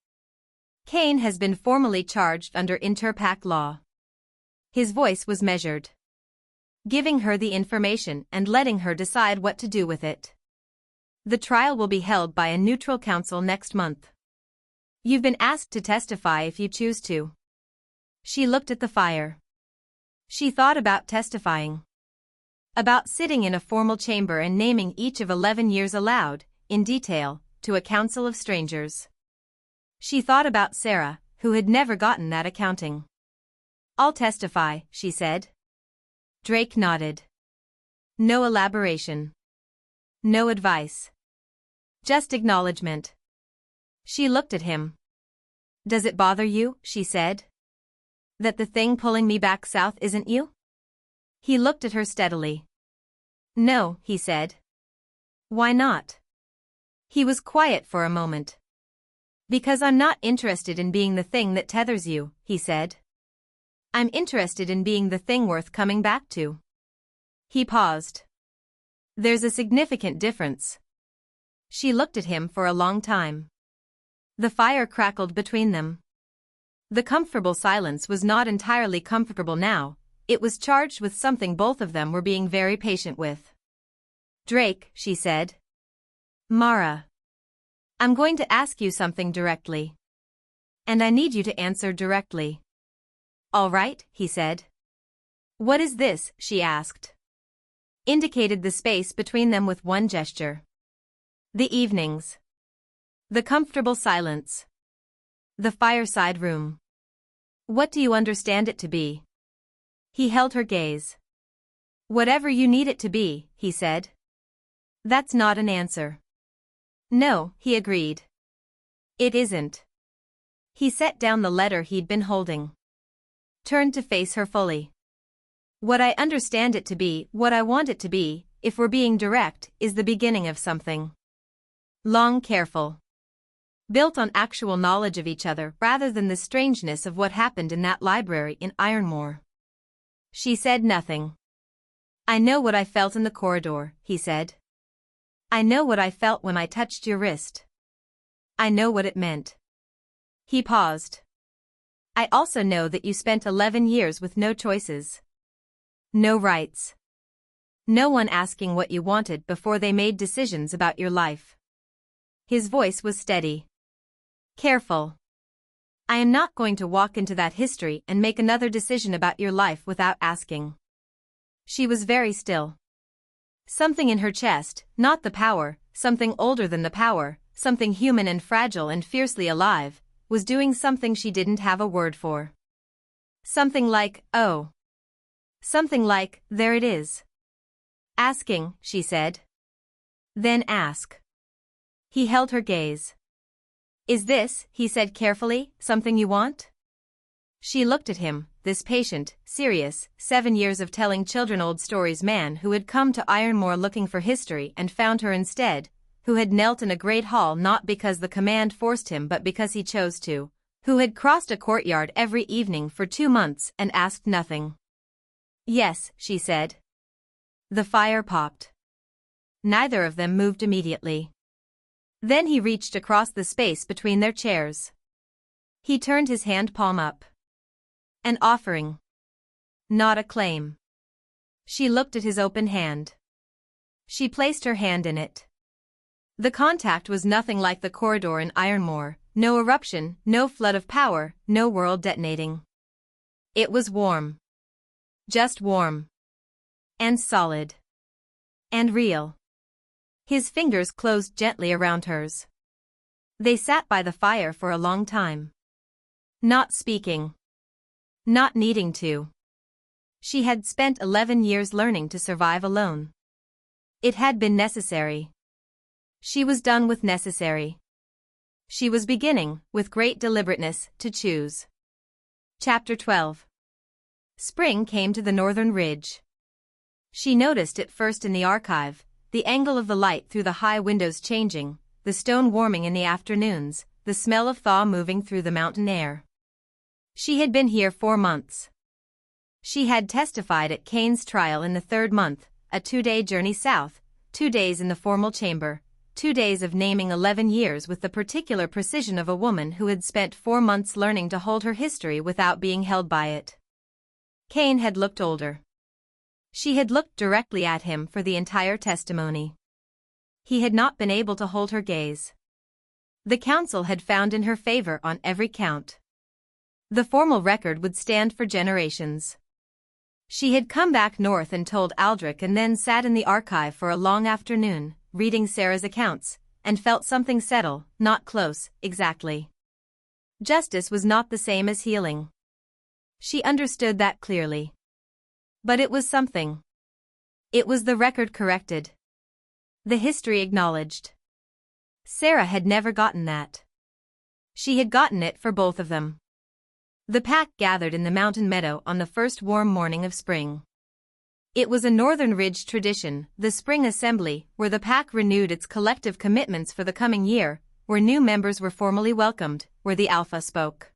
Kane has been formally charged under interpack law. His voice was measured. Giving her the information and letting her decide what to do with it. The trial will be held by a neutral counsel next month. You've been asked to testify if you choose to. She looked at the fire. She thought about testifying. About sitting in a formal chamber and naming each of 11 years aloud, in detail, to a council of strangers. She thought about Sarah, who had never gotten that accounting. "I'll testify," she said. Drake nodded. No elaboration. No advice. Just acknowledgement. She looked at him. "Does it bother you," she said, "that the thing pulling me back south isn't you?" He looked at her steadily. "No," he said. "Why not?" He was quiet for a moment. "Because I'm not interested in being the thing that tethers you," he said. "I'm interested in being the thing worth coming back to." He paused. "There's a significant difference." She looked at him for a long time. The fire crackled between them. The comfortable silence was not entirely comfortable now, it was charged with something both of them were being very patient with. "Drake," she said. "Mara. I'm going to ask you something directly. And I need you to answer directly." "All right," he said. "What is this?" she asked. Indicated the space between them with one gesture. The evenings. The comfortable silence. The fireside room. "What do you understand it to be?" He held her gaze. "Whatever you need it to be," he said. "That's not an answer." "No," he agreed. "It isn't." He set down the letter he'd been holding. Turned to face her fully. "What I understand it to be, what I want it to be, if we're being direct, is the beginning of something. Long, careful. Built on actual knowledge of each other rather than the strangeness of what happened in that library in Ironmoor." She said nothing. "I know what I felt in the corridor," he said. "I know what I felt when I touched your wrist. I know what it meant." He paused. "I also know that you spent 11 years with no choices. No rights. No one asking what you wanted before they made decisions about your life." His voice was steady. "Careful. I am not going to walk into that history and make another decision about your life without asking." She was very still. Something in her chest, not the power, something older than the power, something human and fragile and fiercely alive, was doing something she didn't have a word for. Something like, "Oh." Something like, "There it is." "Asking," she said. "Then ask." He held her gaze. "Is this," he said carefully, "something you want?" She looked at him, this patient, serious, 7 years of telling children old stories man who had come to Ironmoor looking for history and found her instead, who had knelt in a great hall not because the command forced him but because he chose to, who had crossed a courtyard every evening for 2 months and asked nothing. "Yes," she said. The fire popped. Neither of them moved immediately. Then he reached across the space between their chairs. He turned his hand palm up. "An offering. Not a claim." She looked at his open hand. She placed her hand in it. The contact was nothing like the corridor in Ironmoor, no eruption, no flood of power, no world detonating. It was warm. Just warm. And solid. And real. His fingers closed gently around hers. They sat by the fire for a long time. Not speaking. Not needing to. She had spent 11 years learning to survive alone. It had been necessary. She was done with necessary. She was beginning, with great deliberateness, to choose. Chapter 12. Spring came to the northern ridge. She noticed it first in the archive, the angle of the light through the high windows changing, the stone warming in the afternoons, the smell of thaw moving through the mountain air. She had been here 4 months. She had testified at Kane's trial in the 3rd month, a 2-day journey south, 2 days in the formal chamber, 2 days of naming 11 years with the particular precision of a woman who had spent 4 months learning to hold her history without being held by it. Kane had looked older. She had looked directly at him for the entire testimony. He had not been able to hold her gaze. The council had found in her favor on every count. The formal record would stand for generations. She had come back north and told Aldrich and then sat in the archive for a long afternoon, reading Sarah's accounts, and felt something settle, not close, exactly. Justice was not the same as healing. She understood that clearly. But it was something. It was the record corrected. The history acknowledged. Sarah had never gotten that. She had gotten it for both of them. The pack gathered in the mountain meadow on the first warm morning of spring. It was a Northern Ridge tradition, the spring assembly, where the pack renewed its collective commitments for the coming year, where new members were formally welcomed, where the alpha spoke.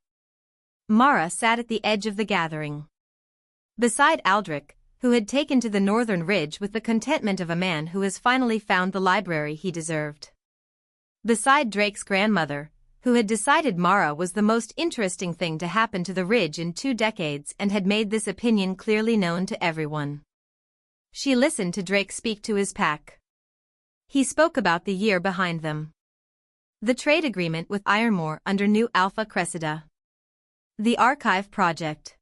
Mara sat at the edge of the gathering. Beside Aldrich, who had taken to the Northern Ridge with the contentment of a man who has finally found the library he deserved. Beside Drake's grandmother, who had decided Mara was the most interesting thing to happen to the Ridge in 2 decades and had made this opinion clearly known to everyone. She listened to Drake speak to his pack. He spoke about the year behind them. The trade agreement with Ironmoor under new Alpha Cressida. The archive project.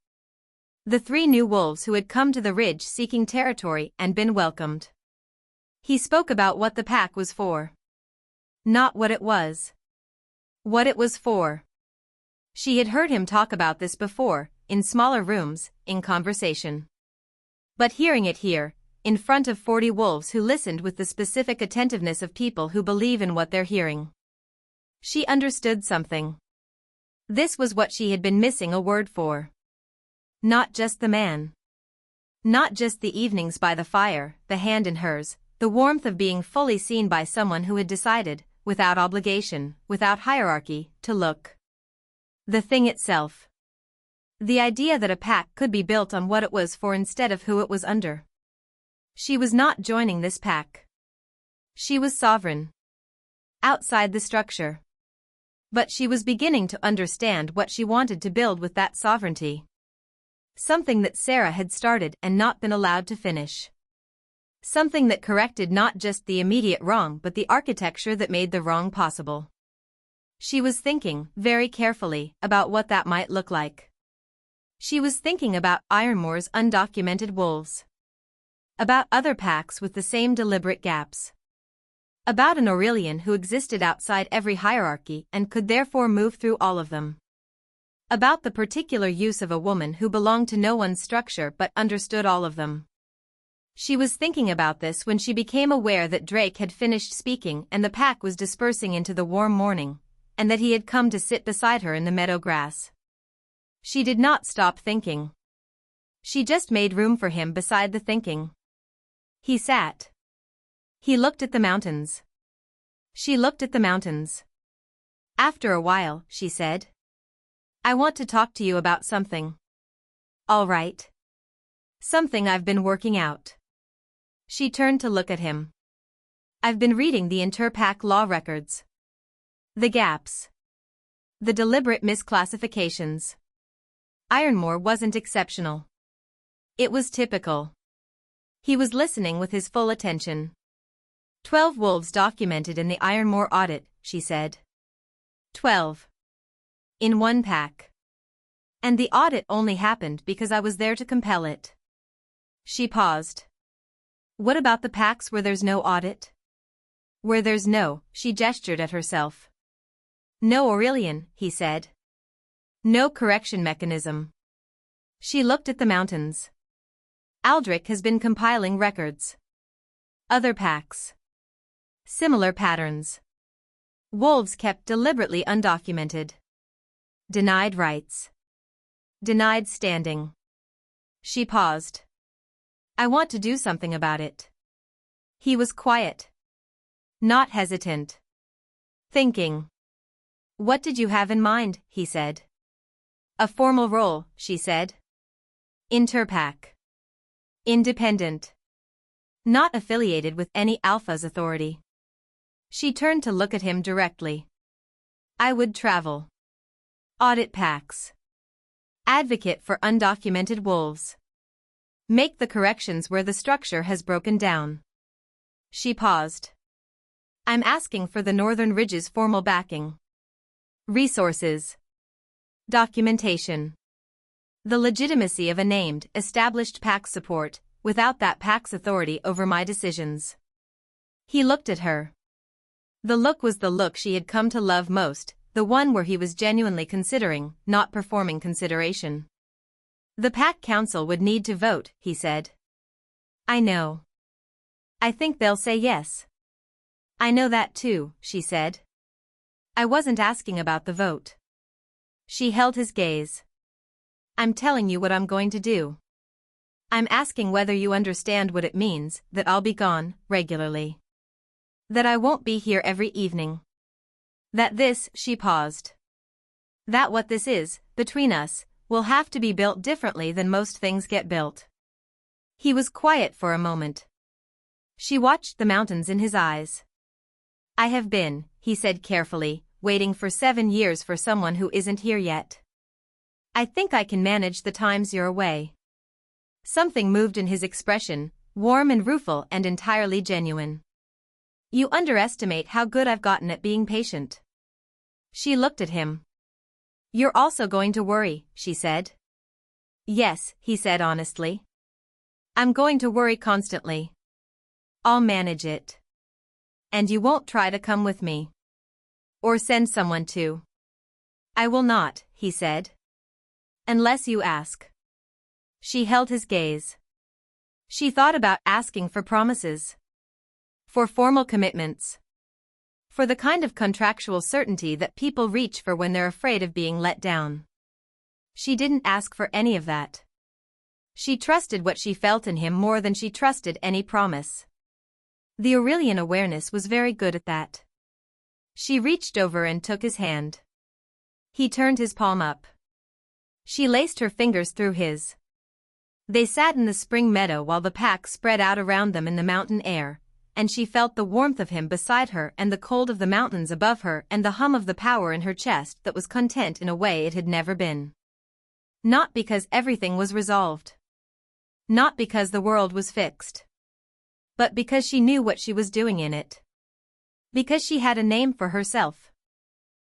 The 3 new wolves who had come to the Ridge seeking territory and been welcomed. He spoke about what the pack was for. Not what it was. What it was for. She had heard him talk about this before, in smaller rooms, in conversation. But hearing it here, in front of 40 wolves who listened with the specific attentiveness of people who believe in what they're hearing. She understood something. This was what she had been missing a word for. Not just the man. Not just the evenings by the fire, the hand in hers, the warmth of being fully seen by someone who had decided, without obligation, without hierarchy, to look. The thing itself. The idea that a pack could be built on what it was for instead of who it was under. She was not joining this pack. She was sovereign. Outside the structure. But she was beginning to understand what she wanted to build with that sovereignty. Something that Sarah had started and not been allowed to finish. Something that corrected not just the immediate wrong but the architecture that made the wrong possible. She was thinking, very carefully, about what that might look like. She was thinking about Ironmoor's undocumented wolves. About other packs with the same deliberate gaps. About an Aurelian who existed outside every hierarchy and could therefore move through all of them. About the particular use of a woman who belonged to no one's structure but understood all of them. She was thinking about this when she became aware that Drake had finished speaking and the pack was dispersing into the warm morning, and that he had come to sit beside her in the meadow grass. She did not stop thinking. She just made room for him beside the thinking. He sat. He looked at the mountains. She looked at the mountains. After a while, she said, "I want to talk to you about something." "All right." "Something I've been working out." She turned to look at him. "I've been reading the inter-pack law records. The gaps. The deliberate misclassifications. Ironmoor wasn't exceptional. It was typical." He was listening with his full attention. 12 wolves documented in the Ironmoor audit, she said. 12. In one pack. And the audit only happened because I was there to compel it. She paused. What about the packs where there's no audit? Where there's no, she gestured at herself. No Aurelian, he said. No correction mechanism. She looked at the mountains. Aldrich has been compiling records. Other packs. Similar patterns. Wolves kept deliberately undocumented. Denied rights. Denied standing. She paused. I want to do something about it. He was quiet. Not hesitant. Thinking. What did you have in mind, he said. A formal role, she said. Interpack. Independent. Not affiliated with any Alpha's authority. She turned to look at him directly. I would travel. Audit packs. Advocate for undocumented wolves. Make the corrections where the structure has broken down. She paused. I'm asking for the Northern Ridge's formal backing. Resources. Documentation. The legitimacy of a named, established pack support, without that pack's authority over my decisions. He looked at her. The look was the look she had come to love most, the one where he was genuinely considering, not performing consideration. The Pack Council would need to vote, he said. I know. I think they'll say yes. I know that too, she said. I wasn't asking about the vote. She held his gaze. I'm telling you what I'm going to do. I'm asking whether you understand what it means, that I'll be gone, regularly. That I won't be here every evening. That this, she paused. That what this is, between us, will have to be built differently than most things get built. He was quiet for a moment. She watched the mountains in his eyes. I have been, he said carefully, waiting for 7 years for someone who isn't here yet. I think I can manage the times you're away. Something moved in his expression, warm and rueful and entirely genuine. You underestimate how good I've gotten at being patient. She looked at him. You're also going to worry, she said. Yes, he said honestly. I'm going to worry constantly. I'll manage it. And you won't try to come with me. Or send someone to. I will not, he said. Unless you ask. She held his gaze. She thought about asking for promises. For formal commitments. For the kind of contractual certainty that people reach for when they're afraid of being let down. She didn't ask for any of that. She trusted what she felt in him more than she trusted any promise. The Aurelian awareness was very good at that. She reached over and took his hand. He turned his palm up. She laced her fingers through his. They sat in the spring meadow while the pack spread out around them in the mountain air, and she felt the warmth of him beside her and the cold of the mountains above her and the hum of the power in her chest that was content in a way it had never been. Not because everything was resolved. Not because the world was fixed. But because she knew what she was doing in it. Because she had a name for herself.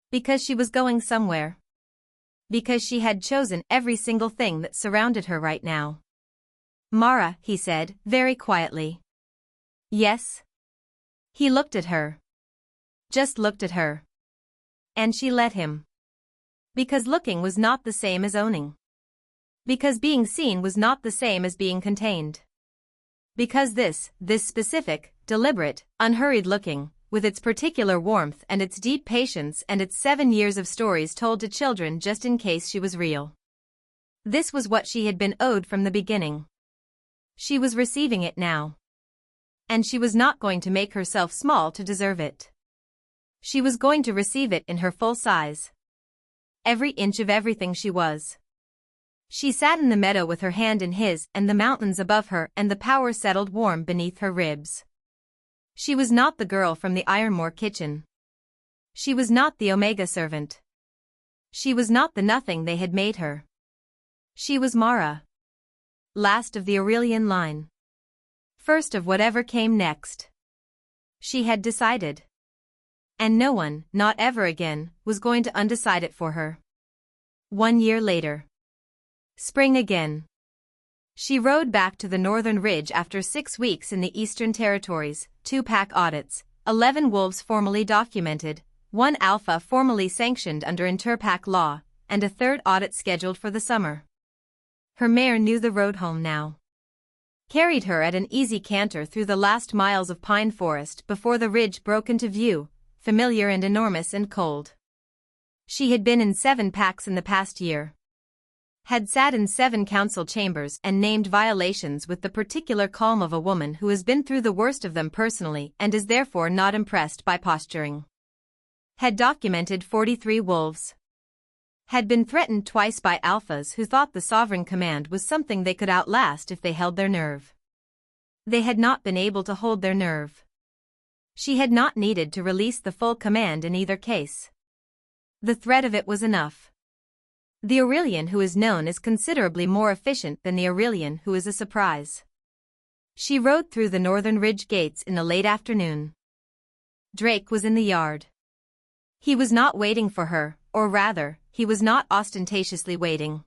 Because she was going somewhere. Because she had chosen every single thing that surrounded her right now. Mara, he said, very quietly. Yes? He looked at her. Just looked at her. And she let him. Because looking was not the same as owning. Because being seen was not the same as being contained. Because this specific, deliberate, unhurried looking, with its particular warmth and its deep patience and its 7 years of stories told to children just in case she was real. This was what she had been owed from the beginning. She was receiving it now. And she was not going to make herself small to deserve it. She was going to receive it in her full size. Every inch of everything she was. She sat in the meadow with her hand in his and the mountains above her and the power settled warm beneath her ribs. She was not the girl from the Ironmoor kitchen. She was not the Omega servant. She was not the nothing they had made her. She was Mara. Last of the Aurelian line. First of whatever came next. She had decided. And no one, not ever again, was going to undecide it for her. 1 year later. Spring again. She rode back to the northern ridge after 6 weeks in the Eastern Territories, 2 pack audits, 11 wolves formally documented, 1 alpha formally sanctioned under interpack law, and a 3rd audit scheduled for the summer. Her mare knew the road home now. Carried her at an easy canter through the last miles of pine forest before the ridge broke into view, familiar and enormous and cold. She had been in 7 packs in the past year. Had sat in 7 council chambers and named violations with the particular calm of a woman who has been through the worst of them personally and is therefore not impressed by posturing. Had documented 43 wolves. Had been threatened twice by alphas who thought the sovereign command was something they could outlast if they held their nerve. They had not been able to hold their nerve. She had not needed to release the full command in either case. The threat of it was enough. The Aurelian who is known is considerably more efficient than the Aurelian who is a surprise. She rode through the northern ridge gates in the late afternoon. Drake was in the yard. He was not waiting for her, or rather, he was not ostentatiously waiting.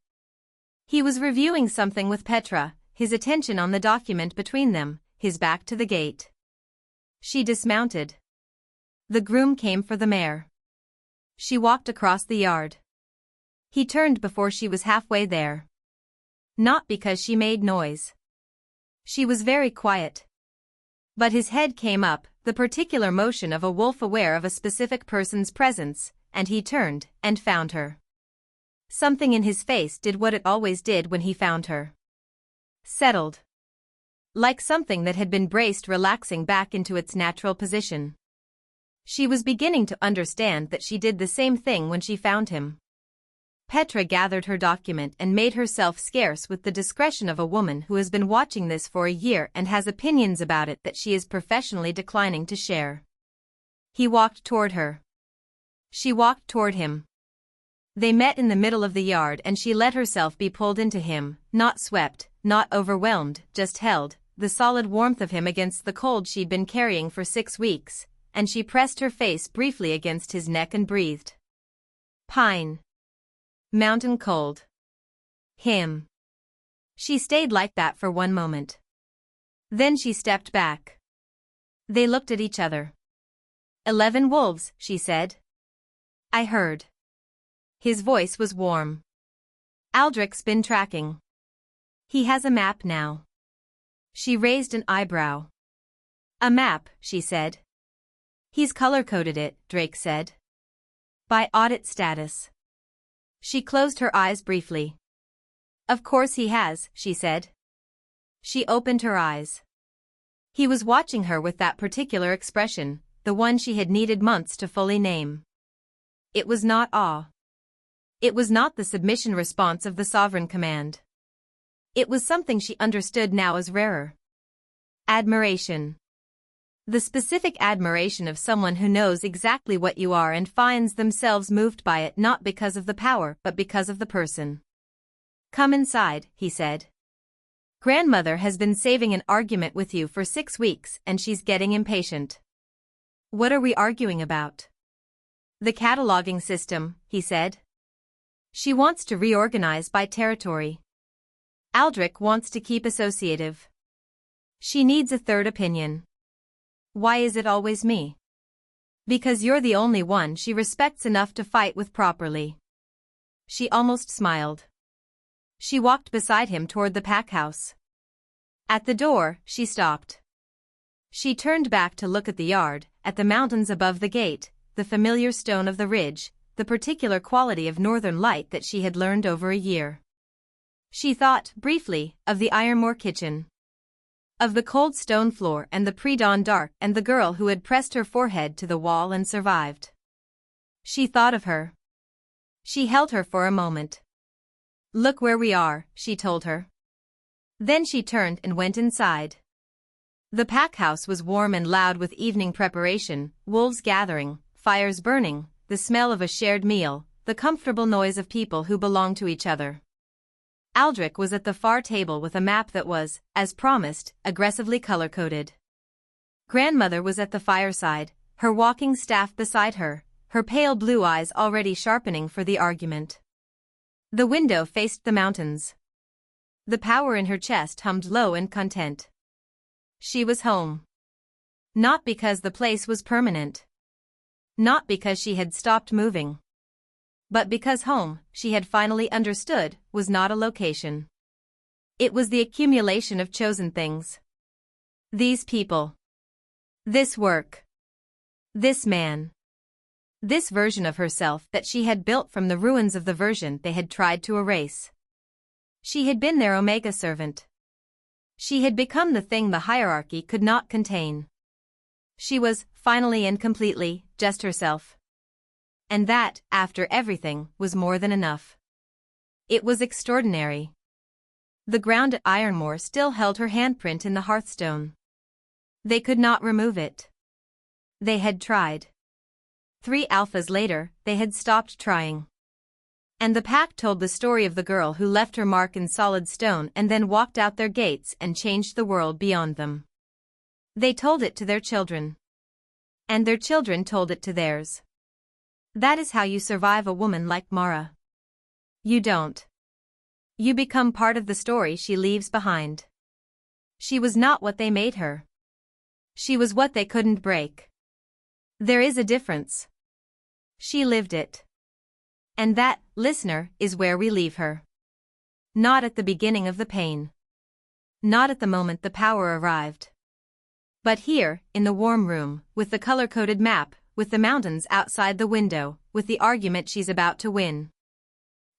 He was reviewing something with Petra, his attention on the document between them, his back to the gate. She dismounted. The groom came for the mare. She walked across the yard. He turned before she was halfway there. Not because she made noise. She was very quiet. But his head came up, the particular motion of a wolf aware of a specific person's presence, and he turned and found her. Something in his face did what it always did when he found her. Settled. Like something that had been braced, relaxing back into its natural position. She was beginning to understand that she did the same thing when she found him. Petra gathered her document and made herself scarce with the discretion of a woman who has been watching this for a year and has opinions about it that she is professionally declining to share. He walked toward her. She walked toward him. They met in the middle of the yard and she let herself be pulled into him, not swept, not overwhelmed, just held, the solid warmth of him against the cold she'd been carrying for 6 weeks, and she pressed her face briefly against his neck and breathed. Pine. Mountain cold. Him. She stayed like that for one moment. Then she stepped back. They looked at each other. 11 wolves, she said. I heard. His voice was warm. Aldrich's been tracking. He has a map now. She raised an eyebrow. A map, she said. He's color-coded it, Drake said. By audit status. She closed her eyes briefly. Of course he has, she said. She opened her eyes. He was watching her with that particular expression, the one she had needed months to fully name. It was not awe. It was not the submission response of the sovereign command. It was something she understood now as rarer. Admiration. The specific admiration of someone who knows exactly what you are and finds themselves moved by it not because of the power but because of the person. Come inside, he said. Grandmother has been saving an argument with you for 6 weeks and she's getting impatient. What are we arguing about? The cataloging system, he said. She wants to reorganize by territory. Aldrich wants to keep associative. She needs a third opinion. Why is it always me? Because you're the only one she respects enough to fight with properly. She almost smiled. She walked beside him toward the pack house. At the door, she stopped. She turned back to look at the yard, at the mountains above the gate, the familiar stone of the ridge, the particular quality of northern light that she had learned over a year. She thought, briefly, of the Ironmoor kitchen. Of the cold stone floor and the pre-dawn dark and the girl who had pressed her forehead to the wall and survived. She thought of her. She held her for a moment. Look where we are, she told her. Then she turned and went inside. The pack house was warm and loud with evening preparation, wolves gathering, fires burning, the smell of a shared meal, the comfortable noise of people who belong to each other. Aldrich was at the far table with a map that was, as promised, aggressively color-coded. Grandmother was at the fireside, her walking staff beside her, her pale blue eyes already sharpening for the argument. The window faced the mountains. The power in her chest hummed low in content. She was home. Not because the place was permanent. Not because she had stopped moving. But because home, she had finally understood, was not a location. It was the accumulation of chosen things. These people. This work. This man. This version of herself that she had built from the ruins of the version they had tried to erase. She had been their Omega servant. She had become the thing the hierarchy could not contain. She was, finally and completely, just herself. And that, after everything, was more than enough. It was extraordinary. The ground at Ironmoor still held her handprint in the hearthstone. They could not remove it. They had tried. 3 alphas later, they had stopped trying. And the pack told the story of the girl who left her mark in solid stone and then walked out their gates and changed the world beyond them. They told it to their children. And their children told it to theirs. That is how you survive a woman like Mara. You don't. You become part of the story she leaves behind. She was not what they made her. She was what they couldn't break. There is a difference. She lived it. And that, listener, is where we leave her. Not at the beginning of the pain. Not at the moment the power arrived. But here, in the warm room, with the color-coded map, with the mountains outside the window, with the argument she's about to win.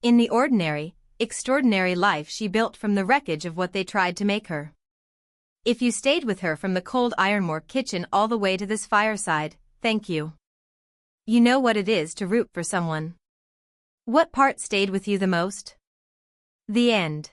In the ordinary, extraordinary life she built from the wreckage of what they tried to make her. If you stayed with her from the cold Ironmoor kitchen all the way to this fireside, thank you. You know what it is to root for someone. What part stayed with you the most? The end.